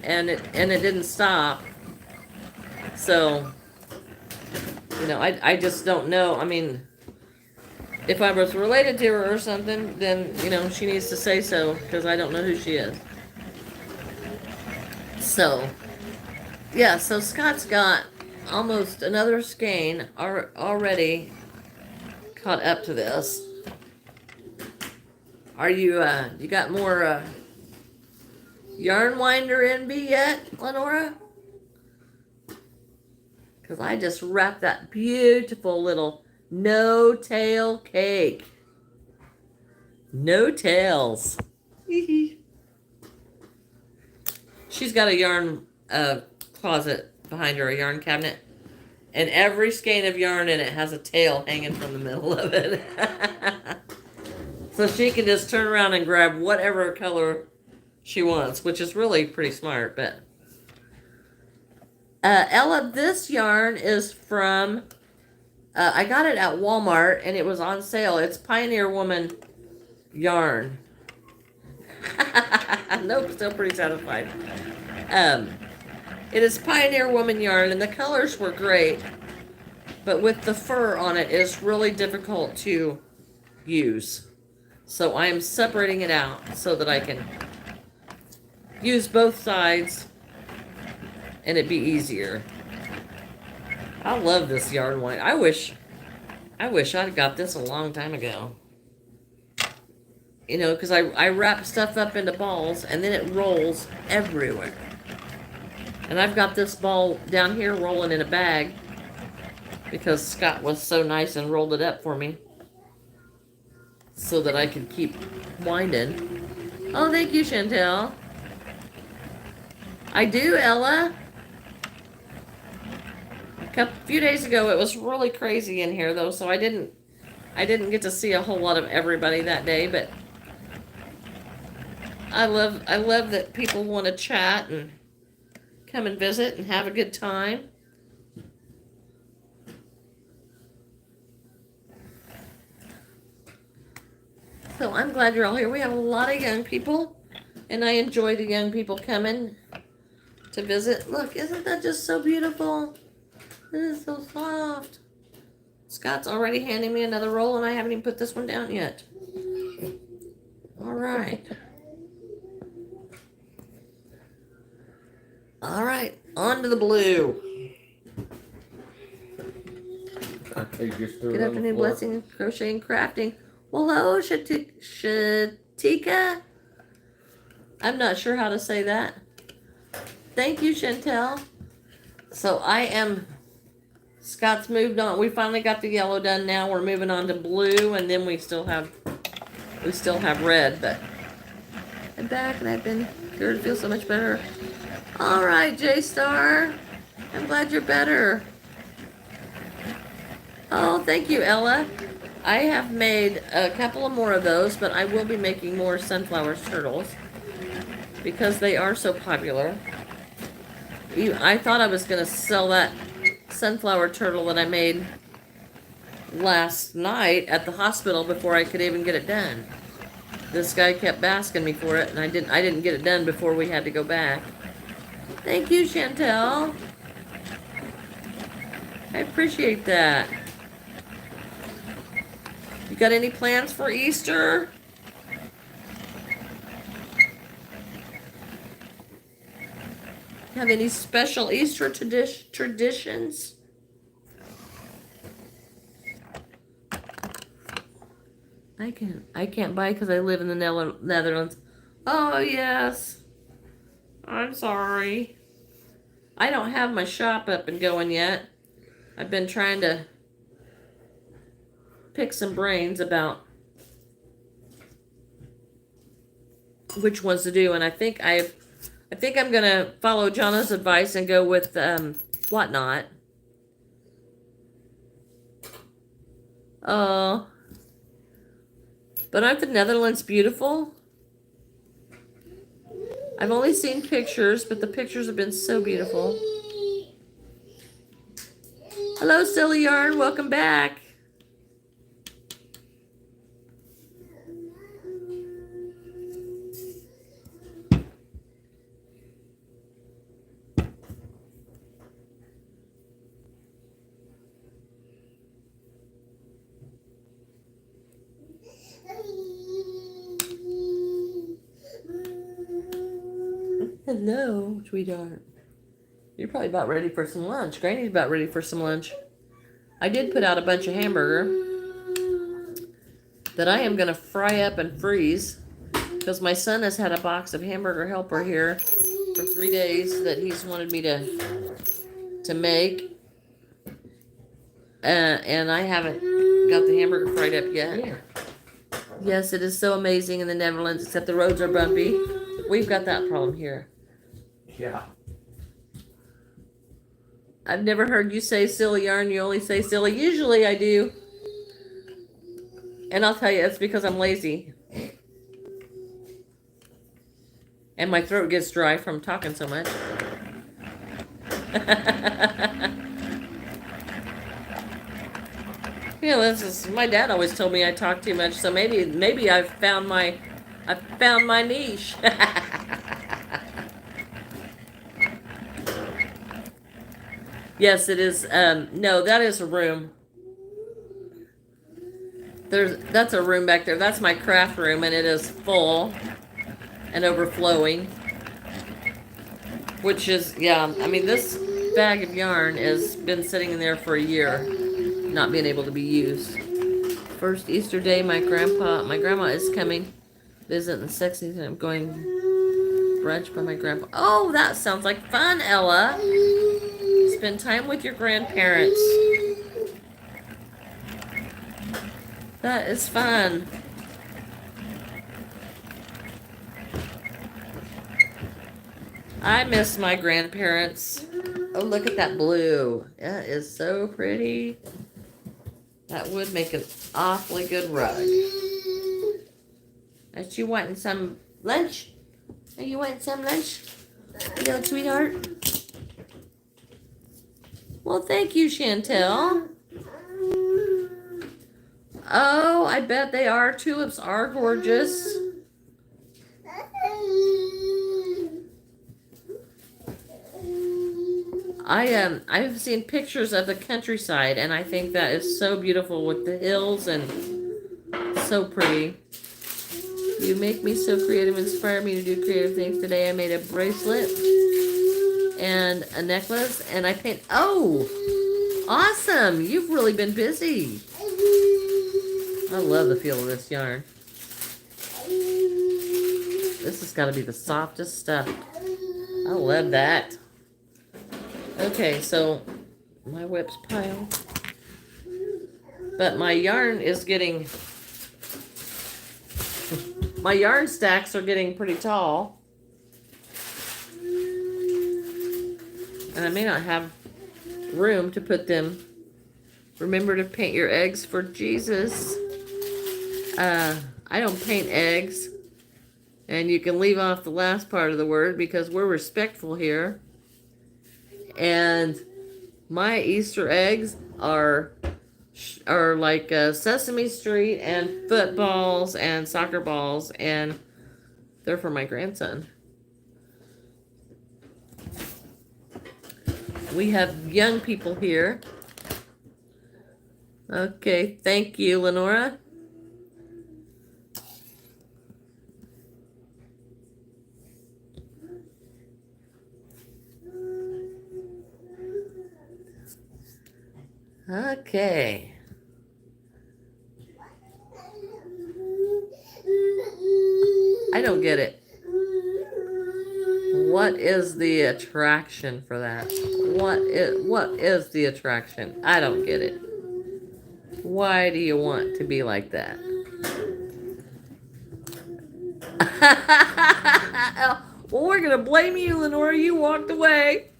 And it didn't stop. So, you know, I just don't know. I mean, if I was related to her or something, then, you know, she needs to say so, because I don't know who she is. So, yeah, so Scott's got almost another skein already caught up to this. Are you, you got more, yarn winder envy yet, Lenora? Because I just wrapped that beautiful little no-tail cake. No tails. She's got a yarn closet behind her, a yarn cabinet. And every skein of yarn in it has a tail hanging from the middle of it. So she can just turn around and grab whatever color she wants, which is really pretty smart. But Ella, this yarn is from, I got it at Walmart and it was on sale. It's Pioneer Woman yarn. Nope, still pretty satisfied. It is Pioneer Woman yarn, and the colors were great, but with the fur on it, it's really difficult to use. So I am separating it out so that I can use both sides and it be easier. I love this yarn white. I wish I'd got this a long time ago. You know, because I wrap stuff up into balls and then it rolls everywhere. And I've got this ball down here rolling in a bag because Scott was so nice and rolled it up for me so that I could keep winding. Oh, thank you, Chantel. I do, Ella. A few days ago, it was really crazy in here, though, so I didn't get to see a whole lot of everybody that day, but I love that people want to chat and come and visit and have a good time. So I'm glad you're all here. We have a lot of young people, and I enjoy the young people coming to visit. Look, isn't that just so beautiful? It is so soft. Scott's already handing me another roll, and I haven't even put this one down yet. All right. All right, on to the blue. Good afternoon, blessing, crocheting, crafting. Well, hello, Shatika. I'm not sure how to say that. Thank you, Chantel. So Scott's moved on. We finally got the yellow done now. We're moving on to blue, and then we still have red, but I'm back and I've been cured to feel so much better. All right, J-Star. I'm glad you're better. Oh, thank you, Ella. I have made a couple of more of those, but I will be making more sunflower turtles because they are so popular. I thought I was going to sell that sunflower turtle that I made last night at the hospital before I could even get it done. This guy kept asking me for it, and I didn't get it done before we had to go back. Thank you, Chantel. I appreciate that. You got any plans for Easter? Have any special Easter traditions? I can't buy because I live in the Netherlands. Oh, yes. I'm sorry. I don't have my shop up and going yet. I've been trying to pick some brains about which ones to do, and I think I'm gonna follow Jonna's advice and go with Whatnot. But aren't the Netherlands beautiful? I've only seen pictures, but the pictures have been so beautiful. Hello, Silly Yarn. Welcome back. Hello, sweetheart. You're probably about ready for some lunch. Granny's about ready for some lunch. I did put out a bunch of hamburger that I am going to fry up and freeze because my son has had a box of Hamburger Helper here for 3 days that he's wanted me to make. And I haven't got the hamburger fried up yet. Yeah. Yes, it is so amazing in the Netherlands, except the roads are bumpy. We've got that problem here. Yeah. I've never heard you say silly yarn. You only say silly. Usually I do. And I'll tell you, it's because I'm lazy. And my throat gets dry from talking so much. Yeah, this is my dad always told me I talk too much, so maybe I've found my niche. Yes, it is. No, that is a room. That's a room back there. That's my craft room, and it is full and overflowing. Which is, yeah, I mean, this bag of yarn has been sitting in there for a year, not being able to be used. First Easter day, my grandma is coming, visiting sexy, and I'm going brunch by my grandpa. Oh, that sounds like fun, Ella. Spend time with your grandparents. That is fun. I miss my grandparents. Oh, look at that blue. That is so pretty. That would make an awfully good rug. Are you wanting some lunch? Are you wanting some lunch? Little sweetheart? Well, thank you, Chantel. Oh, I bet they are. Tulips are gorgeous. I've seen pictures of the countryside, and I think that is so beautiful with the hills and so pretty. You make me so creative, inspire me to do creative things. Today I made a bracelet and a necklace, and I paint. Oh, awesome! You've really been busy. I love the feel of this yarn. This has got to be the softest stuff. I love that. Okay, so my whip's piled. But my yarn is getting... My yarn stacks are getting pretty tall. And I may not have room to put them. Remember to paint your eggs for Jesus. I don't paint eggs. And you can leave off the last part of the word because we're respectful here. And my Easter eggs are like Sesame Street and footballs and soccer balls, and they're for my grandson. We have young people here. Okay, thank you, Lenora. Okay. I don't get it. What is the attraction for that? What is the attraction? I don't get it. Why do you want to be like that? Well, we're going to blame you, Lenora. You walked away.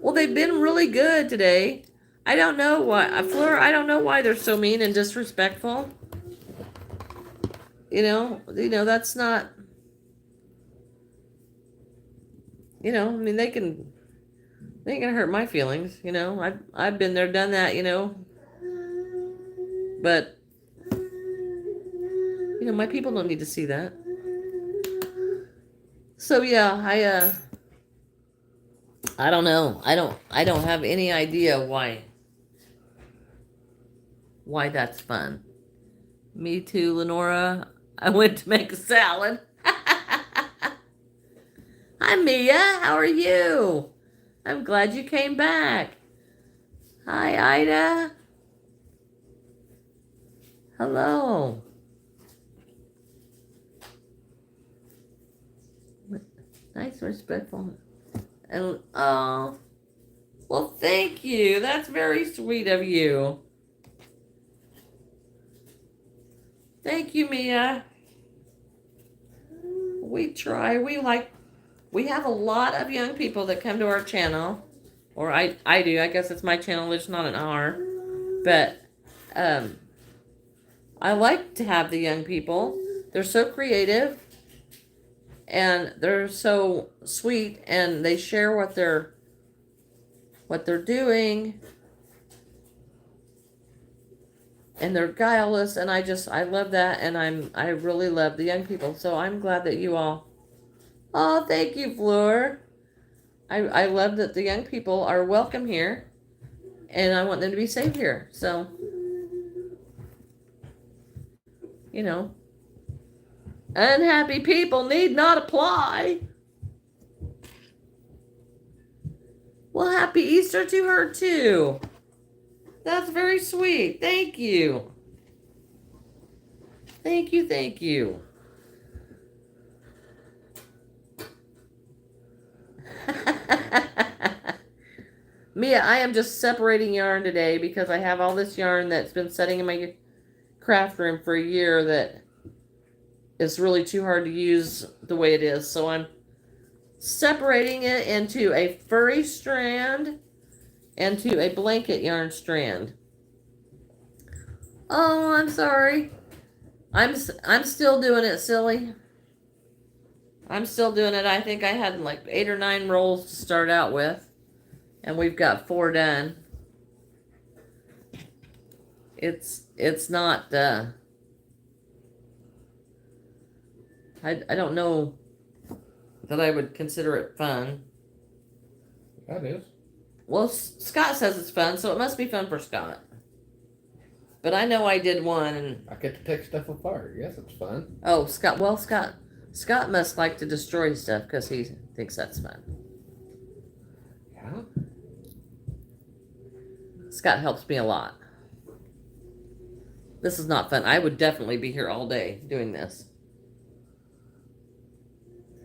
Well, they've been really good today. I don't know why. Fleur, I don't know why they're so mean and disrespectful. You know, that's not... You know, I mean, they ain't gonna hurt my feelings, you know. I've been there, done that, you know. But, you know, my people don't need to see that. So yeah, I don't know. I don't have any idea why that's fun. Me too, Lenora. I went to make a salad. Hi, Mia. How are you? I'm glad you came back. Hi, Ida. Hello. Nice, respectful. And, oh, well, thank you. That's very sweet of you. Thank you, Mia. We try. We like we have a lot of young people that come to our channel, or I do. I guess it's my channel. It's not an R, but I like to have the young people. They're so creative, and they're so sweet, and they share what they're doing, and they're guileless, and I love that, and I really love the young people. So I'm glad that you all. Oh, thank you, Fleur. I love that the young people are welcome here, and I want them to be safe here. So, you know, unhappy people need not apply. Well, happy Easter to her too. That's very sweet. Thank you. Thank you, thank you. Mia, I am just separating yarn today because I have all this yarn that's been sitting in my craft room for a year that is really too hard to use the way it is. So I'm separating it into a furry strand and to a blanket yarn strand. Oh, I'm sorry. I'm still doing it, silly. I'm still doing it. I think I had like 8 or 9 rolls to start out with, and we've got 4 done. It's not I don't know that I would consider it fun. That is. Well, Scott says it's fun, so it must be fun for Scott. But I know I did one, and I get to take stuff apart. Yes, it's fun. oh, Scott. Well, Scott must like to destroy stuff because he thinks that's fun. Yeah. Scott helps me a lot. This is not fun. I would definitely be here all day doing this.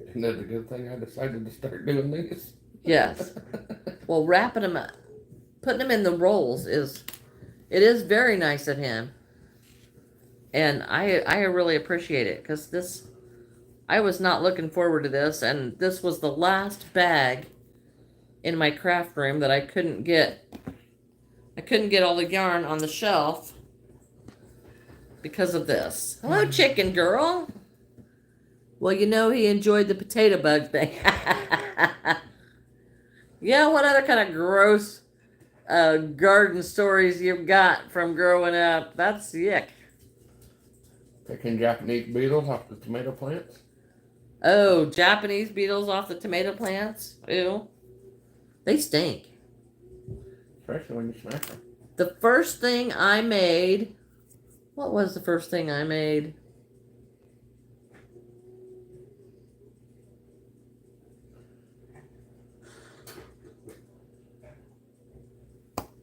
Isn't that a good thing I decided to start doing this? Yes. Well, wrapping them up, putting them in the rolls is very nice of him. And I really appreciate it because I was not looking forward to this, and this was the last bag in my craft room that I couldn't get all the yarn on the shelf because of this. Hello, chicken girl. Well, you know he enjoyed the potato bug thing. Yeah, what other kind of gross garden stories you've got from growing up? That's yuck. Picking Japanese beetles off the tomato plants. Oh, Japanese beetles off the tomato plants? Ew. They stink. Especially when you smash them. The first thing I made... What was the first thing I made?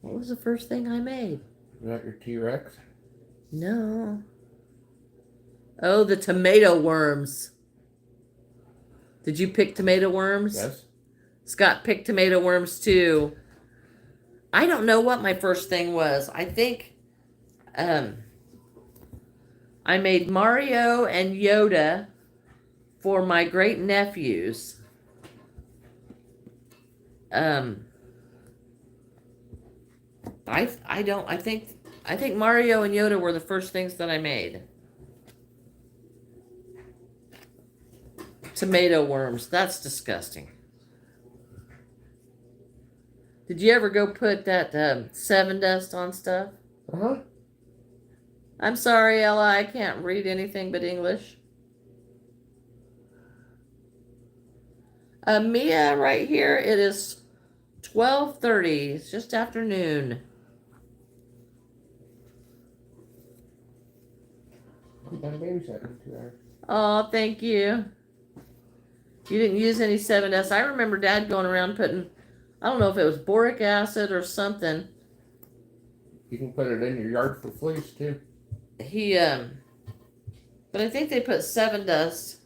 What was the first thing I made? Is that your T-Rex? No. Oh, the tomato worms. Did you pick tomato worms? Yes. Scott picked tomato worms too. I don't know what my first thing was. I think I made Mario and Yoda for my great nephews. I think Mario and Yoda were the first things that I made. Tomato worms. That's disgusting. Did you ever go put that 7 dust on stuff? Uh-huh. I'm sorry, Ella. I can't read anything but English. Mia, right here, it is 12:30. It's just afternoon. I've been babysitting 2 hours. Oh, thank you. You didn't use any 7S. I remember Dad going around putting, I don't know if it was boric acid or something. You can put it in your yard for fleas too. But I think they put 7 dust.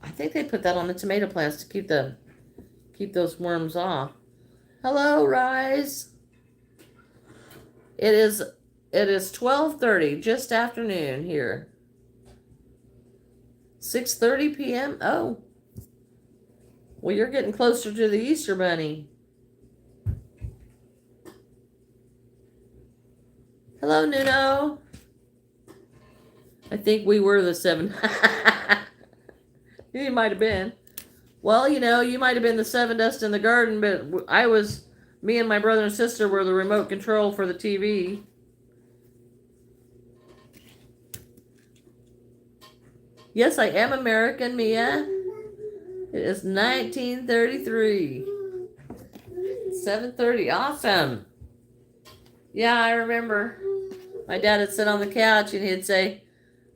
I think they put that on the tomato plants to keep those worms off. Hello, Rise. It is 12:30, just afternoon here. 6:30 p.m. Oh, Well, you're getting closer to the Easter Bunny. Hello, Nuno. I think we were the 7. You might have been. Well, you might have been the 7 dust in the garden, but me and my brother and sister were the remote control for the TV. Yes, I am American, Mia. It is 1933. 7:30. Awesome. Yeah, I remember. My dad would sit on the couch and he'd say,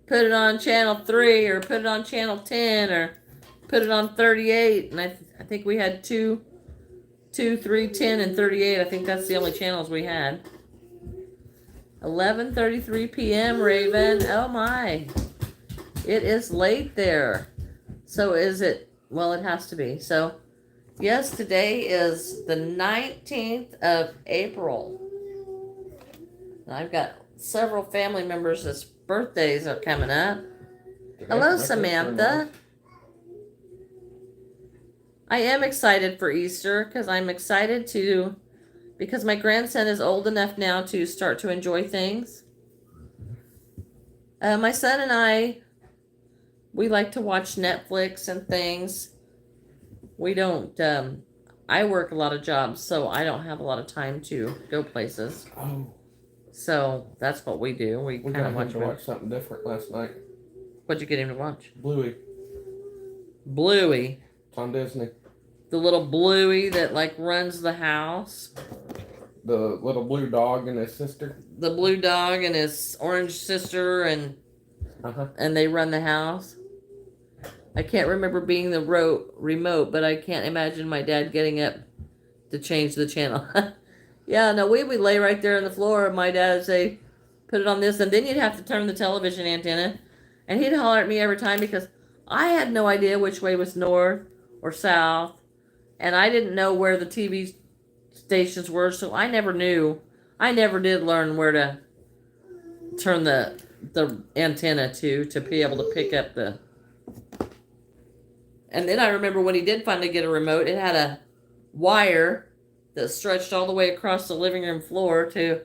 put it on channel 3 or put it on channel 10 or put it on 38. And I think we had 2, 3, 10, and 38. I think that's the only channels we had. 11:33 p.m. Raven. Oh my. It is late there. So is it? Well, it has to be. So, yes, today is the 19th of April. And I've got several family members that's birthdays are coming up. Hello, Samantha. I am excited for Easter because because my grandson is old enough now to start to enjoy things. My son and we like to watch Netflix and things. We don't, I work a lot of jobs, so I don't have a lot of time to go places. Oh. So that's what we do. We got him to watch something different last night. What'd you get him to watch? Bluey. Bluey. It's on Disney. The little Bluey that like runs the house. The little blue dog and his sister. The blue dog and his orange sister and they run the house. I can't remember being the remote, but I can't imagine my dad getting up to change the channel. Yeah, no, we would lay right there on the floor and my dad would say, put it on this, and then you'd have to turn the television antenna. And he'd holler at me every time because I had no idea which way was north or south. And I didn't know where the TV stations were, so I never knew. I never did learn where to turn the antenna to be able to pick up the... And then I remember when he did finally get a remote, it had a wire that stretched all the way across the living room floor to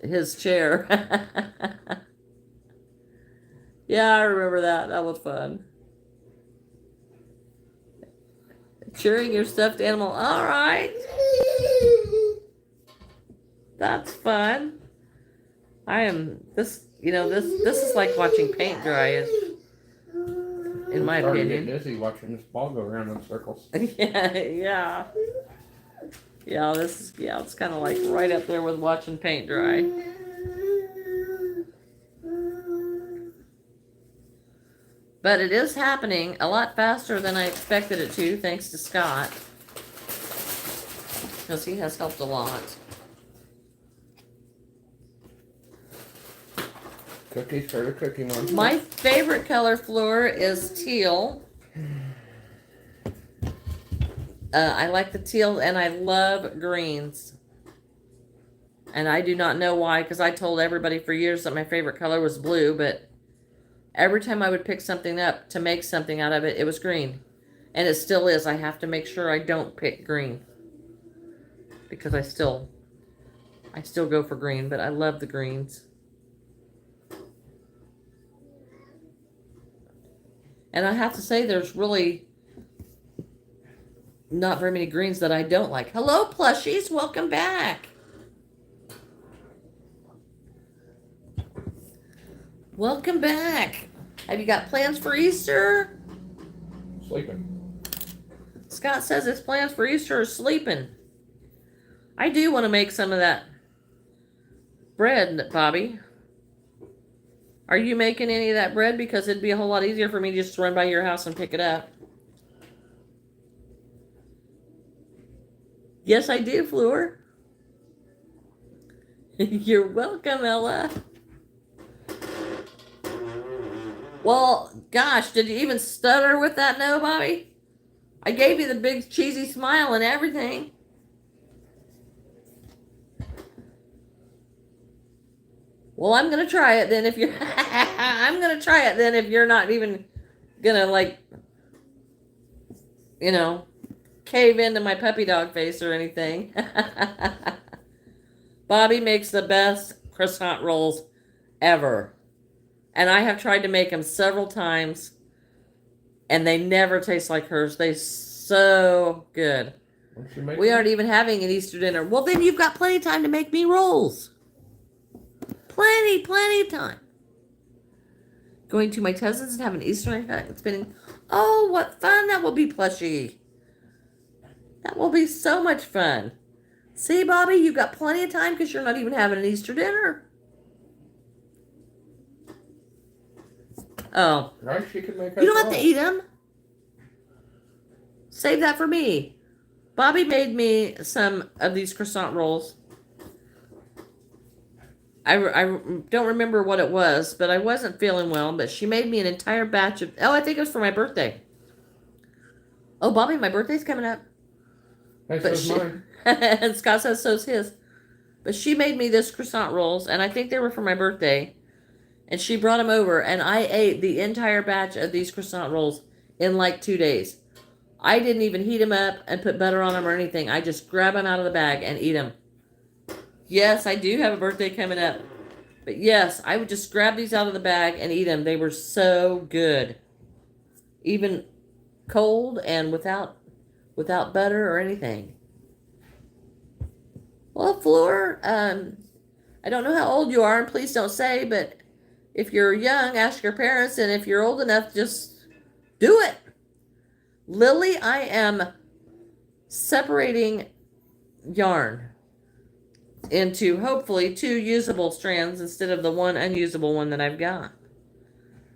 his chair. Yeah, I remember that. That was fun. Cheering your stuffed animal. All right. That's fun. This is like watching paint dry, in my opinion. Get dizzy watching this ball go around in circles. Yeah. It's kind of like right up there with watching paint dry. But it is happening a lot faster than I expected it to, thanks to Scott. Because he has helped a lot. Cookies for the Cookie Monster. My favorite color, Fleur, is teal. I like the teal, and I love greens. And I do not know why, because I told everybody for years that my favorite color was blue, but every time I would pick something up to make something out of it, it was green. And it still is. I have to make sure I don't pick green. Because I still go for green, but I love the greens. And I have to say, there's really not very many greens that I don't like. Hello, plushies. Welcome back. Welcome back. Have you got plans for Easter? Sleeping. Scott says his plans for Easter are sleeping. I do want to make some of that bread, Bobby. Are you making any of that bread? Because it'd be a whole lot easier for me to just run by your house and pick it up. Yes, I do, Fleur. You're welcome, Ella. Well, gosh, did you even stutter with that no, Bobby? I gave you the big cheesy smile and everything. Well, I'm going to try it then if you're... I'm going to try it then if you're not even going to, like... cave into my puppy dog face or anything. Bobby makes the best croissant rolls ever. And I have tried to make them several times, and they never taste like hers. They're so good. We aren't even having an Easter dinner. Well, then you've got plenty of time to make me rolls. Plenty of time. Going to my cousin's and having Easter egg hunt and spending. Oh, what fun that will be, Plushie. That will be so much fun. See, Bobby, you've got plenty of time because you're not even having an Easter dinner. Oh. Right, she can make. You don't have to eat them. Save that for me. Bobby made me some of these croissant rolls. I don't remember what it was, but I wasn't feeling well. But she made me an entire batch of... Oh, I think it was for my birthday. Oh, Bobby, my birthday's coming up. That's mine. And Scott says so's his. But she made me this croissant rolls, and I think they were for my birthday. And she brought them over, and I ate the entire batch of these croissant rolls in like 2 days. I didn't even heat them up and put butter on them or anything. I just grab them out of the bag and eat them. Yes, I do have a birthday coming up. But yes, I would just grab these out of the bag and eat them. They were so good. Even cold and without butter or anything. Well, Floor, I don't know how old you are, and please don't say, but if you're young, ask your parents, and if you're old enough, just do it. Lily, I am separating yarn into hopefully 2 usable strands instead of the 1 unusable one that I've got.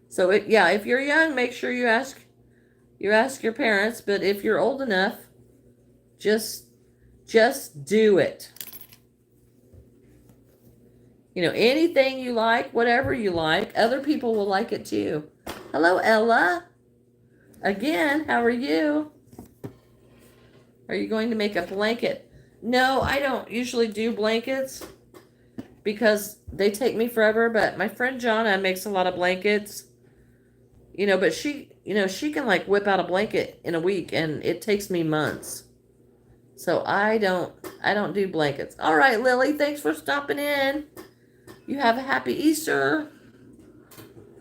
So if you're young, make sure you ask your parents, but if you're old enough, just do it. Anything you like, whatever you like, other people will like it too. Hello, Ella. Again, how are you? Are you going to make a blanket? No, I don't usually do blankets because they take me forever, but my friend Jonna makes a lot of blankets. But she can like whip out a blanket in a week, and it takes me months. So I don't do blankets. All right, Lily, thanks for stopping in. You have a happy Easter.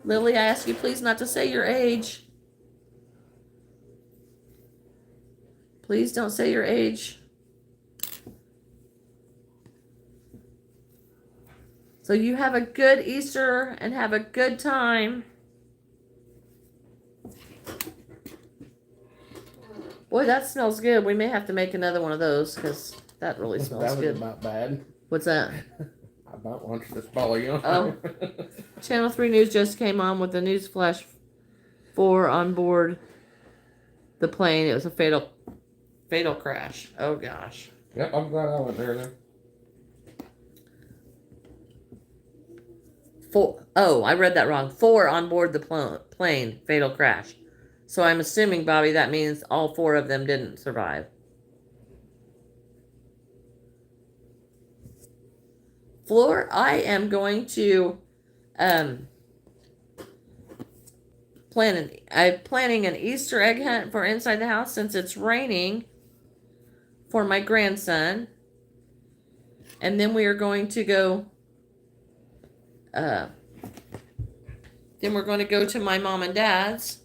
Lily, I ask you please not to say your age. Please don't say your age. So you have a good Easter and have a good time. Boy, that smells good. We may have to make another one of those because that really smells good. That was about bad. What's that? I about launched this ball of yarn. Oh. Channel 3 News just came on with the news flash 4 on board the plane. It was a fatal crash. Oh, gosh. Yep, I'm glad I went there then. I read that wrong. 4 on board the plane. Fatal crash. So I'm assuming, Bobby, that means all 4 of them didn't survive. Floor, I am going to I'm planning an Easter egg hunt for inside the house since it's raining for my grandson. And then we are going to go to my mom and dad's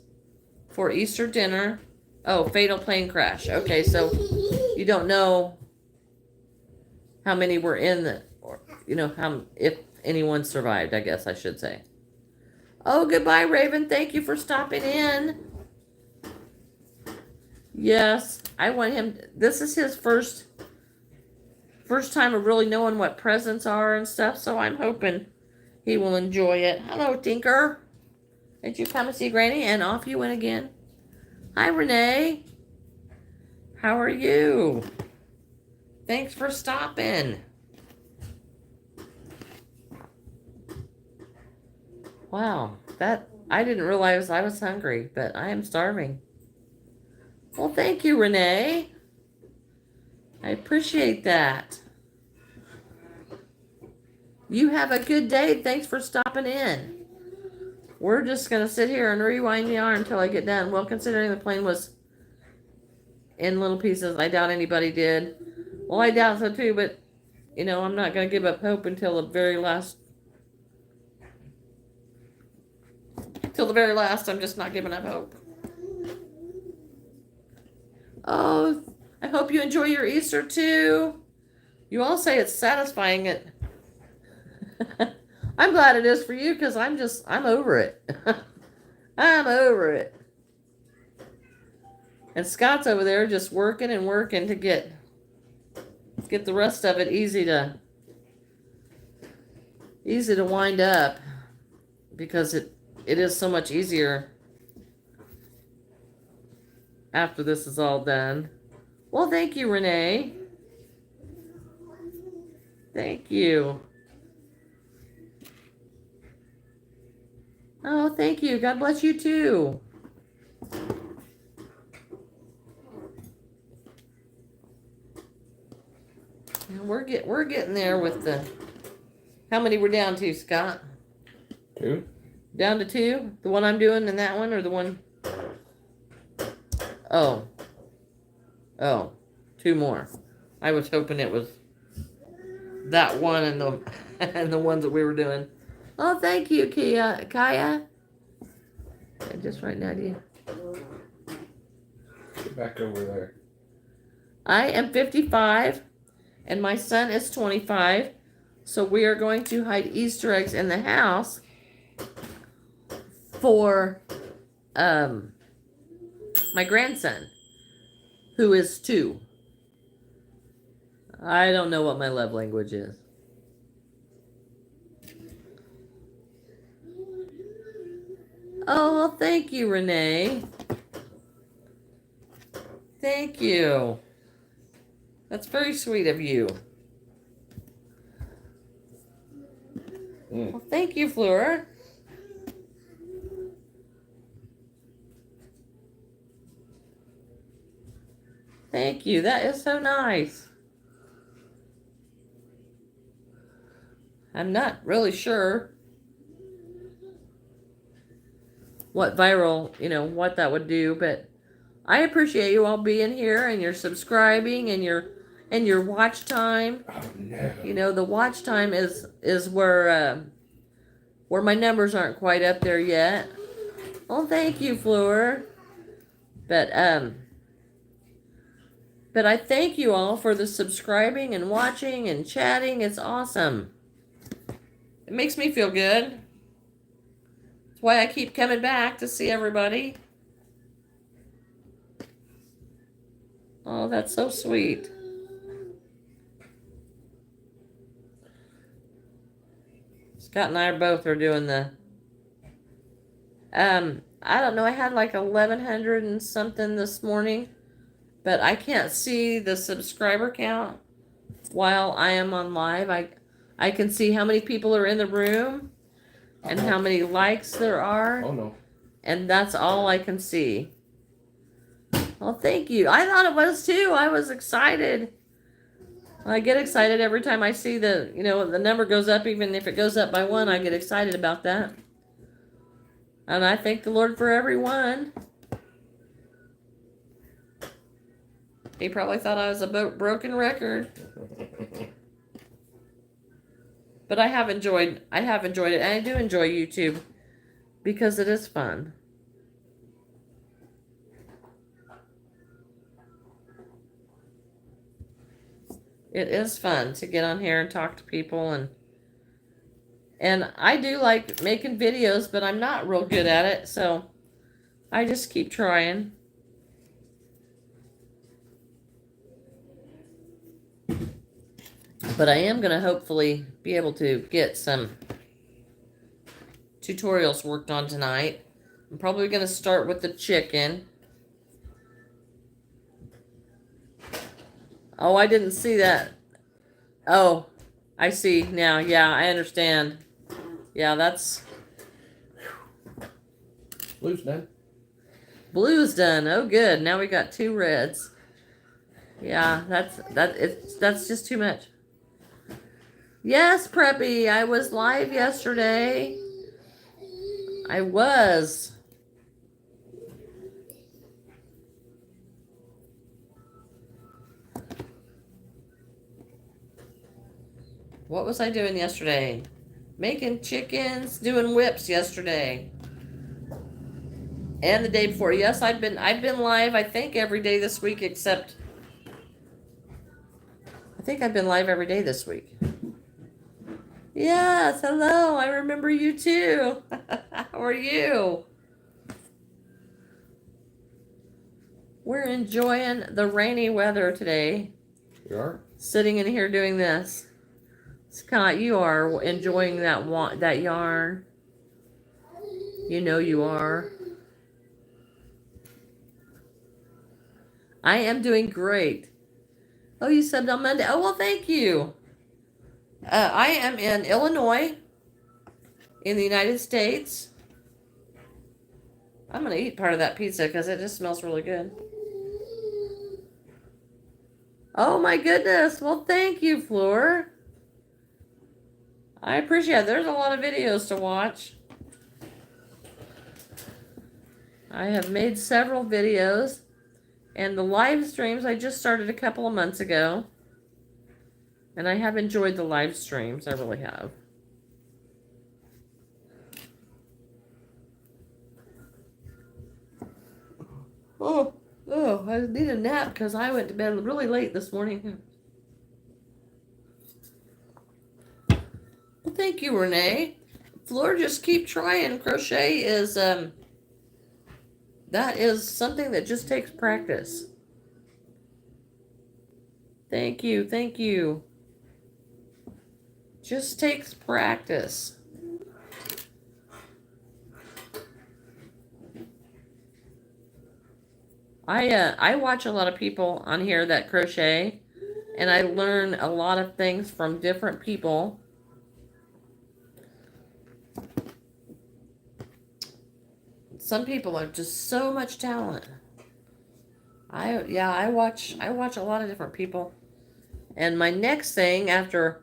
for Easter dinner. Oh, fatal plane crash. Okay, so you don't know how many were in the, or if anyone survived, I guess I should say. Oh, goodbye, Raven. Thank you for stopping in. Yes, I want him. This is his first time of really knowing what presents are and stuff, so I'm hoping he will enjoy it. Hello, Tinker. Did you come and see Granny? And off you went again. Hi, Renee. How are you? Thanks for stopping. Wow, I didn't realize I was hungry, but I am starving. Well, thank you, Renee. I appreciate that. You have a good day. Thanks for stopping in. We're just going to sit here and rewind the yarn until I get done. Well, considering the plane was in little pieces. I doubt anybody did. Well, I doubt so too, but you know, I'm not going to give up hope until the very last. Till the very last, I'm just not giving up hope. Oh, I hope you enjoy your Easter too. You all say it's satisfying. I'm glad it is for you because I'm over it. I'm over it. And Scott's over there just working and working to get the rest of it easy to wind up, because it is so much easier after this is all done. Well, thank you, Renee. Thank you. Oh, thank you. God bless you too. We're getting there with the. How many we're down to, Scott? 2. Down to 2? The one I'm doing and that one, or the one? Oh. 2 more. I was hoping it was that one and the and the ones that we were doing. Oh, thank you, Kaya. I'm just right now to you. Get back over there. I am 55, and my son is 25. So we are going to hide Easter eggs in the house for my grandson, who is 2. I don't know what my love language is. Oh, well, thank you, Renee. Thank you. That's very sweet of you. Well, thank you, Fleur. Thank you. That is so nice. I'm not really sure what viral, what that would do, but I appreciate you all being here and your subscribing and your watch time. Oh, no. The watch time is where my numbers aren't quite up there yet. Well, thank you, Fleur. But I thank you all for the subscribing and watching and chatting. It's awesome. It makes me feel good. That's why I keep coming back to see everybody. Oh, that's so sweet. Scott and I both are doing the I don't know, I had like 1,100 and something this morning, but I can't see the subscriber count while I am on live. I can see how many people are in the room and how many likes there are. Oh no. And that's all I can see. Well, thank you. I thought it was too. I was excited. I get excited every time I see the number goes up. Even if it goes up by 1, I get excited about that. And I thank the Lord for everyone. He probably thought I was a broken record. But I have enjoyed it. And I do enjoy YouTube because it is fun. It is fun to get on here and talk to people, and I do like making videos, but I'm not real good at it, so I just keep trying. But I am going to hopefully be able to get some tutorials worked on tonight. I'm probably going to start with the chicken. Oh, I didn't see that. Oh, I see now. Yeah, I understand. Yeah, that's... Blue's done. Blue's done. Oh, good. Now we got 2 reds. Yeah, that's just too much. Yes, Preppy. I was live yesterday. I was. What was I doing yesterday? Making chickens, doing whips yesterday. And the day before. Yes, I've been live, I think, every day this week except I think I've been live every day this week. Yes, hello. I remember you too. How are you? We're enjoying the rainy weather today. We are? Sitting in here doing this. Scott, you are enjoying that yarn. You know you are. I am doing great. Oh, you subbed on Monday. Oh, well, thank you. I am in Illinois, in the United States. I'm going to eat part of that pizza because it just smells really good. Oh, my goodness. Well, thank you, Fleur. I appreciate it. There's a lot of videos to watch. I have made several videos. And the live streams, I just started a couple of months ago. And I have enjoyed the live streams. I really have. Oh, I need a nap because I went to bed really late this morning. Well, thank you, Renee. Fleur, just keep trying. Crochet is, that is something that just takes practice. Thank you, thank you. Just takes practice. I watch a lot of people on here that crochet, and I learn a lot of things from different people. Some people are just so much talent. I watch a lot of different people. And my next thing after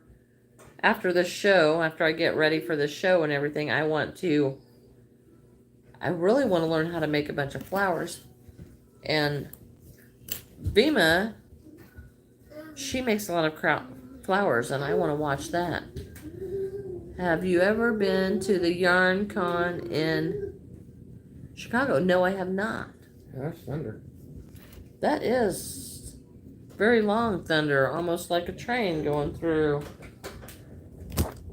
the show, after I get ready for the show and everything, I really want to learn how to make a bunch of flowers. And Vima, she makes a lot of flowers, and I want to watch that. Have you ever been to the Yarn Con in Chicago? No, I have not. Yeah, that's thunder. That is very long thunder, almost like a train going through.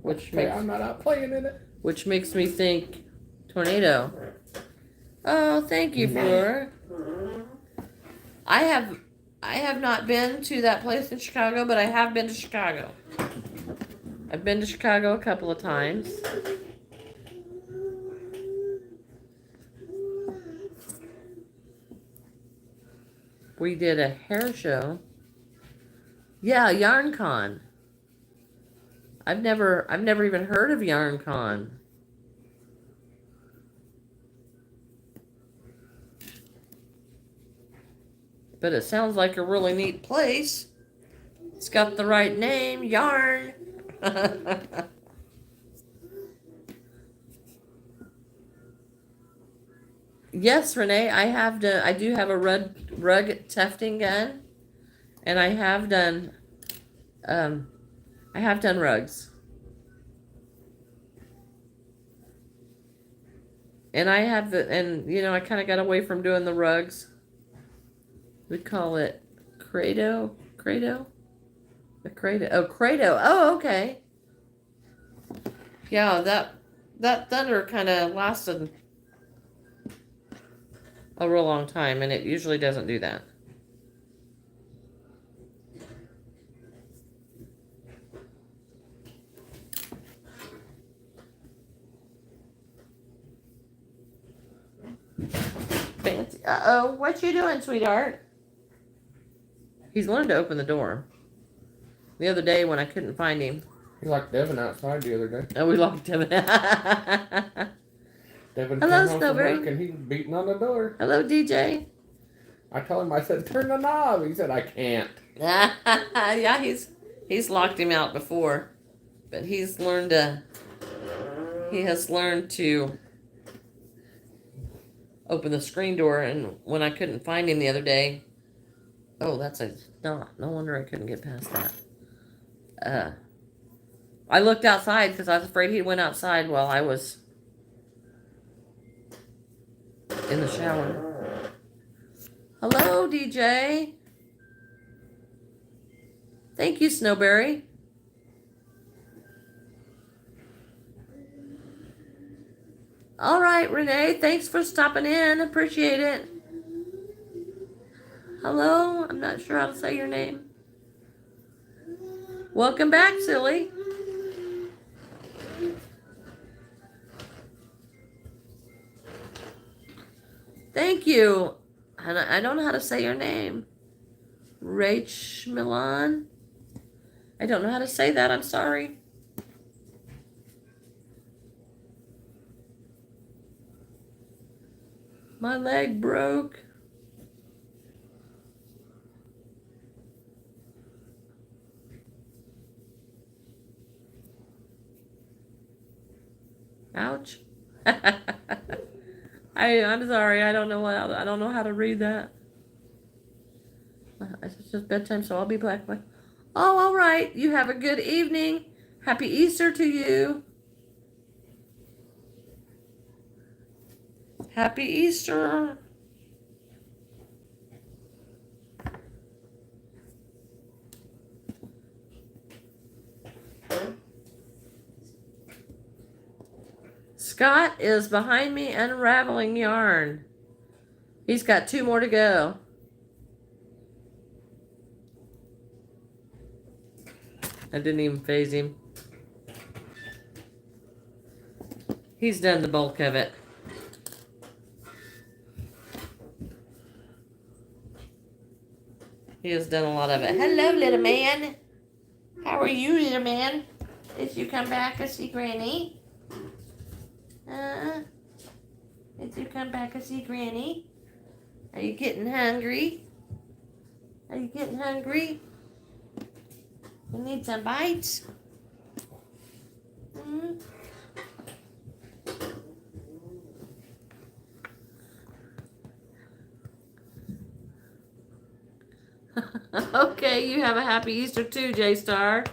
I'm not out playing in it. Which makes me think tornado. Oh, thank you, Fleur. I have not been to that place in Chicago, but I have been to Chicago. I've been to Chicago a couple of times. We did a hair show. Yeah, Yarn Con. I've never even heard of Yarn Con. But it sounds like a really neat place. It's got the right name, Yarn. Yes, Renee, I do have a rug tufting gun, and I have done rugs. And I have I kind of got away from doing the rugs. We call it Credo? The Credo. Oh, Credo. Oh, okay. Yeah, that thunder kind of lasted a real long time, and it usually doesn't do that. Fancy. Uh-oh, what you doing, sweetheart? He's wanted to open the door. The other day when I couldn't find him. He locked Devin outside the other day. Oh, we locked Devin. Devin Hello, came home from Snowberry. work and he was beating on the door. Hello, DJ. I told him, I said, turn the knob. He said, I can't. Yeah, he's locked him out before. But he has learned to open the screen door, and when I couldn't find him the other day, no wonder I couldn't get past that. I looked outside because I was afraid he went outside while I was in the shower. Hello, DJ. Thank you, Snowberry. All right, Renee. Thanks for stopping in. Appreciate it. Hello. I'm not sure how to say your name. Welcome back, silly. Thank you. And I don't know how to say your name. Rach Milan. I don't know how to say that. I'm sorry. My leg broke. Ouch. I'm sorry. I don't know how to read that. It's just bedtime, so I'll be back. Oh, all right. You have a good evening. Happy Easter to you. Happy Easter. Scott is behind me unraveling yarn. He's got 2 more to go. I didn't even phase him. He's done the bulk of it. He has done a lot of it. Hello, little man. How are you, little man? Did you come back to see Granny? Did you come back to see Granny? Are you getting hungry? Are you getting hungry? You need some bites? Mm-hmm. Okay, you have a happy Easter too, J-Star.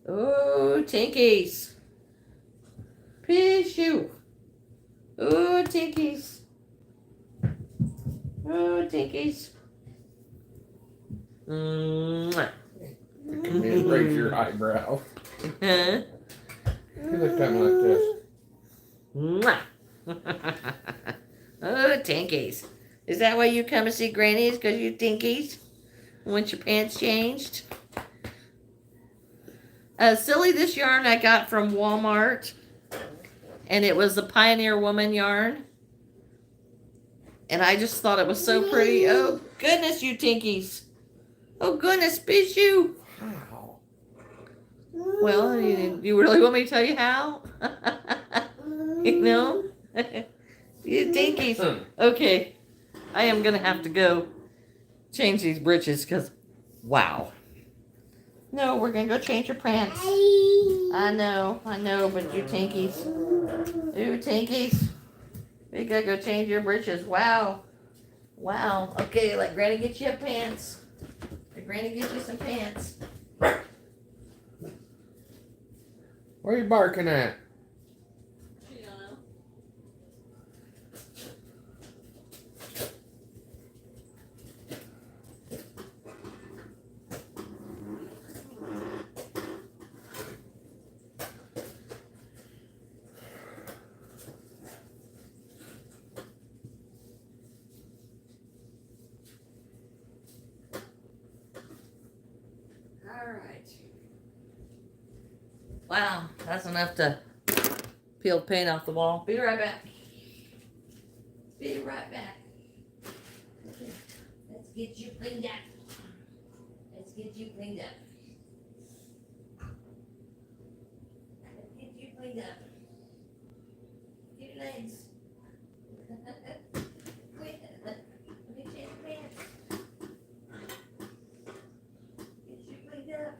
Oh, Tinkies. Pishoo. Oh, Tinkies. Oh, Tinkies. Mwah. Just raise your eyebrow. Huh? You look kind of like this. Mwah. Oh, Tinkies. Is that why you come to see Granny's? Because you Tinkies? Want your pants changed? Silly, this yarn I got from Walmart. And it was the Pioneer Woman yarn. And I just thought it was so pretty. Oh, goodness, you Tinkies. Oh, goodness, Bishu. How? Well, you really want me to tell you how? You know? You Tinkies. Okay. I am going to have to go change these britches because, wow. No, we're going to go change your pants. I know, but you Tinkies. You Tinkies. We got to go change your britches. Wow. Wow. Okay, let Granny get you a pants. Let Granny get you some pants. What are you barking at? She don't know. All right. Wow, that's enough to peel paint off the wall. Be right back. Be right back. Let's get you cleaned up. Let's get you cleaned up. Let's get you cleaned up. Get your legs. Quick, let me change your pants. Get you cleaned up.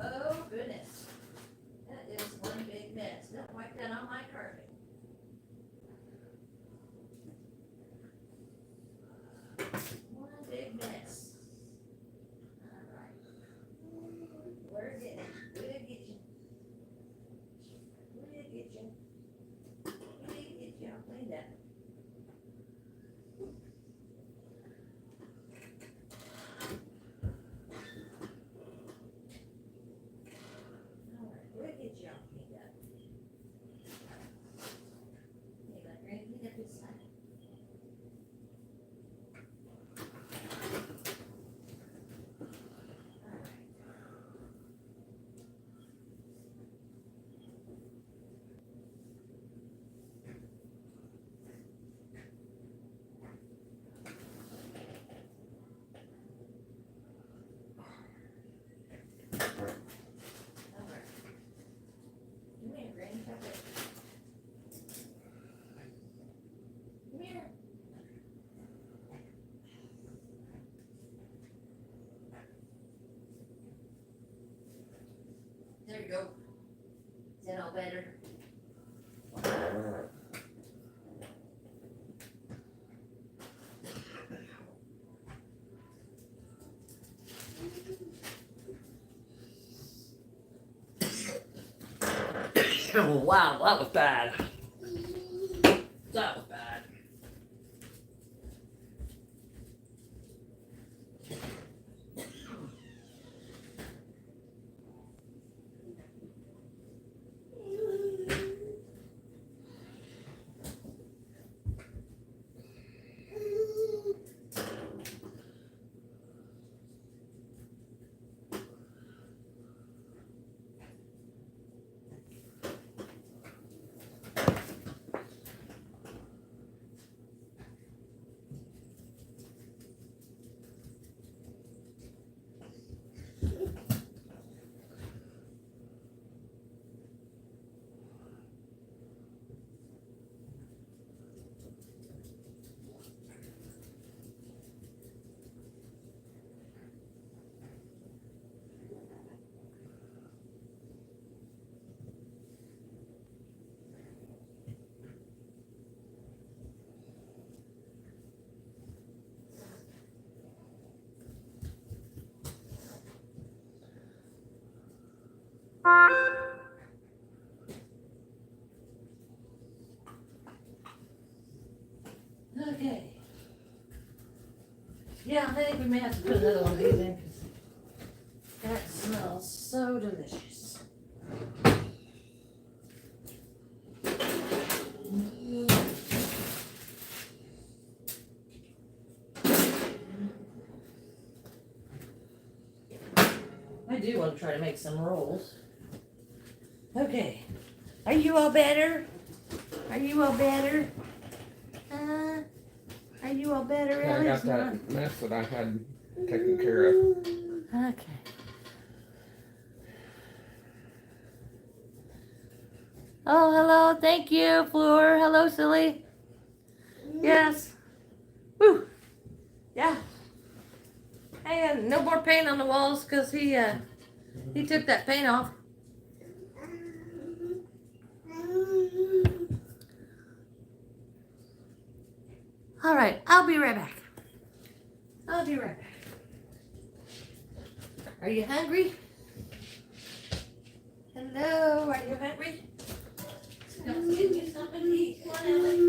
Oh, goodness. That is one big mess. Don't wipe that on my carpet. better. Oh, wow, that was bad. That was bad. Okay. Yeah, I think we may have to put another one of these in because that smells so delicious. I do want to try to make some rolls. Okay. Are you all better? Are you all better? Are you all better, Yeah, I Alex? got that mess that I had taken care of. Okay. Oh, hello. Thank you, Fleur. Hello, silly. Yes. Woo. Yeah. And no more paint on the walls because he took that paint off. All right. I'll be right back. I'll be right back. Are you hungry? Hello. Are you hungry? Let's get you something to eat. Come on, Alex.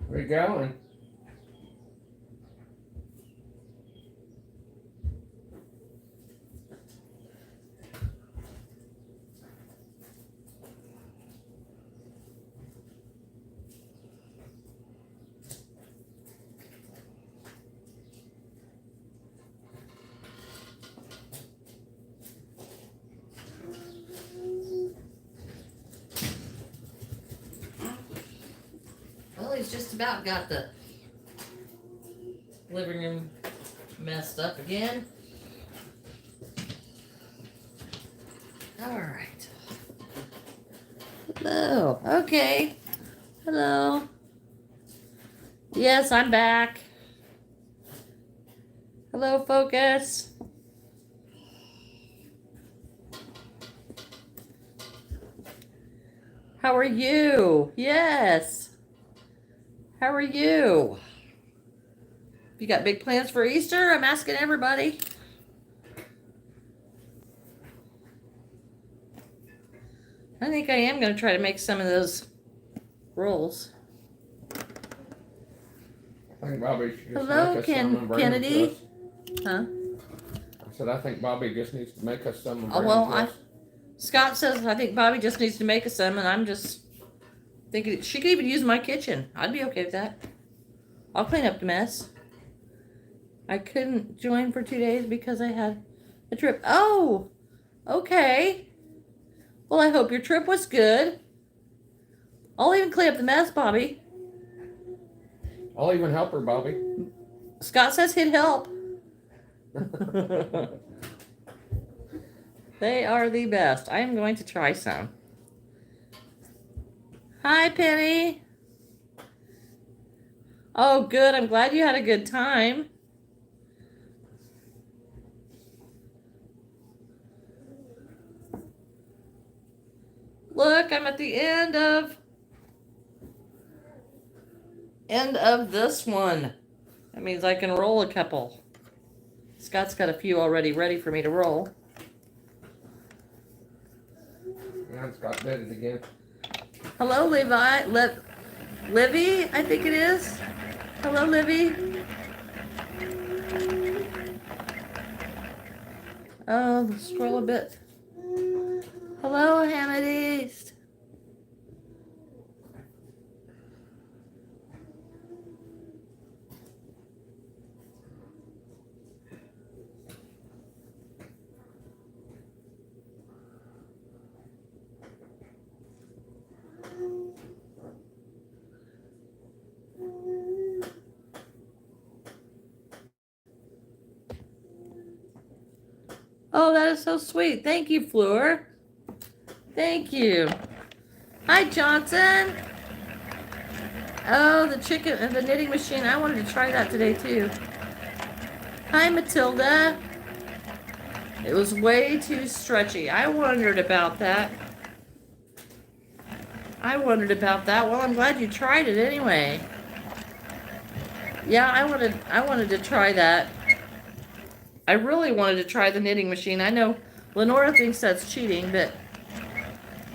Where you going? Lily's just about got the living room messed up again. All right. Hello. Okay. Hello. Yes, I'm back. Hello, Focus. How are you? Yes. How are you? You got big plans for Easter? I'm asking everybody. I think I am going to try to make some of those rolls. I think Bobby should just Hello, make us some and bring them to Kennedy. us. Huh? I said, I think Bobby just needs to make us some and Oh, bring well, them to us. Scott says I think Bobby just needs to make us some, and I'm just thinking she could even use my kitchen. I'd be okay with that. I'll clean up the mess. I couldn't join for 2 days because I had a trip. Oh, okay. Well, I hope your trip was good. I'll even clean up the mess, Bobby. I'll even help her, Bobby. Scott says he'd help. They are the best. I am going to try some. Hi, Penny. Oh, good. I'm glad you had a good time. Look, I'm at the end of this one. That means I can roll a couple. Scott's got a few already ready for me to roll. Yeah, Scott did it again. Hello, Levi. Livy, I think it is. Hello, Livy. Oh, scroll a bit. Hello, Amethyst. Oh, that is so sweet. Thank you, Fleur. Thank you. Hi, Johnson. Oh, the chicken and the knitting machine. I wanted to try that today, too. Hi, Matilda. It was way too stretchy. I wondered about that. Well, I'm glad you tried it anyway. Yeah, I wanted to try that. I really wanted to try the knitting machine. I know Lenora thinks that's cheating, but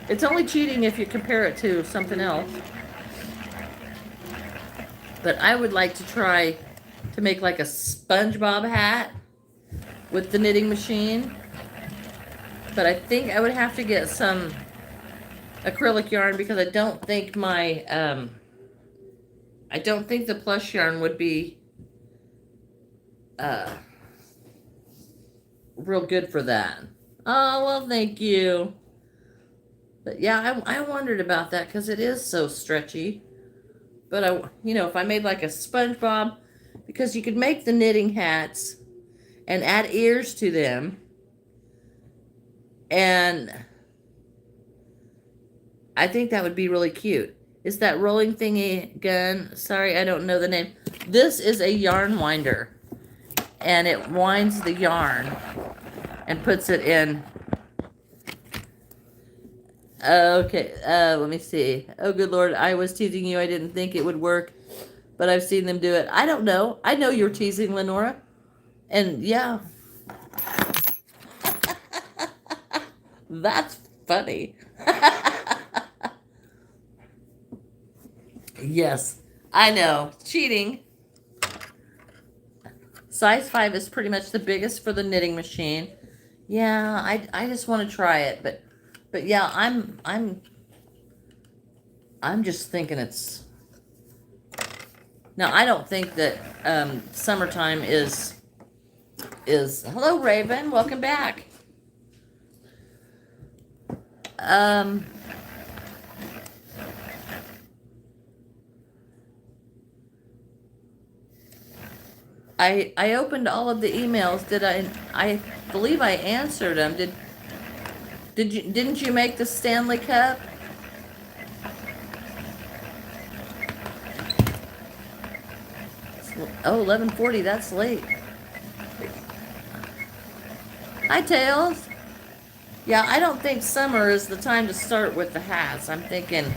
it's only cheating if you compare it to something else. But I would like to try to make like a SpongeBob hat with the knitting machine. But I think I would have to get some acrylic yarn because I don't think my I don't think the plush yarn would be real good for that. Oh, well, thank you. But yeah, I wondered about that because it is so stretchy. But if I made like a SpongeBob, because you could make the knitting hats and add ears to them. And I think that would be really cute. Is that rolling thingy gun? Sorry, I don't know the name. This is a yarn winder. And it winds the yarn and puts it in. Okay, let me see. Oh, good Lord, I was teasing you. I didn't think it would work, but I've seen them do it. I don't know. I know you're teasing, Lenora. And yeah. That's funny. Yes, I know. Cheating. Size 5 is pretty much the biggest for the knitting machine. Yeah, I just want to try it, but yeah, I'm just thinking it's. Now, I don't think that summertime is hello, Raven, welcome back. I opened all of the emails. Did I believe I answered them. Didn't you make the Stanley Cup? Oh, 11:40, that's late. Hi, Tails. Yeah, I don't think summer is the time to start with the hats. I'm thinking,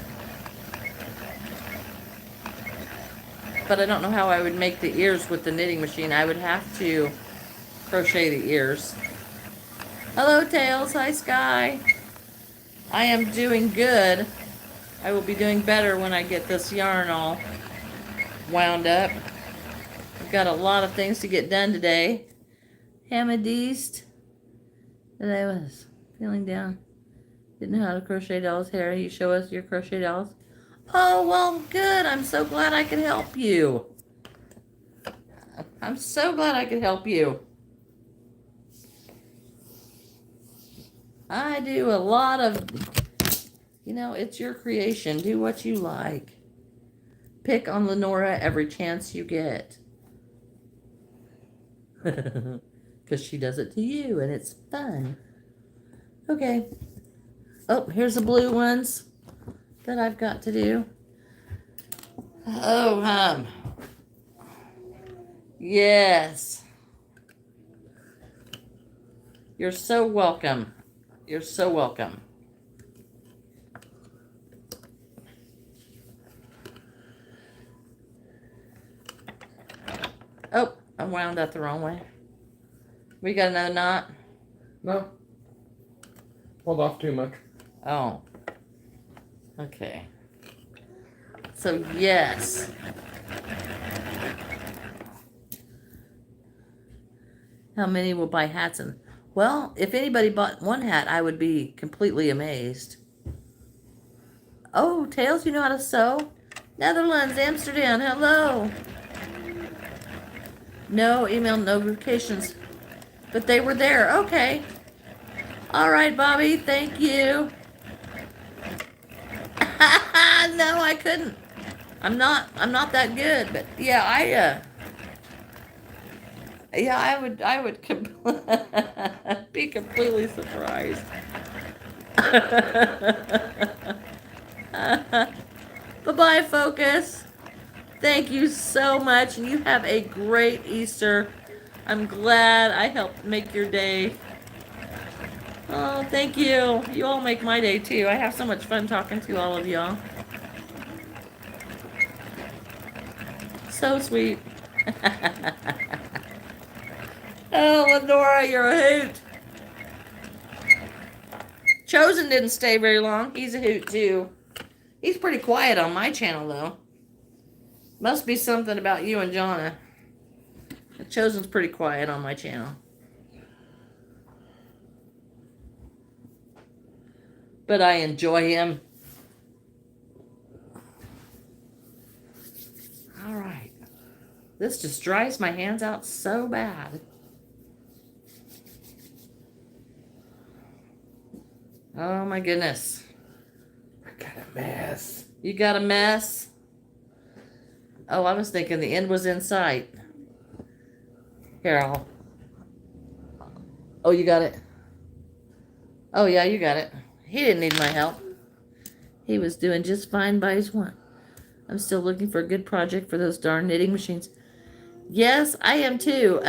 but I don't know how I would make the ears with the knitting machine. I would have to crochet the ears. Hello, Tails. Hi, Sky. I am doing good. I will be doing better when I get this yarn all wound up. I've got a lot of things to get done today. Hamadist. That I was feeling down. Didn't know how to crochet dolls' hair. You show us your crochet dolls. Oh, well, good. I'm so glad I could help you. I'm so glad I could help you. I do a lot of, it's your creation. Do what you like. Pick on Lenora every chance you get. Because she does it to you, and it's fun. Okay. Oh, here's the blue ones that I've got to do. Oh, yes. You're so welcome. You're so welcome. Oh, I wound that the wrong way. We got another knot? No. Pulled off too much. Oh. Okay. So, yes. How many will buy hats? And well, if anybody bought one hat, I would be completely amazed. Oh, Tails, you know how to sew? Netherlands, Amsterdam, hello. No email notifications, but they were there. Okay. All right, Bobby, thank you. No, I couldn't. I'm not that good, but yeah, I would be completely surprised. Bye-bye, Focus. Thank you so much, and you have a great Easter. I'm glad I helped make your day. Oh, thank you. You all make my day, too. I have so much fun talking to all of y'all. So sweet. Oh, Lenora, you're a hoot. Chosen didn't stay very long. He's a hoot, too. He's pretty quiet on my channel, though. Must be something about you and Jonna. Chosen's pretty quiet on my channel. But I enjoy him. All right. This just dries my hands out so bad. Oh my goodness. I got a mess. You got a mess? Oh, I was thinking the end was in sight. Here, Oh, you got it? Oh, yeah, you got it. He didn't need my help. He was doing just fine by his one. I'm still looking for a good project for those darn knitting machines. Yes, I am too.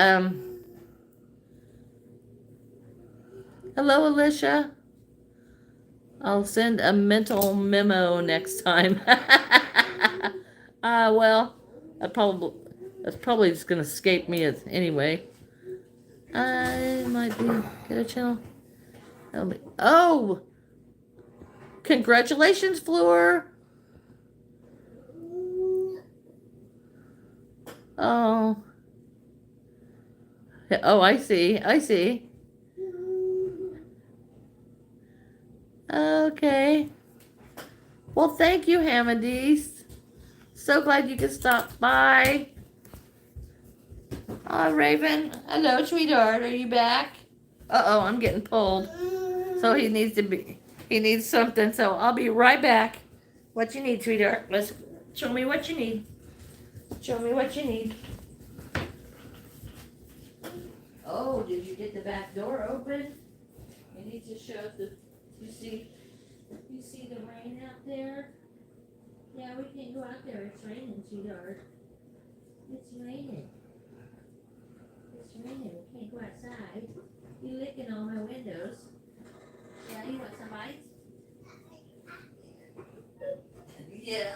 Hello, Alicia. I'll send a mental memo next time. Well, that's probably just gonna escape me anyway. I might get a channel. Oh, congratulations, Fleur. Oh. Oh, I see. I see. Okay. Well, thank you, Hamadis. So glad you could stop by. Oh, Raven. Hello, sweetheart. Are you back? Uh-oh, I'm getting pulled. So he needs something, so I'll be right back. What you need, sweetheart? Let's show me what you need. Show me what you need. Oh, did you get the back door open? You need to show the, you see the rain out there? Yeah, we can't go out there. It's raining, sweetheart. It's raining. It's raining. We can't go outside. You licking all my windows. Yeah, you want some ice? Yeah.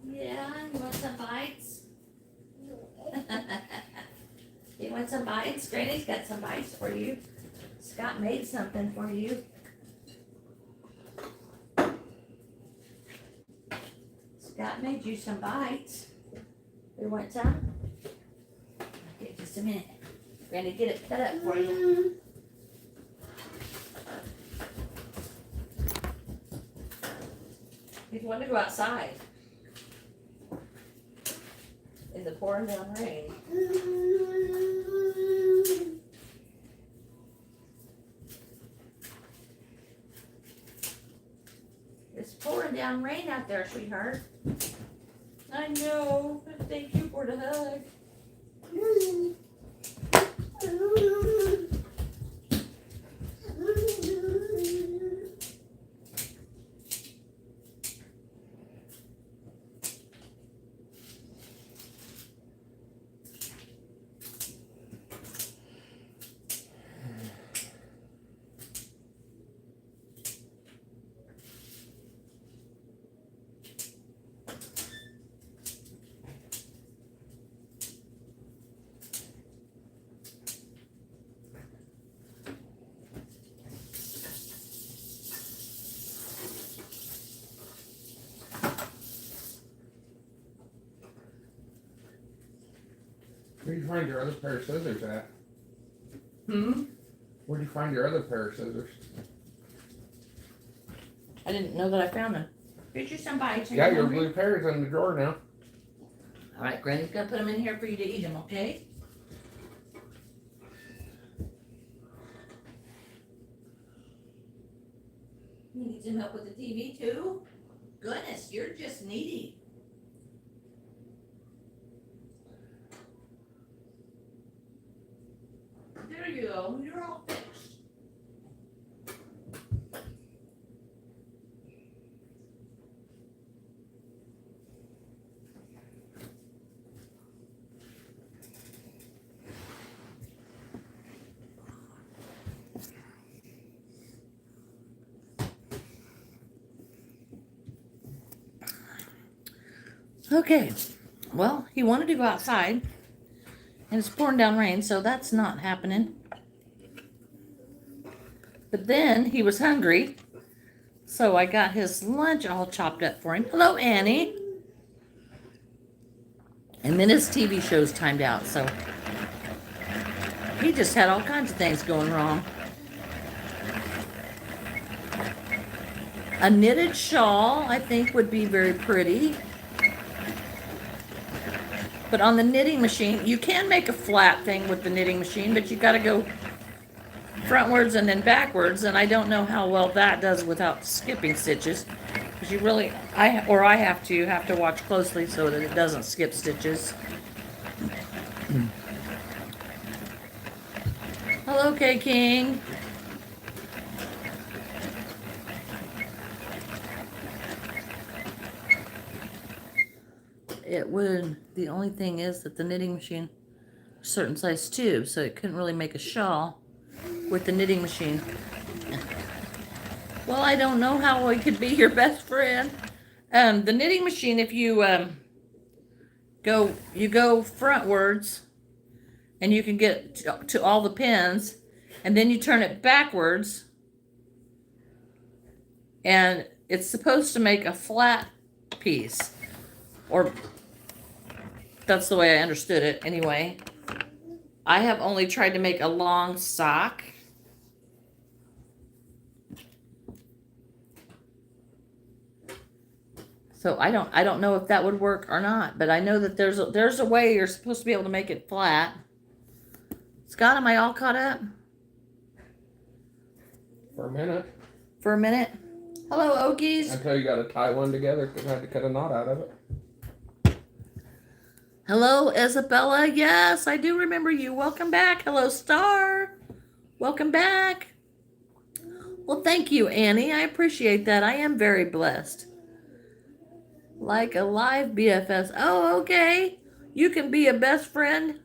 Yeah, you want some bites? You want some bites? Granny's got some bites for you. Scott made something for you. Scott made you some bites. You want some? Okay, just a minute. Granny, get it cut up for you. If you want to go outside in the pouring down rain. It's pouring down rain out there, sweetheart. I know. Thank you for the hug. Where'd you find your other pair of scissors at? Where'd you find your other pair of scissors? I didn't know that I found them. Get you some bites. Yeah, your blue pair's in the drawer now. All right, Granny's gonna put them in here for you to eat them, okay? You need some help with the TV too? Goodness, you're just needy. There you go. You're all fixed. Okay, well, he wanted to go outside, and it's pouring down rain, so that's not happening. But then he was hungry, so I got his lunch all chopped up for him. Hello, Annie. And then his TV show's timed out, so he just had all kinds of things going wrong. A knitted shawl, I think, would be very pretty. But on the knitting machine, you can make a flat thing with the knitting machine, but you got to go frontwards and then backwards, and I don't know how well that does without skipping stitches. Because you really, I have to watch closely so that it doesn't skip stitches. Hello, K King. It would, the only thing is that the knitting machine, a certain size tube, so it couldn't really make a shawl with the knitting machine. Well, I don't know how I could be your best friend. The knitting machine, if you go frontwards, and you can get to all the pins, and then you turn it backwards, and it's supposed to make a flat piece, or that's the way I understood it anyway. I have only tried to make a long sock. So I don't know if that would work or not, but I know that there's a way you're supposed to be able to make it flat. Scott, am I all caught up? For a minute. For a minute? Hello, Okies. Until you got to tie one together because I had to cut a knot out of it. Hello, Isabella. Yes, I do remember you. Welcome back. Hello, Star. Welcome back. Well, thank you, Annie. I appreciate that. I am very blessed. Like a live BFS. Oh, okay. You can be a best friend.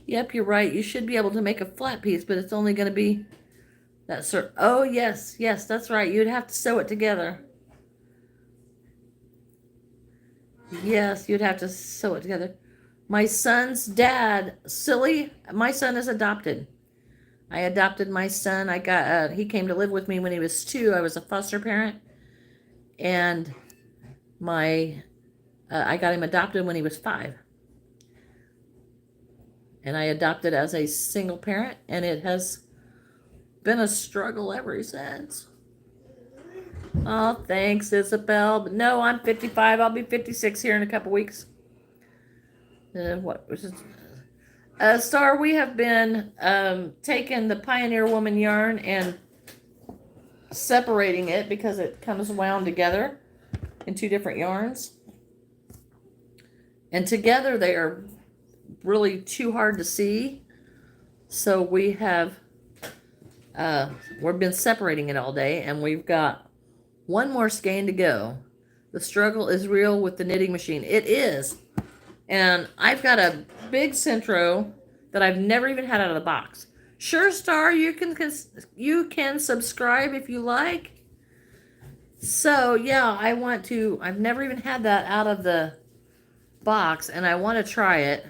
Yep, you're right. You should be able to make a flat piece, but it's only going to be that sort. Oh, yes, yes, that's right. You'd have to sew it together. Yes, you'd have to sew it together. My son's dad, silly. My son is adopted. I adopted my son. He came to live with me when he was 2. I was a foster parent, and I got him adopted when he was 5. And I adopted as a single parent, and it has been a struggle ever since. Oh, thanks, Isabel. But no, I'm 55. I'll be 56 here in a couple weeks. What was it? Star, we have been taking the Pioneer Woman yarn and separating it because it comes wound together in 2 different yarns. And together they are really too hard to see. So we've been separating it all day, and we've got one more skein to go. The struggle is real with the knitting machine. It is. And I've got a big Centro that I've never even had out of the box. Sure, Star, you can subscribe if you like. So yeah, I've never even had that out of the box, and I want to try it.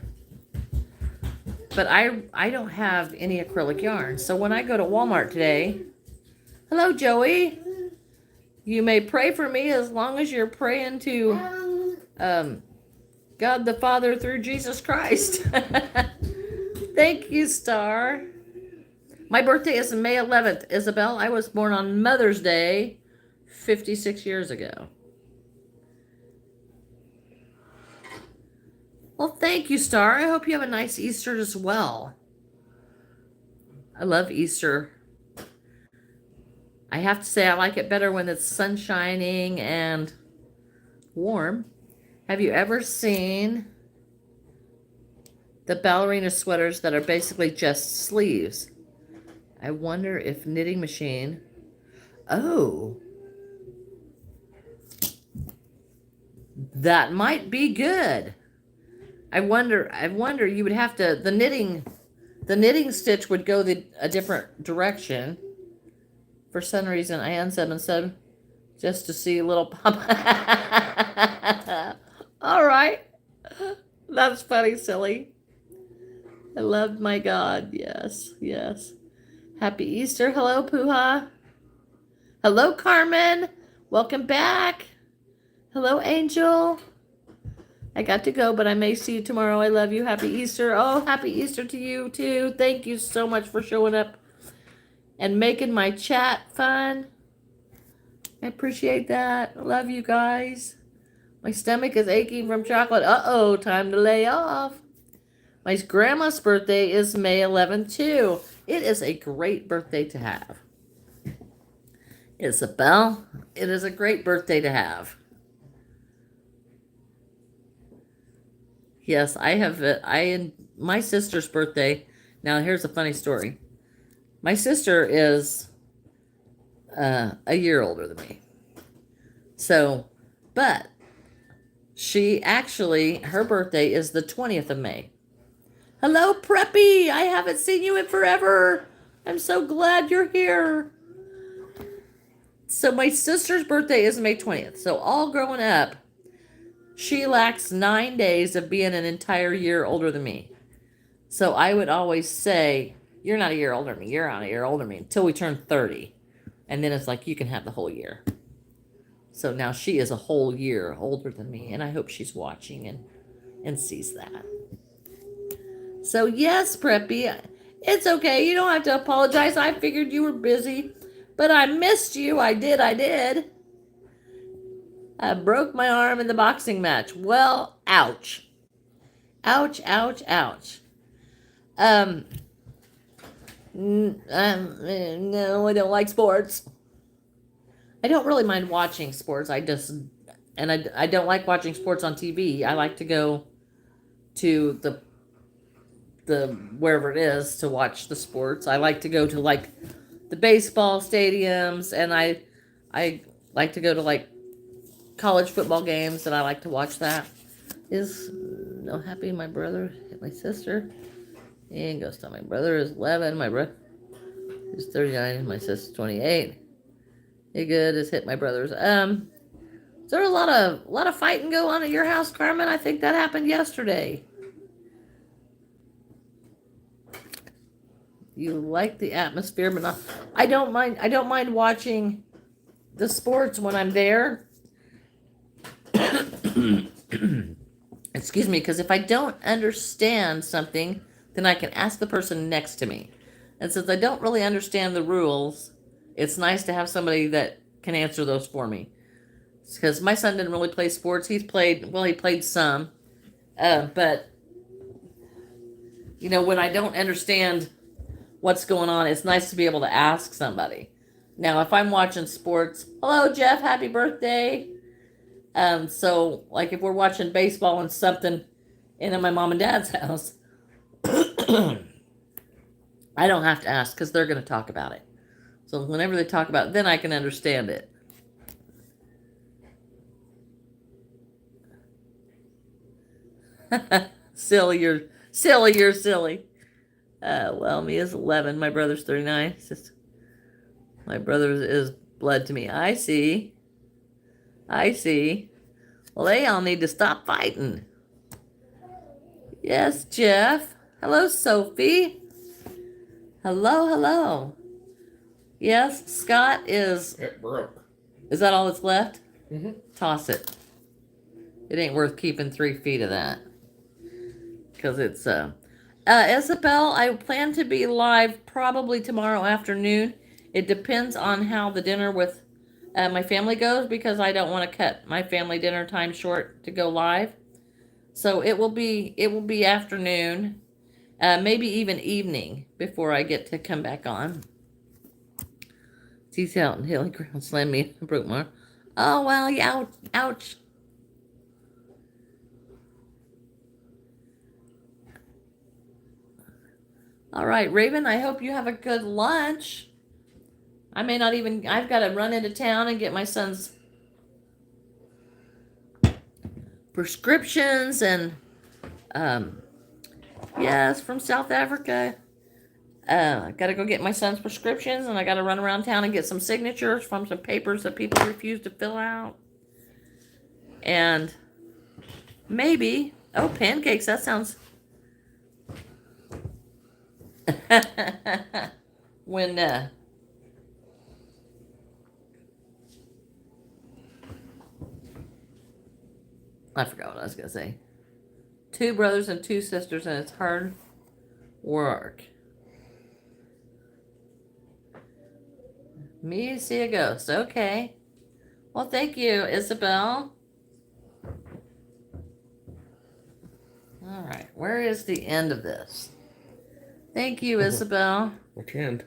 But I don't have any acrylic yarn. So when I go to Walmart today, hello, Joey. You may pray for me as long as you're praying to God the Father through Jesus Christ. Thank you, Star. My birthday is May 11th, Isabel. I was born on Mother's Day 56 years ago. Well, thank you, Star. I hope you have a nice Easter as well. I love Easter. I have to say I like it better when it's sun shining and warm. Have you ever seen the ballerina sweaters that are basically just sleeves? I wonder if knitting machine. Oh, that might be good. I wonder you would have to the knitting stitch would go a different direction. For some reason I unsubbed and subbed just to see a little pop. All right. That's funny, silly. I loved my God. Yes, yes. Happy Easter. Hello, Puha. Hello, Carmen. Welcome back. Hello, Angel. I got to go, but I may see you tomorrow. I love you. Happy Easter. Oh, happy Easter to you, too. Thank you so much for showing up and making my chat fun. I appreciate that. I love you guys. My stomach is aching from chocolate. Uh-oh, time to lay off. My grandma's birthday is May 11th, too. It is a great birthday to have. Isabel, it is a great birthday to have. Yes, I have it. My sister's birthday. Now, here's a funny story. My sister is a year older than me. So, but her birthday is the 20th of May. Hello, Preppy. I haven't seen you in forever. I'm so glad you're here. So my sister's birthday is May 20th. So all growing up, she lacks 9 days of being an entire year older than me. So I would always say, you're not a year older than me. You're not a year older than me until we turn 30. And then it's like, you can have the whole year. So now she is a whole year older than me. And I hope she's watching and sees that. So yes, Preppy, it's okay. You don't have to apologize. I figured you were busy. But I missed you. I did. I broke my arm in the boxing match. Well, ouch. Ouch, ouch, ouch. No, I don't like sports. I don't really mind watching sports. I don't like watching sports on TV. I like to go to the wherever it is to watch the sports. I like to go to like the baseball stadiums, and I like to go to like college football games, and I like to watch that. Is no happy my brother hit my sister. And goes to my brother is 11, my brother is 39, my sister's 28. Hey, good has hit my brother's. Is there a lot of fighting go on at your house, Carmen? I think that happened yesterday. You like the atmosphere, but not. I don't mind. I don't mind watching the sports when I'm there. Excuse me, because if I don't understand something, then I can ask the person next to me. And since I don't really understand the rules, it's nice to have somebody that can answer those for me. Because my son didn't really play sports. He played some. But, when I don't understand what's going on, it's nice to be able to ask somebody. Now, if I'm watching sports, hello, Jeff, happy birthday. So, like, if we're watching baseball and something in my mom and dad's house, I don't have to ask because they're going to talk about it. So whenever they talk about it, then I can understand it. Silly, you're silly. Well, me is 11. My brother's 39. My brother is blood to me. I see. Well, they all need to stop fighting. Yes, Jeff. Hello, Sophie. Hello. Yes, Scott is... It broke. Is that all that's left? Mm-hmm. Toss it. It ain't worth keeping 3 feet of that. Because it's... Isabel, I plan to be live probably tomorrow afternoon. It depends on how the dinner with my family goes, because I don't want to cut my family dinner time short to go live. So it will be afternoon, maybe even evening before I get to come back on. He's out and hilly ground slammed me and broke my arm. Oh well, yeah, ouch. All right, Raven, I hope you have a good lunch. I've got to run into town and get my son's prescriptions and, yes, from South Africa. I got to go get my son's prescriptions, and I got to run around town and get some signatures from some papers that people refuse to fill out. And maybe, pancakes, that sounds... when I forgot what I was gonna say. 2 brothers and 2 sisters, and it's hard work. Me see a ghost. Okay. Well, thank you, Isabel. All right, where is the end of this? Thank you, Isabel. I can't.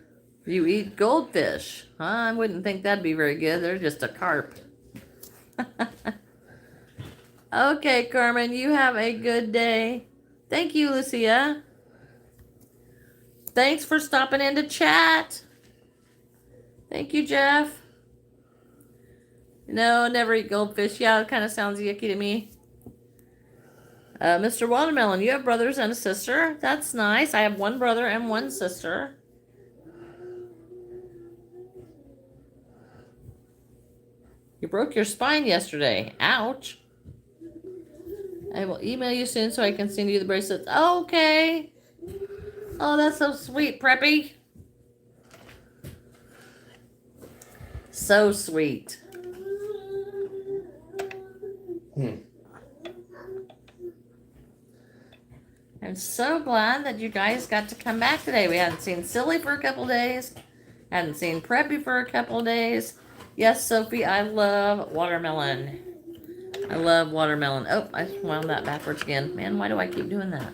You eat goldfish. I wouldn't think that'd be very good. They're just a carp. Okay, Carmen, you have a good day. Thank you, Lucia. Thanks for stopping in to chat. Thank you, Jeff. No, never eat goldfish. Yeah, it kind of sounds yucky to me. Mr. Watermelon, you have brothers and a sister. That's nice. I have 1 brother and 1 sister. You broke your spine yesterday. Ouch. I will email you soon so I can send you the bracelets. Okay. Oh, that's so sweet, Preppy. So sweet. I'm so glad that you guys got to come back today. We hadn't seen Silly for a couple days. Hadn't seen Preppy for a couple days. Yes, Sophie, I love watermelon. I love watermelon. Oh, I wound that backwards again. Man, why do I keep doing that?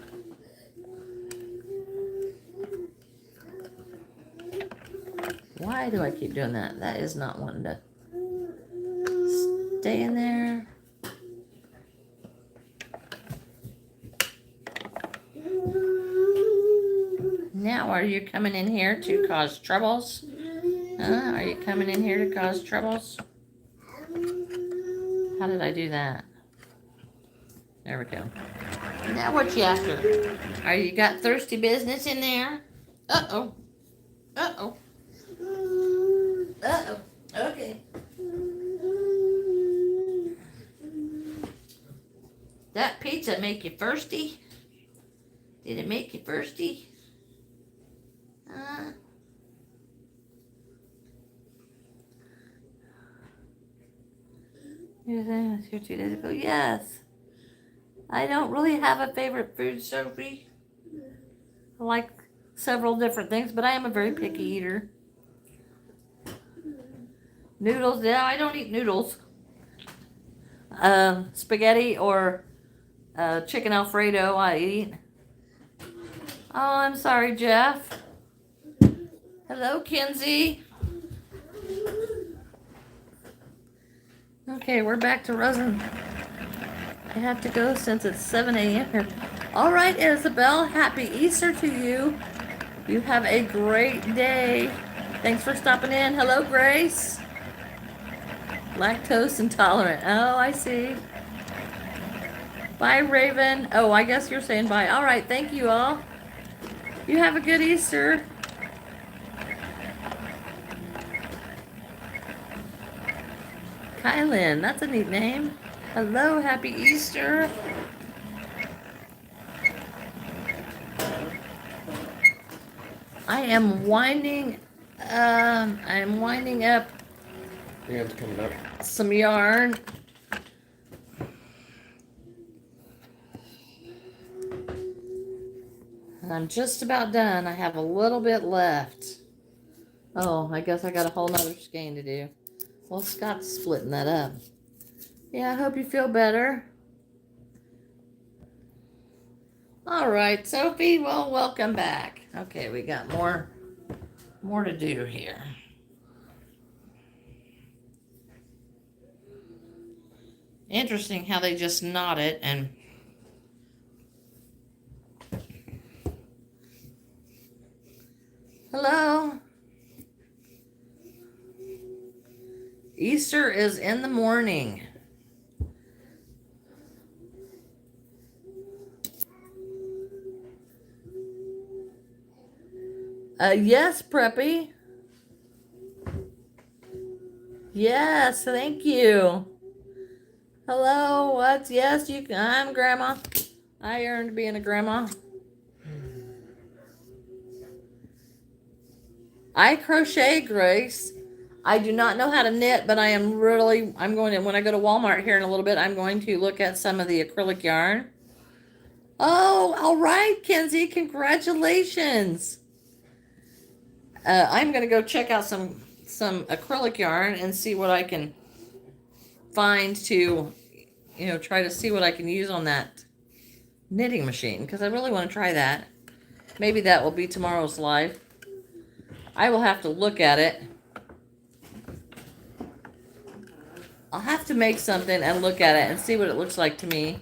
Why do I keep doing that? That is not wanting to stay in there. are you coming in here to cause troubles? Are you coming in here to cause troubles? How did I do that? There we go. Now what you after? Are you got thirsty business in there? Uh-oh. Uh-oh. Uh-oh. Okay. That pizza make you thirsty? Did it make you thirsty? You was here 2 days ago? Yes. I don't really have a favorite food, Sophie. I like several different things, but I am a very picky eater. Noodles, yeah, I don't eat noodles. Spaghetti or chicken Alfredo I eat. Oh, I'm sorry, Jeff. Hello, Kenzie. Okay, we're back to Rosen. I have to go since it's 7 a.m. here. All right, Isabel, happy Easter to you. You have a great day. Thanks for stopping in. Hello, Grace. Lactose intolerant. Oh, I see. Bye, Raven. Oh, I guess you're saying bye. All right, thank you all. You have a good Easter. Kylan, that's a neat name. Hello, happy Easter. I am winding up Yeah, it's coming up. some yarn. And I'm just about done. I have a little bit left. Oh, I guess I got a whole nother skein to do. Well, Scott's splitting that up. Yeah, I hope you feel better. All right, Sophie, well, welcome back. Okay, we got more to do here. Interesting how they just knot it and hello. Easter is in the morning. Yes, Preppy. Yes, thank you. Hello, what? Yes, you can. I'm Grandma. I earned being a grandma. I crochet, Grace. I do not know how to knit, but I'm going to, when I go to Walmart here in a little bit, I'm going to look at some of the acrylic yarn. Oh, all right, Kenzie, congratulations. I'm going to go check out some acrylic yarn and see what I can find to, try to see what I can use on that knitting machine, because I really want to try that. Maybe that will be tomorrow's live. I will have to look at it. I'll have to make something and look at it and see what it looks like to me,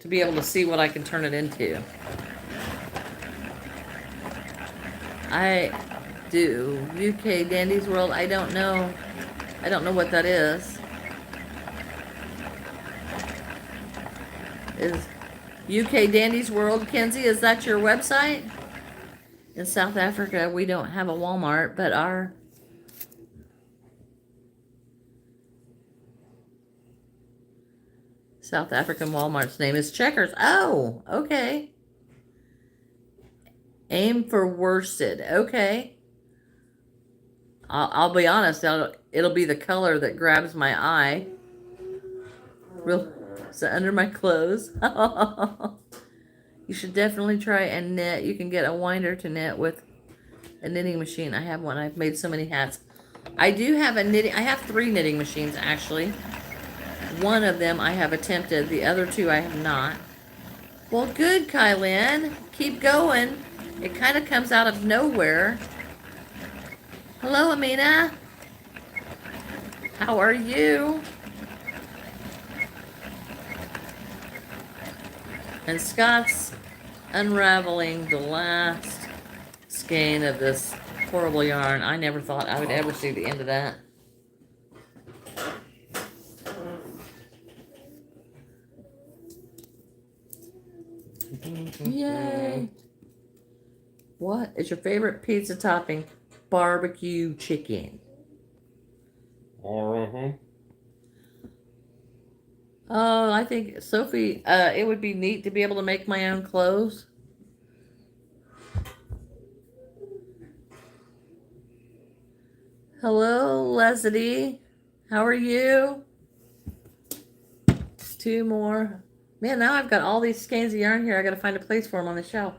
to be able to see what I can turn it into. I do UK Dandy's World. I don't know what that is. Is UK Dandy's World, Kenzie, is that your website? In South Africa, we don't have a Walmart, but our South African Walmart's name is Checkers. Oh, okay. Aim for worsted. Okay. I'll be honest, it'll be the color that grabs my eye. Real, so under my clothes. You should definitely try and knit. You can get a winder to knit with a knitting machine. I have one. I've made so many hats. I do have I have 3 knitting machines actually. One of them I have attempted. The other 2 I have not. Well, good, Kylan. Keep going. It kind of comes out of nowhere. Hello, Amina. How are you? And Scott's unraveling the last skein of this horrible yarn. I never thought I would ever see the end of that. Yay! What is your favorite pizza topping? Barbecue chicken. Uh-huh. Oh, I think, Sophie, it would be neat to be able to make my own clothes. Hello, Leslie. How are you? 2 more. Man, now I've got all these skeins of yarn here. I got to find a place for them on the shelf.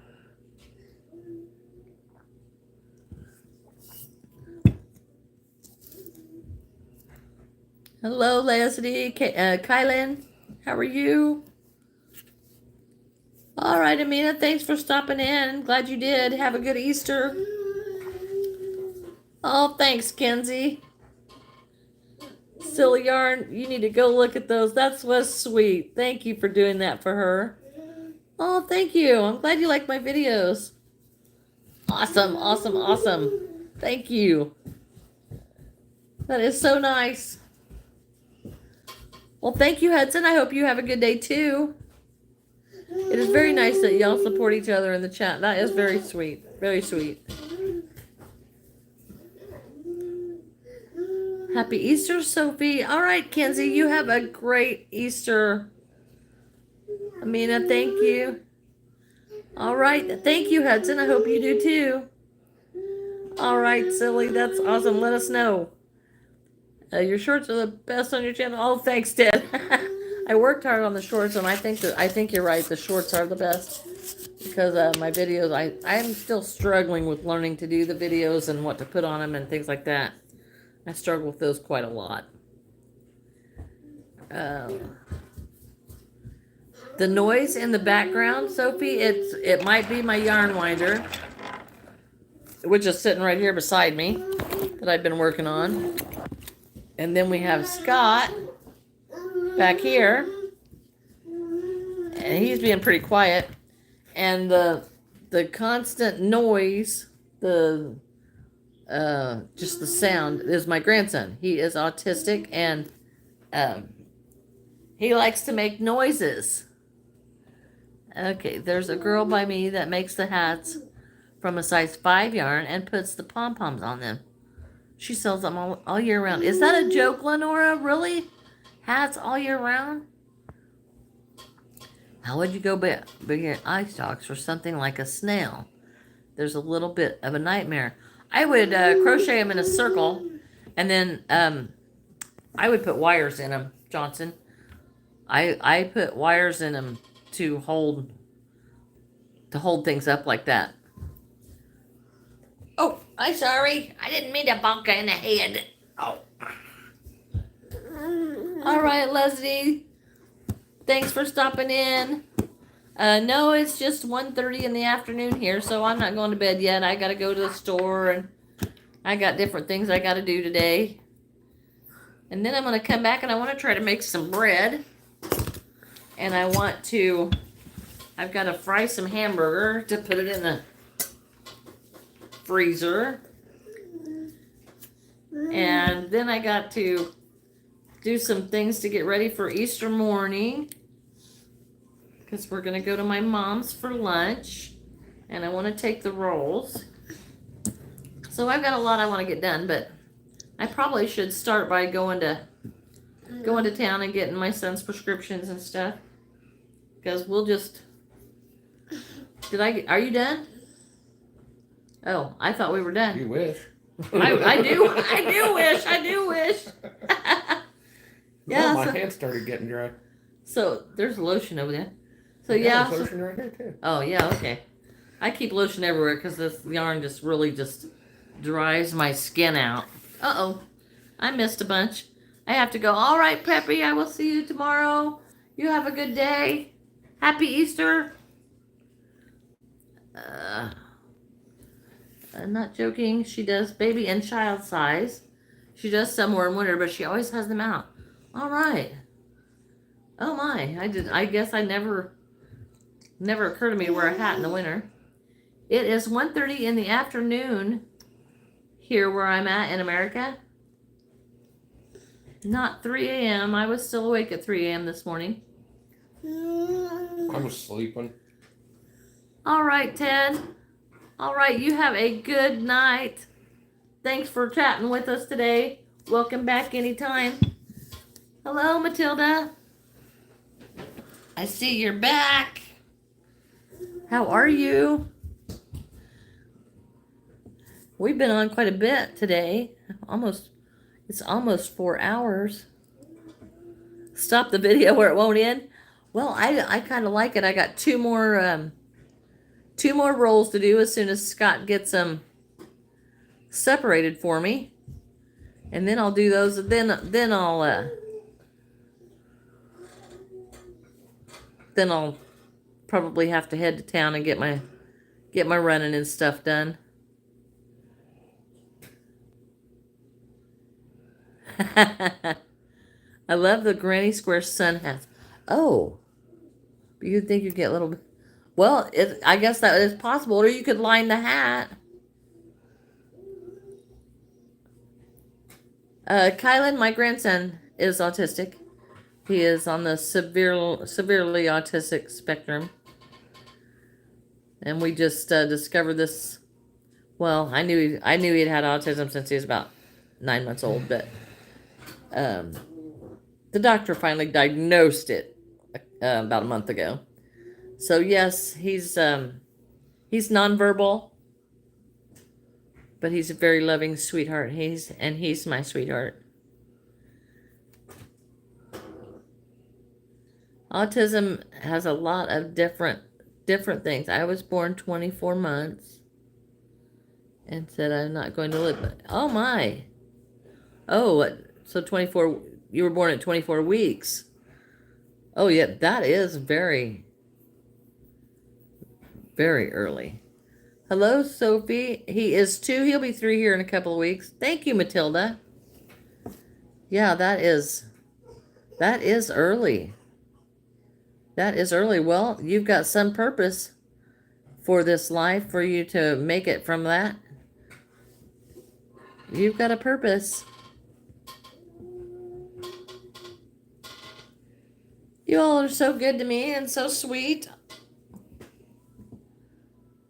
Hello, Leslie. Kylan, how are you? All right, Amina, thanks for stopping in. Glad you did. Have a good Easter. Oh, thanks, Kenzie. Silly yarn, you need to go look at those. That was sweet. Thank you for doing that for her. Oh, thank you. I'm glad you like my videos. Awesome, awesome, awesome. Thank you. That is so nice. Well, thank you, Hudson. I hope you have a good day, too. It is very nice that y'all support each other in the chat. That is very sweet. Very sweet. Happy Easter, Sophie. All right, Kenzie, you have a great Easter. Amina, thank you. All right, thank you, Hudson. I hope you do too. All right, silly, that's awesome. Let us know. Your shorts are the best on your channel. Oh, thanks, Ted. I worked hard on the shorts, and I think you're right. The shorts are the best because my videos. I'm still struggling with learning to do the videos and what to put on them and things like that. I struggle with those quite a lot. The noise in the background, Sophie, it might be my yarn winder, which is sitting right here beside me, that I've been working on. And then we have Scott back here, and he's being pretty quiet. And the constant noise, just the sound, is my grandson. He is autistic, and he likes to make noises. Okay, there's a girl by me that makes the hats from a size 5 yarn and puts the pom-poms on them. She sells them all year round. Is that a joke, Lenora? Really? Hats all year round? How would you go bigger eye stalks for something like a snail? There's a little bit of a nightmare. I would crochet them in a circle, and then I would put wires in them, Johnson. I put wires in them to hold things up like that. Oh, I'm sorry. I didn't mean to bonk her in the head. Oh. All right, Leslie. Thanks for stopping in. No, it's just 1:30 in the afternoon here, so I'm not going to bed yet. I got to go to the store, and I got different things I got to do today. And then I'm going to come back, and I want to try to make some bread. And I've got to fry some hamburger to put it in the freezer. And then I got to do some things to get ready for Easter morning, because we're going to go to my mom's for lunch, and I want to take the rolls. So I've got a lot I want to get done, but I probably should start by going to town and getting my son's prescriptions and stuff, because we'll just... Are you done? Oh, I thought we were done. You wish. I do wish. Yeah, my hands started getting dry. So there's lotion over there. So yeah. There's lotion right there too. Oh yeah, okay. I keep lotion everywhere because this yarn just really dries my skin out. Uh-oh. I missed a bunch. I have to go. All right, Peppy, I will see you tomorrow. You have a good day. Happy Easter. I'm not joking. She does baby and child size. She does somewhere in winter, but she always has them out. All right. Oh my. I guess I never occurred to me to wear a hat in the winter. It is 1:30 in the afternoon here where I'm at in America. Not 3 a.m. I was still awake at 3 a.m. this morning. I was sleeping. All right, Ted. All right, you have a good night. Thanks for chatting with us today. Welcome back anytime. Hello, Matilda. I see you're back. How are you? We've been on quite a bit today. It's almost 4 hours. Stop the video where it won't end. Well, I kind of like it. I got two more rolls to do as soon as Scott gets them separated for me, and then I'll do those. Then I'll probably have to head to town and get my running and stuff done. I love the Granny Square sun hats. Oh, you'd think you'd get a little bit. Well, I guess that is possible, or you could line the hat. Kylan, my grandson, is autistic. He is on the severely autistic spectrum. And we just discovered this. Well, I knew he'd had autism since he was about 9 months old, but the doctor finally diagnosed it about a month ago. So yes, he's nonverbal, but he's a very loving sweetheart. He's my sweetheart. Autism has a lot of different things. I was born 24 months and said I'm not going to live. Oh my. Oh, so 24, you were born at 24 weeks. Oh yeah, that is very, very early. Hello, Sophie. He is 2. He'll be 3 here in a couple of weeks. Thank you, Matilda. Yeah, that is early. That is early. Well, you've got some purpose for this life for you to make it from that. You've got a purpose. You all are so good to me and so sweet.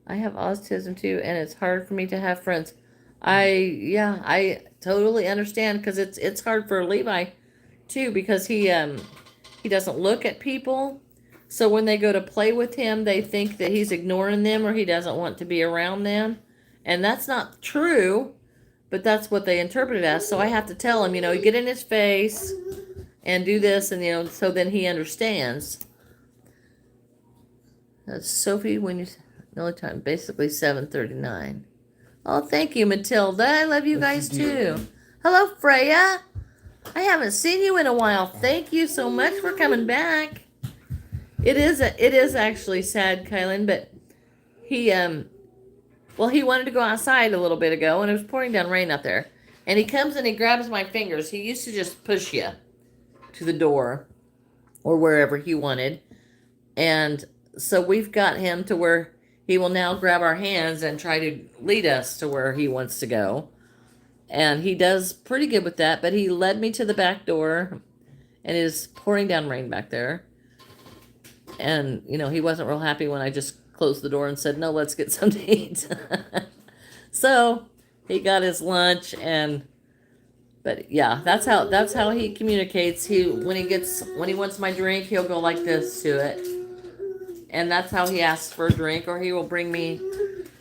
I have autism too, and it's hard for me to have friends. I totally understand, because it's hard for Levi too, because he doesn't look at people. So when they go to play with him, they think that he's ignoring them or he doesn't want to be around them. And that's not true, but that's what they interpret it as. So I have to tell him, you get in his face and do this, and so then he understands. That's Sophie, when you the only time, basically 7:39. Oh, thank you, Matilda. I love you guys too. Hello, Freya. I haven't seen you in a while. Thank you so much for coming back. It is actually sad, Kylan, but he wanted to go outside a little bit ago, and it was pouring down rain out there. And he comes and he grabs my fingers. He used to just push you to the door or wherever he wanted. And so we've got him to where he will now grab our hands and try to lead us to where he wants to go. And he does pretty good with that, but he led me to the back door, and it is pouring down rain back there. And, he wasn't real happy when I just closed the door and said, no, let's get something to eat. So he got his lunch, but yeah, that's how he communicates. When he wants my drink, he'll go like this to it. And that's how he asks for a drink, or he will bring me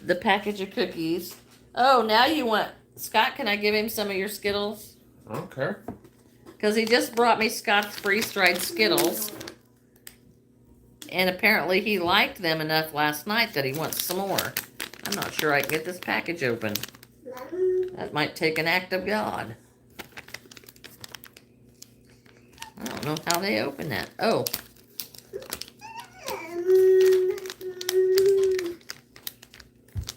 the package of cookies. Oh, now you want... Scott, can I give him some of your Skittles? I don't care. Because he just brought me Scott's freeze-dried Skittles. And apparently he liked them enough last night that he wants some more. I'm not sure I can get this package open. That might take an act of God. I don't know how they open that. Oh.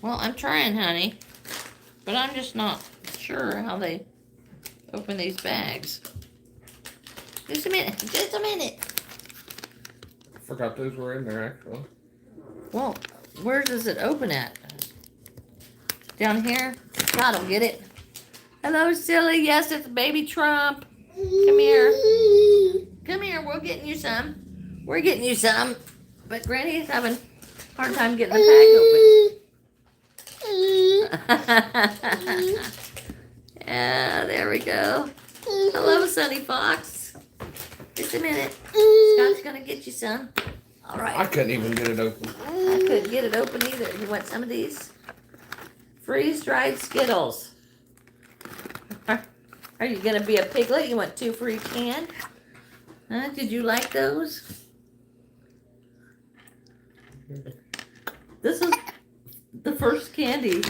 Well, I'm trying, honey. But I'm just not sure how they open these bags. Just a minute. Just a minute. I forgot those were in there, actually. Well, where does it open at? Down here. God will get it. Hello, silly. Yes, it's baby Trump. Come here. Come here. We're getting you some. We're getting you some. But Granny's having a hard time getting the tag open. Yeah, there we go. Hello, Sunny Fox. Just a minute. Scott's gonna get you some. All right. I couldn't even get it open. I couldn't get it open either. You want some of these? Freeze-dried Skittles. Are you gonna be a piglet? You want 2 for each hand? Huh? Did you like those? This is the first candy.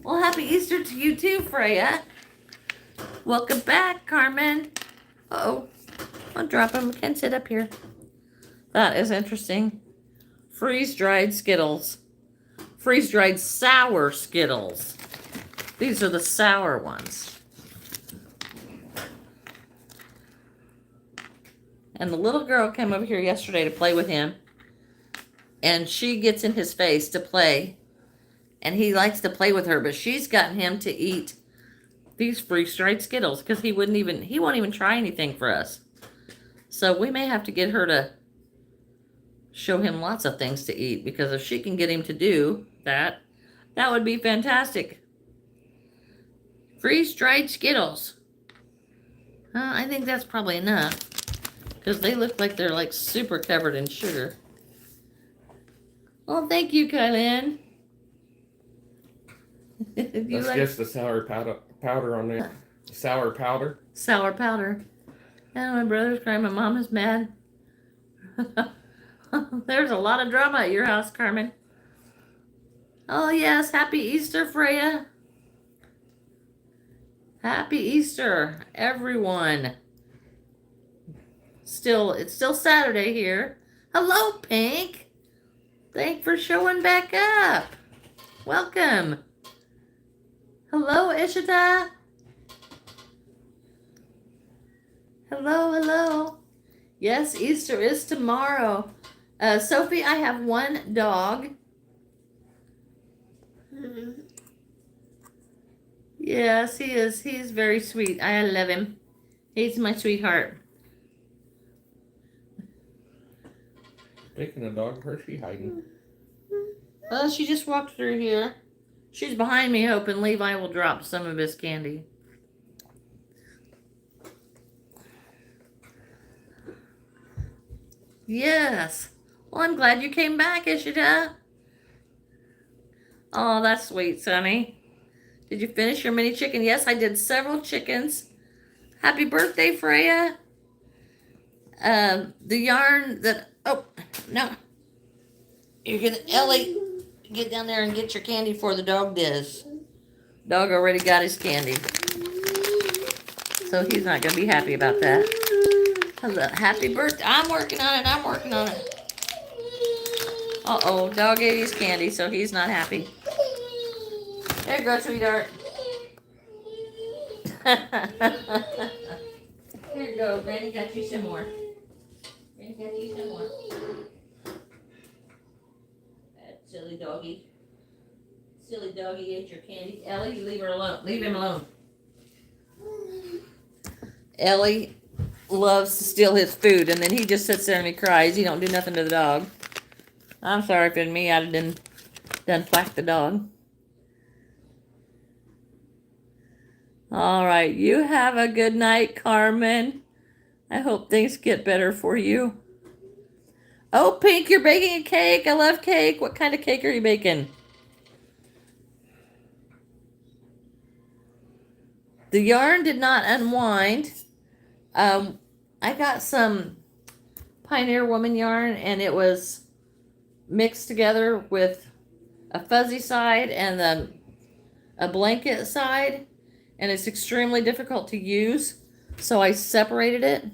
Well, happy Easter to you too, Freya. Welcome back, Carmen. Uh-oh. I'll drop them. Can't sit up here. That is interesting. Freeze-dried Skittles. Freeze-dried sour Skittles. These are the sour ones. And the little girl came over here yesterday to play with him. And she gets in his face to play. And he likes to play with her, but she's gotten him to eat these freeze-dried Skittles because he won't even try anything for us. So we may have to get her to show him lots of things to eat, because if she can get him to do that, that would be fantastic. Freeze-dried Skittles. I think that's probably enough, because they look like they're like super covered in sugar. Well, thank you, Kylan. That's like just the sour powder on there. Sour powder. Sour powder. And my brother's crying. My mom is mad. There's a lot of drama at your house, Carmen. Oh, yes. Happy Easter, Freya. Happy Easter, everyone. It's still Saturday here. Hello, Pink. Thanks for showing back up. Welcome. Hello, Ishita. Hello. Yes, Easter is tomorrow. Sophie, I have one dog. Yes, he is. He's very sweet. I love him. He's my sweetheart. Speaking of dog, where's she hiding? Well, she just walked through here. She's behind me, hoping Levi will drop some of his candy. Yes. Well, I'm glad you came back, Ishita. Oh, that's sweet, Sonny. Did you finish your mini chicken? Yes, I did several chickens. Happy birthday, Freya. The yarn that... Oh, no. You're going to... Ellie, get down there and get your candy before the dog does. Dog already got his candy. So he's not going to be happy about that. Hello, happy birthday. I'm working on it. Uh-oh, dog ate his candy, so he's not happy. There you go, sweetheart. Here you go, Granny got you some more. That silly doggy. Silly doggy ate your candy. Ellie, you leave her alone. Leave him alone. Ellie loves to steal his food, and then he just sits there and he cries. He don't do nothing to the dog. I'm sorry if it was me. I'd have done whack the dog. All right. You have a good night, Carmen. I hope things get better for you. Oh, Pink, you're baking a cake. I love cake. What kind of cake are you baking? The yarn did not unwind. I got some Pioneer Woman yarn, and it was mixed together with a fuzzy side and a blanket side, and it's extremely difficult to use, so I separated it.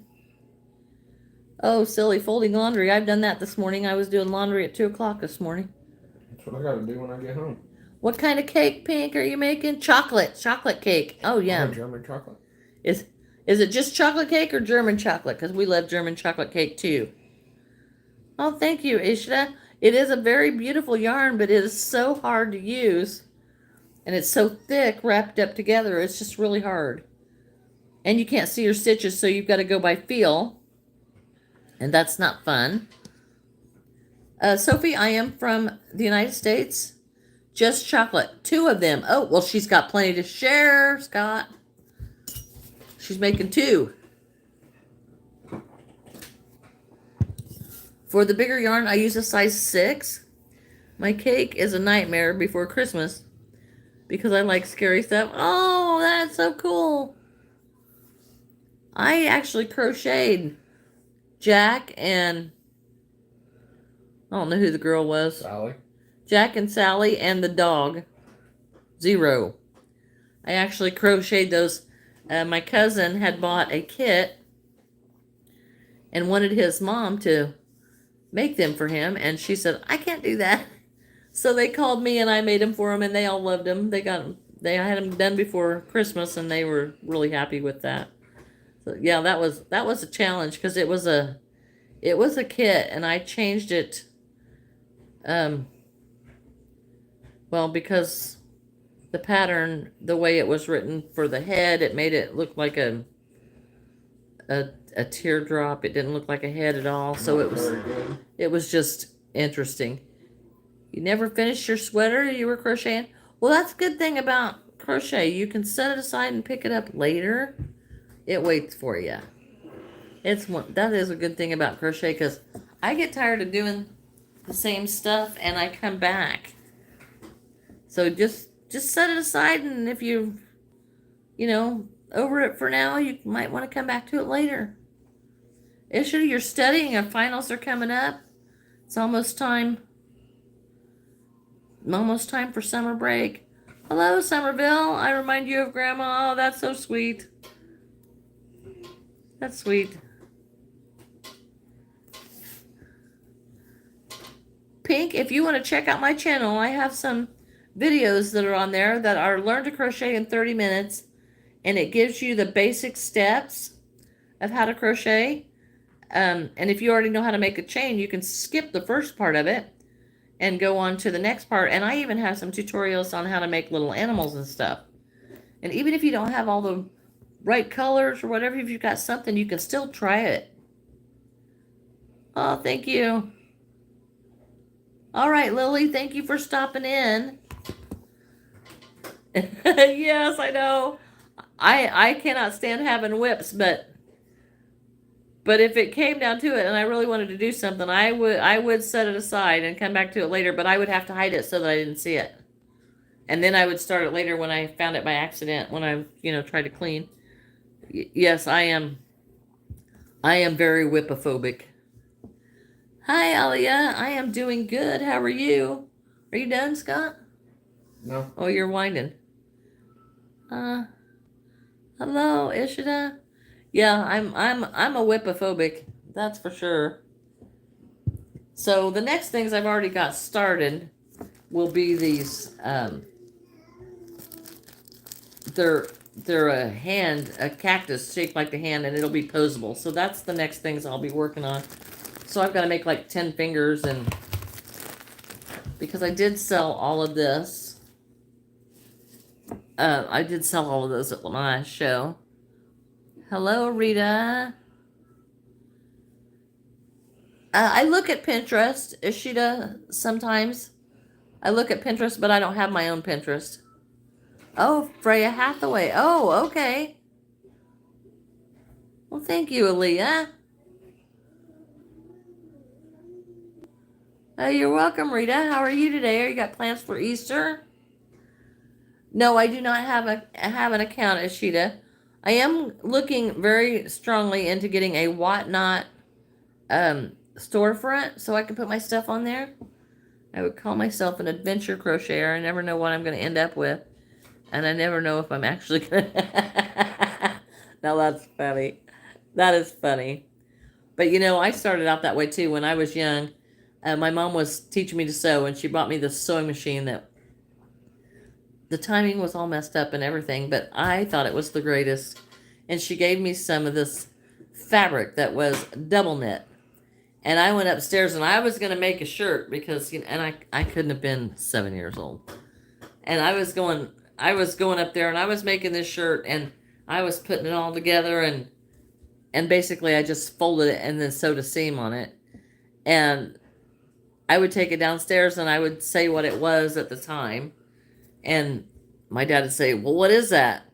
Oh, silly, folding laundry. I've done that this morning. I was doing laundry at 2 o'clock this morning. That's what I gotta do when I get home. What kind of cake, Pink, are you making? Chocolate cake. Oh, yeah. German chocolate. Is it just chocolate cake or German chocolate? Because we love German chocolate cake too. Oh, thank you, Ishita. It is a very beautiful yarn, but it is so hard to use. And it's so thick wrapped up together, it's just really hard. And you can't see your stitches, so you've got to go by feel. And that's not fun. Sophie, I am from the United States. Just chocolate. 2 of them. Oh, well, she's got plenty to share, Scott. She's making 2. For the bigger yarn, I use a size 6. My cake is a nightmare before Christmas because I like scary stuff. Oh, that's so cool. I actually crocheted Jack and I don't know who the girl was. Sally. Jack and Sally and the dog. Zero. I actually crocheted those. My cousin had bought a kit and wanted his mom to make them for him, and she said, I can't do that. So they called me and I made them for them, and they all loved them. They got them. I had them done before Christmas, and they were really happy with that. So yeah, that was a challenge because it was a kit, and I changed it. Well, because the pattern, the way it was written for the head, it made it look like a teardrop. It didn't look like a head at all. So it was just interesting. You never finished your sweater you were crocheting? Well, that's a good thing about crochet. You can set it aside and pick it up later. It waits for you. That is a good thing about crochet because I get tired of doing the same stuff and I come back. So just set it aside, and if you over it for now, you might want to come back to it later. Issue, you're studying and finals are coming up. It's almost time. Almost time for summer break. Hello, Somerville. I remind you of Grandma. Oh, that's so sweet. That's sweet. Pink, if you want to check out my channel, I have some videos that are on there that are learn to crochet in 30 minutes, and it gives you the basic steps of how to crochet. And if you already know how to make a chain, you can skip the first part of it and go on to the next part. And I even have some tutorials on how to make little animals and stuff. And even if you don't have all the right colors or whatever, if you've got something, you can still try it. Oh, thank you. All right, Lily, thank you for stopping in. Yes, I know. I cannot stand having whips, but if it came down to it and I really wanted to do something, I would set it aside and come back to it later, but I would have to hide it so that I didn't see it. And then I would start it later when I found it by accident, when I, tried to clean. Yes, I am very whipophobic. Hi, Alia. I am doing good. How are you? Are you done, Scott? No. Oh, you're winding. Hello, Ishida. Yeah, I'm a whipophobic. That's for sure. So the next things I've already got started will be these. They're a cactus shaped like the hand, and it'll be posable. So that's the next things I'll be working on. So I've got to make like 10 fingers, and because I did sell all of this. I did sell all of those at my show. Hello, Rita. I look at Pinterest, Ishida, sometimes. I look at Pinterest, but I don't have my own Pinterest. Oh, Freya Hathaway. Oh, okay. Well, thank you, Aaliyah. Oh, you're welcome, Rita. How are you today? Are you got plans for Easter? No, I do not have an account, Ishida. I am looking very strongly into getting a Whatnot storefront so I can put my stuff on there. I would call myself an adventure crocheter. I never know what I'm going to end up with. And I never know if I'm actually going to... Now that's funny. That is funny. But I started out that way too. When I was young, my mom was teaching me to sew, and she bought me this sewing machine that the timing was all messed up and everything, but I thought it was the greatest. And she gave me some of this fabric that was double knit. And I went upstairs and I was going to make a shirt because, and I couldn't have been 7 years old. And I was going up there and I was making this shirt and I was putting it all together and basically I just folded it and then sewed a seam on it. And I would take it downstairs and I would say what it was at the time. And my dad would say, "Well, what is that?"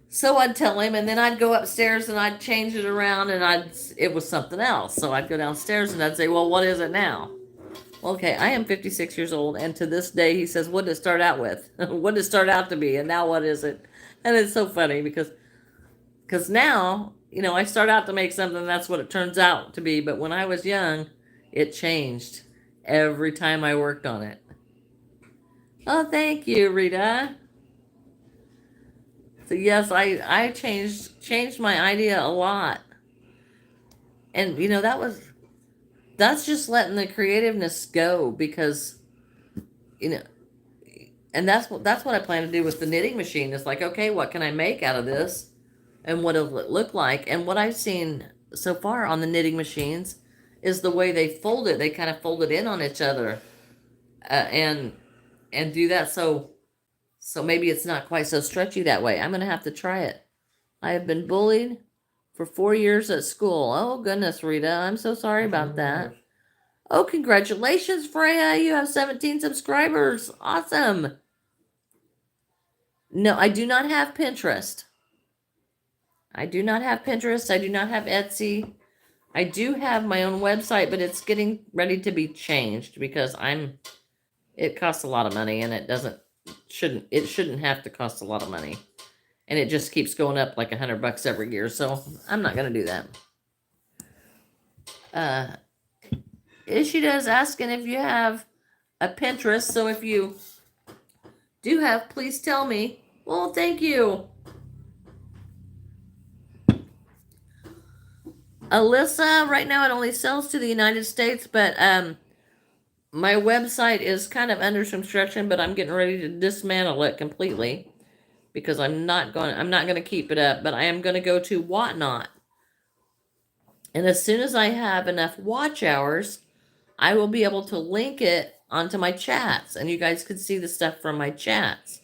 So I'd tell him, and then I'd go upstairs and I'd change it around, and it was something else. So I'd go downstairs and I'd say, "Well, what is it now?" Okay, I am 56 years old, and to this day, he says, "What did it start out with? What did it start out to be? And now what is it?" And it's so funny because now, I start out to make something, that's what it turns out to be. But when I was young, it changed every time I worked on it. Oh, thank you, Rita. So yes, I changed my idea a lot. And that's just letting the creativeness go because you know and that's what I plan to do with the knitting machine. It's like, okay, what can I make out of this? And what does it look like? And what I've seen so far on the knitting machines is the way they fold it. They kind of fold it in on each other, and do that. So maybe it's not quite so stretchy that way. I'm gonna have to try it. I have been bullied for 4 years at school. Oh goodness, Rita, I'm so sorry about that. Oh, congratulations, Freya! You have 17 subscribers. Awesome. No, I do not have Pinterest. I do not have Pinterest. I do not have Etsy. I do have my own website, but it's getting ready to be changed because it costs a lot of money and it shouldn't have to cost a lot of money. And it just keeps going up like $100 every year. So I'm not going to do that. Ishida is asking if you have a Pinterest. So if you do have, please tell me. Well, thank you. Alyssa, right now it only sells to the United States, but my website is kind of under construction, but I'm getting ready to dismantle it completely because I'm not going to keep it up, but I am going to go to Whatnot. And as soon as I have enough watch hours, I will be able to link it onto my chats, and you guys could see the stuff from my chats.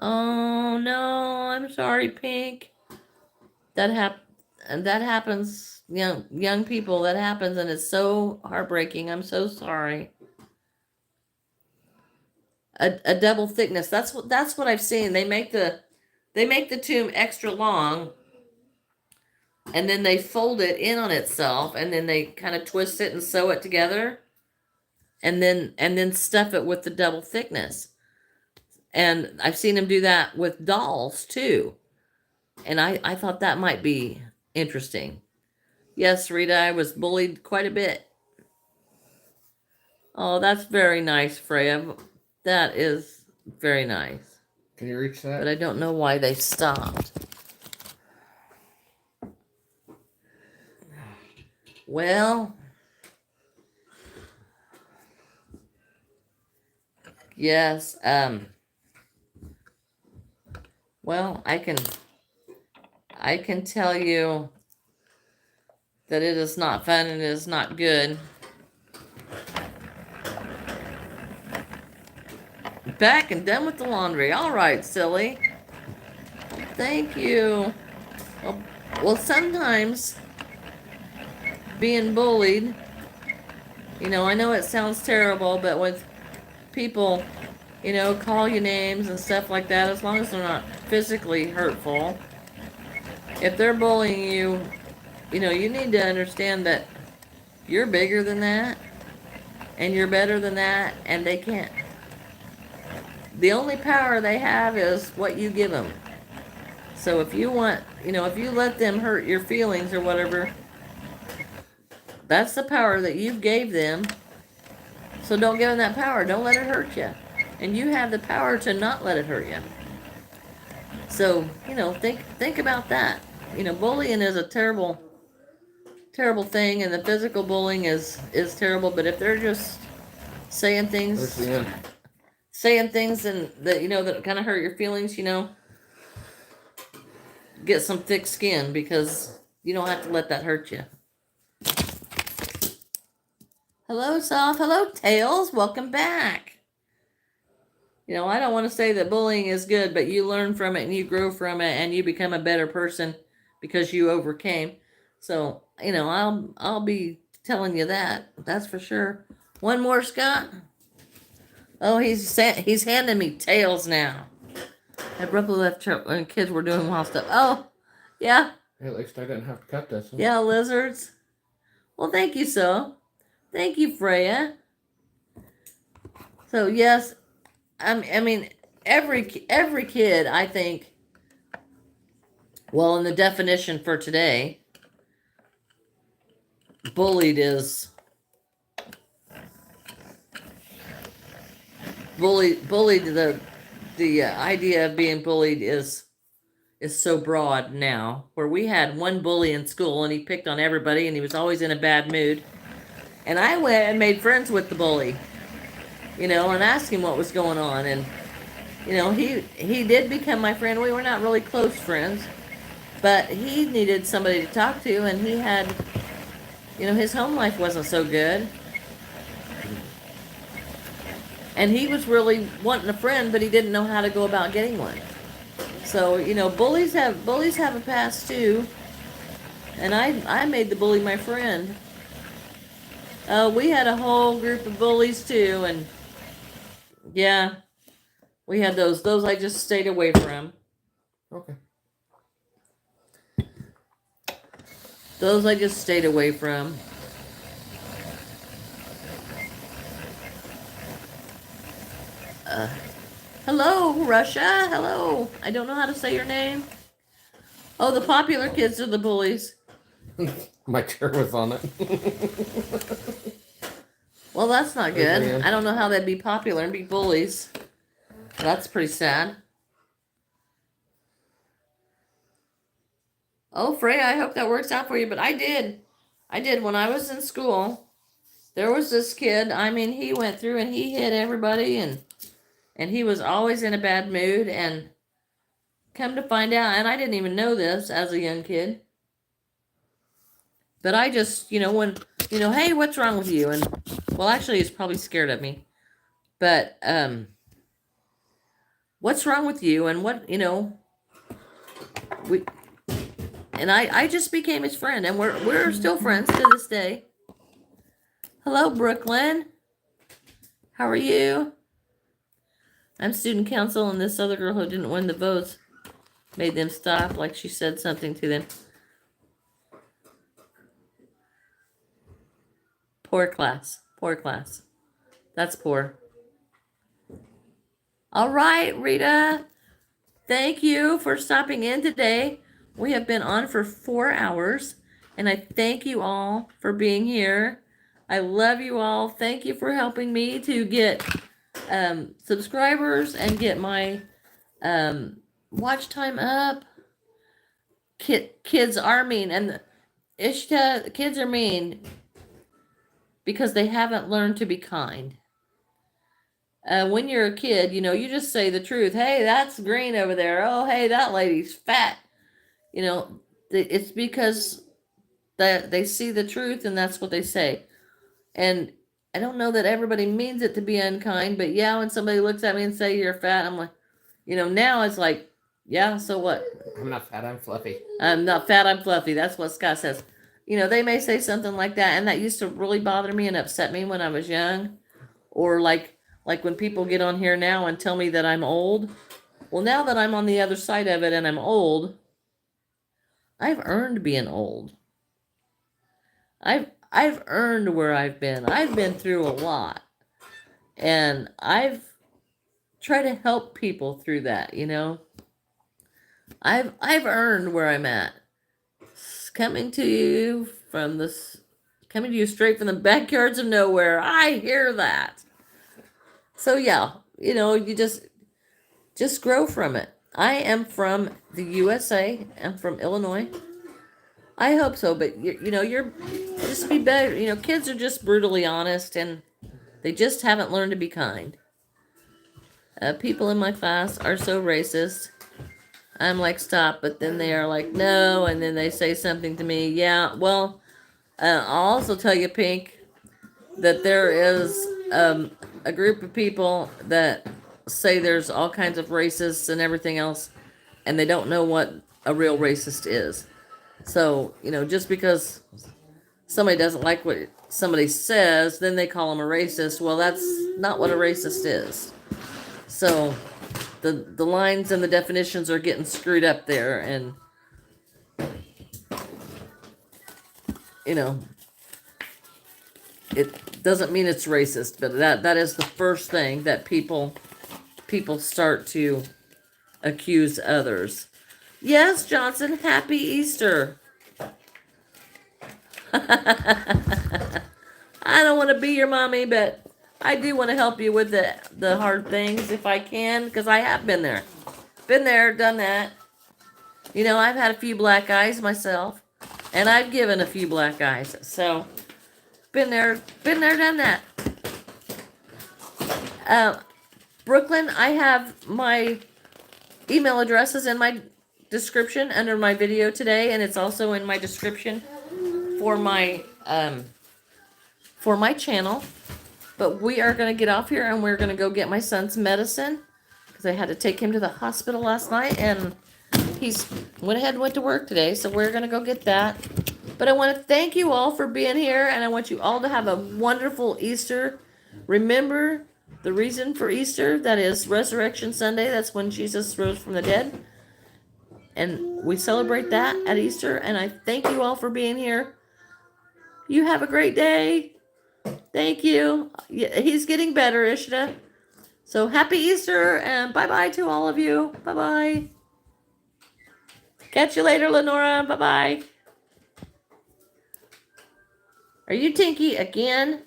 Oh no, I'm sorry, Pink. That happens, young people. That happens, and it's so heartbreaking. I'm so sorry. A double thickness. That's what I've seen. They make the tomb extra long, and then they fold it in on itself, and then they kind of twist it and sew it together, and then stuff it with the double thickness. And I've seen them do that with dolls too. And I thought that might be interesting. Yes, Rita, I was bullied quite a bit. Oh, that's very nice, Freya. That is very nice. Can you reach that? But I don't know why they stopped. Well, yes, well, I can tell you that it is not fun and it is not good. Back and done with the laundry. All right, silly. Thank you. Well, sometimes being bullied, I know it sounds terrible, but with people, call you names and stuff like that, as long as they're not physically hurtful, if they're bullying you, you need to understand that you're bigger than that and you're better than that, and they can't. The only power they have is what you give them. So if you want, if you let them hurt your feelings or whatever, that's the power that you gave them. So don't give them that power. Don't let it hurt you. And you have the power to not let it hurt you. So, think about that. Bullying is a terrible, terrible thing, and the physical bullying is terrible. But if they're just saying things and that kind of hurt your feelings, get some thick skin, because you don't have to let that hurt you. Hello, Soft. Hello, Tails. Welcome back. I don't want to say that bullying is good, but you learn from it and you grow from it and you become a better person because you overcame. So, I'll be telling you that. That's for sure. One more, Scott. Oh, he's handing me tails now. I abruptly left when kids were doing wild stuff. Oh, yeah. At least I didn't have to cut this one. Yeah, lizards. Well, thank you, so. Thank you, Freya. So yes, I mean every kid, I think. Well, in the definition for today, bullied is bullied. The idea of being bullied is so broad now. Where we had one bully in school and he picked on everybody and he was always in a bad mood. And I went and made friends with the bully, and asked him what was going on. And, he did become my friend. We were not really close friends, but he needed somebody to talk to. And he had, his home life wasn't so good. And he was really wanting a friend, but he didn't know how to go about getting one. So, bullies have a past too. And I made the bully my friend. We had a whole group of bullies too, and yeah, we had those. Those I just stayed away from. Okay. Those I just stayed away from. Hello, Russia. Hello. I don't know how to say your name. Oh, the popular kids are the bullies. My chair was on it. Well, that's not good. I don't know how they'd be popular and be bullies. That's pretty sad. Oh, Freya, I hope that works out for you. But I did when I was in school. There was this kid. I mean, he went through and he hit everybody, and he was always in a bad mood. And come to find out, and I didn't even know this as a young kid. But I just, when, hey, what's wrong with you? And, well, actually, he's probably scared of me. But, what's wrong with you? And what, I just became his friend. And we're still friends to this day. Hello, Brooklyn. How are you? I'm student council, and this other girl who didn't win the votes made them stop, like she said something to them. Poor class. Poor class. That's poor. All right, Rita. Thank you for stopping in today. We have been on for 4 hours, and I thank you all for being here. I love you all. Thank you for helping me to get subscribers and get my watch time up. Kids are mean, and Ishta, kids are mean because they haven't learned to be kind. When you're a kid, you just say the truth. Hey, that's green over there. Oh, hey, that lady's fat. It's because they see the truth, and that's what they say. And I don't know that everybody means it to be unkind, but yeah, when somebody looks at me and say you're fat, I'm like, now it's like, yeah, so what? I'm not fat, I'm fluffy. I'm not fat, I'm fluffy. That's what Scott says. They may say something like that, and that used to really bother me and upset me when I was young. Or like when people get on here now and tell me that I'm old. Well, now that I'm on the other side of it and I'm old, I've earned being old. I've earned where I've been. I've been through a lot. And I've tried to help people through that, I've earned where I'm at. Coming to you straight from the backyards of nowhere. I hear that. So yeah, you just grow from it. I am from the USA. I'm from Illinois. I hope so, but you're just be better. Kids are just brutally honest, and they just haven't learned to be kind. People in my class are so racist. I'm like, stop, but then they are like, no, and then they say something to me. Yeah, well, I'll also tell you, Pink, that there is a group of people that say there's all kinds of racists and everything else, and they don't know what a real racist is. So, just because somebody doesn't like what somebody says, then they call them a racist. Well, that's not what a racist is. So, the lines and the definitions are getting screwed up there, and it doesn't mean it's racist, but that is the first thing that people start to accuse others. Yes, Johnson, happy Easter. I don't want to be your mommy, but I do want to help you with the hard things if I can, because I have been there. Been there, done that. I've had a few black eyes myself, and I've given a few black eyes. So, been there, done that. Brooklyn, I have my email addresses in my description under my video today, and it's also in my description for my channel. But we are going to get off here, and we're going to go get my son's medicine, because I had to take him to the hospital last night, and he's went ahead and went to work today, so we're going to go get that. But I want to thank you all for being here, and I want you all to have a wonderful Easter. Remember the reason for Easter, that is Resurrection Sunday. That's when Jesus rose from the dead. And we celebrate that at Easter, and I thank you all for being here. You have a great day. Thank you. He's getting better, Ishita. So happy Easter, and bye-bye to all of you. Bye-bye. Catch you later, Lenora. Bye-bye. Are you Tinky again?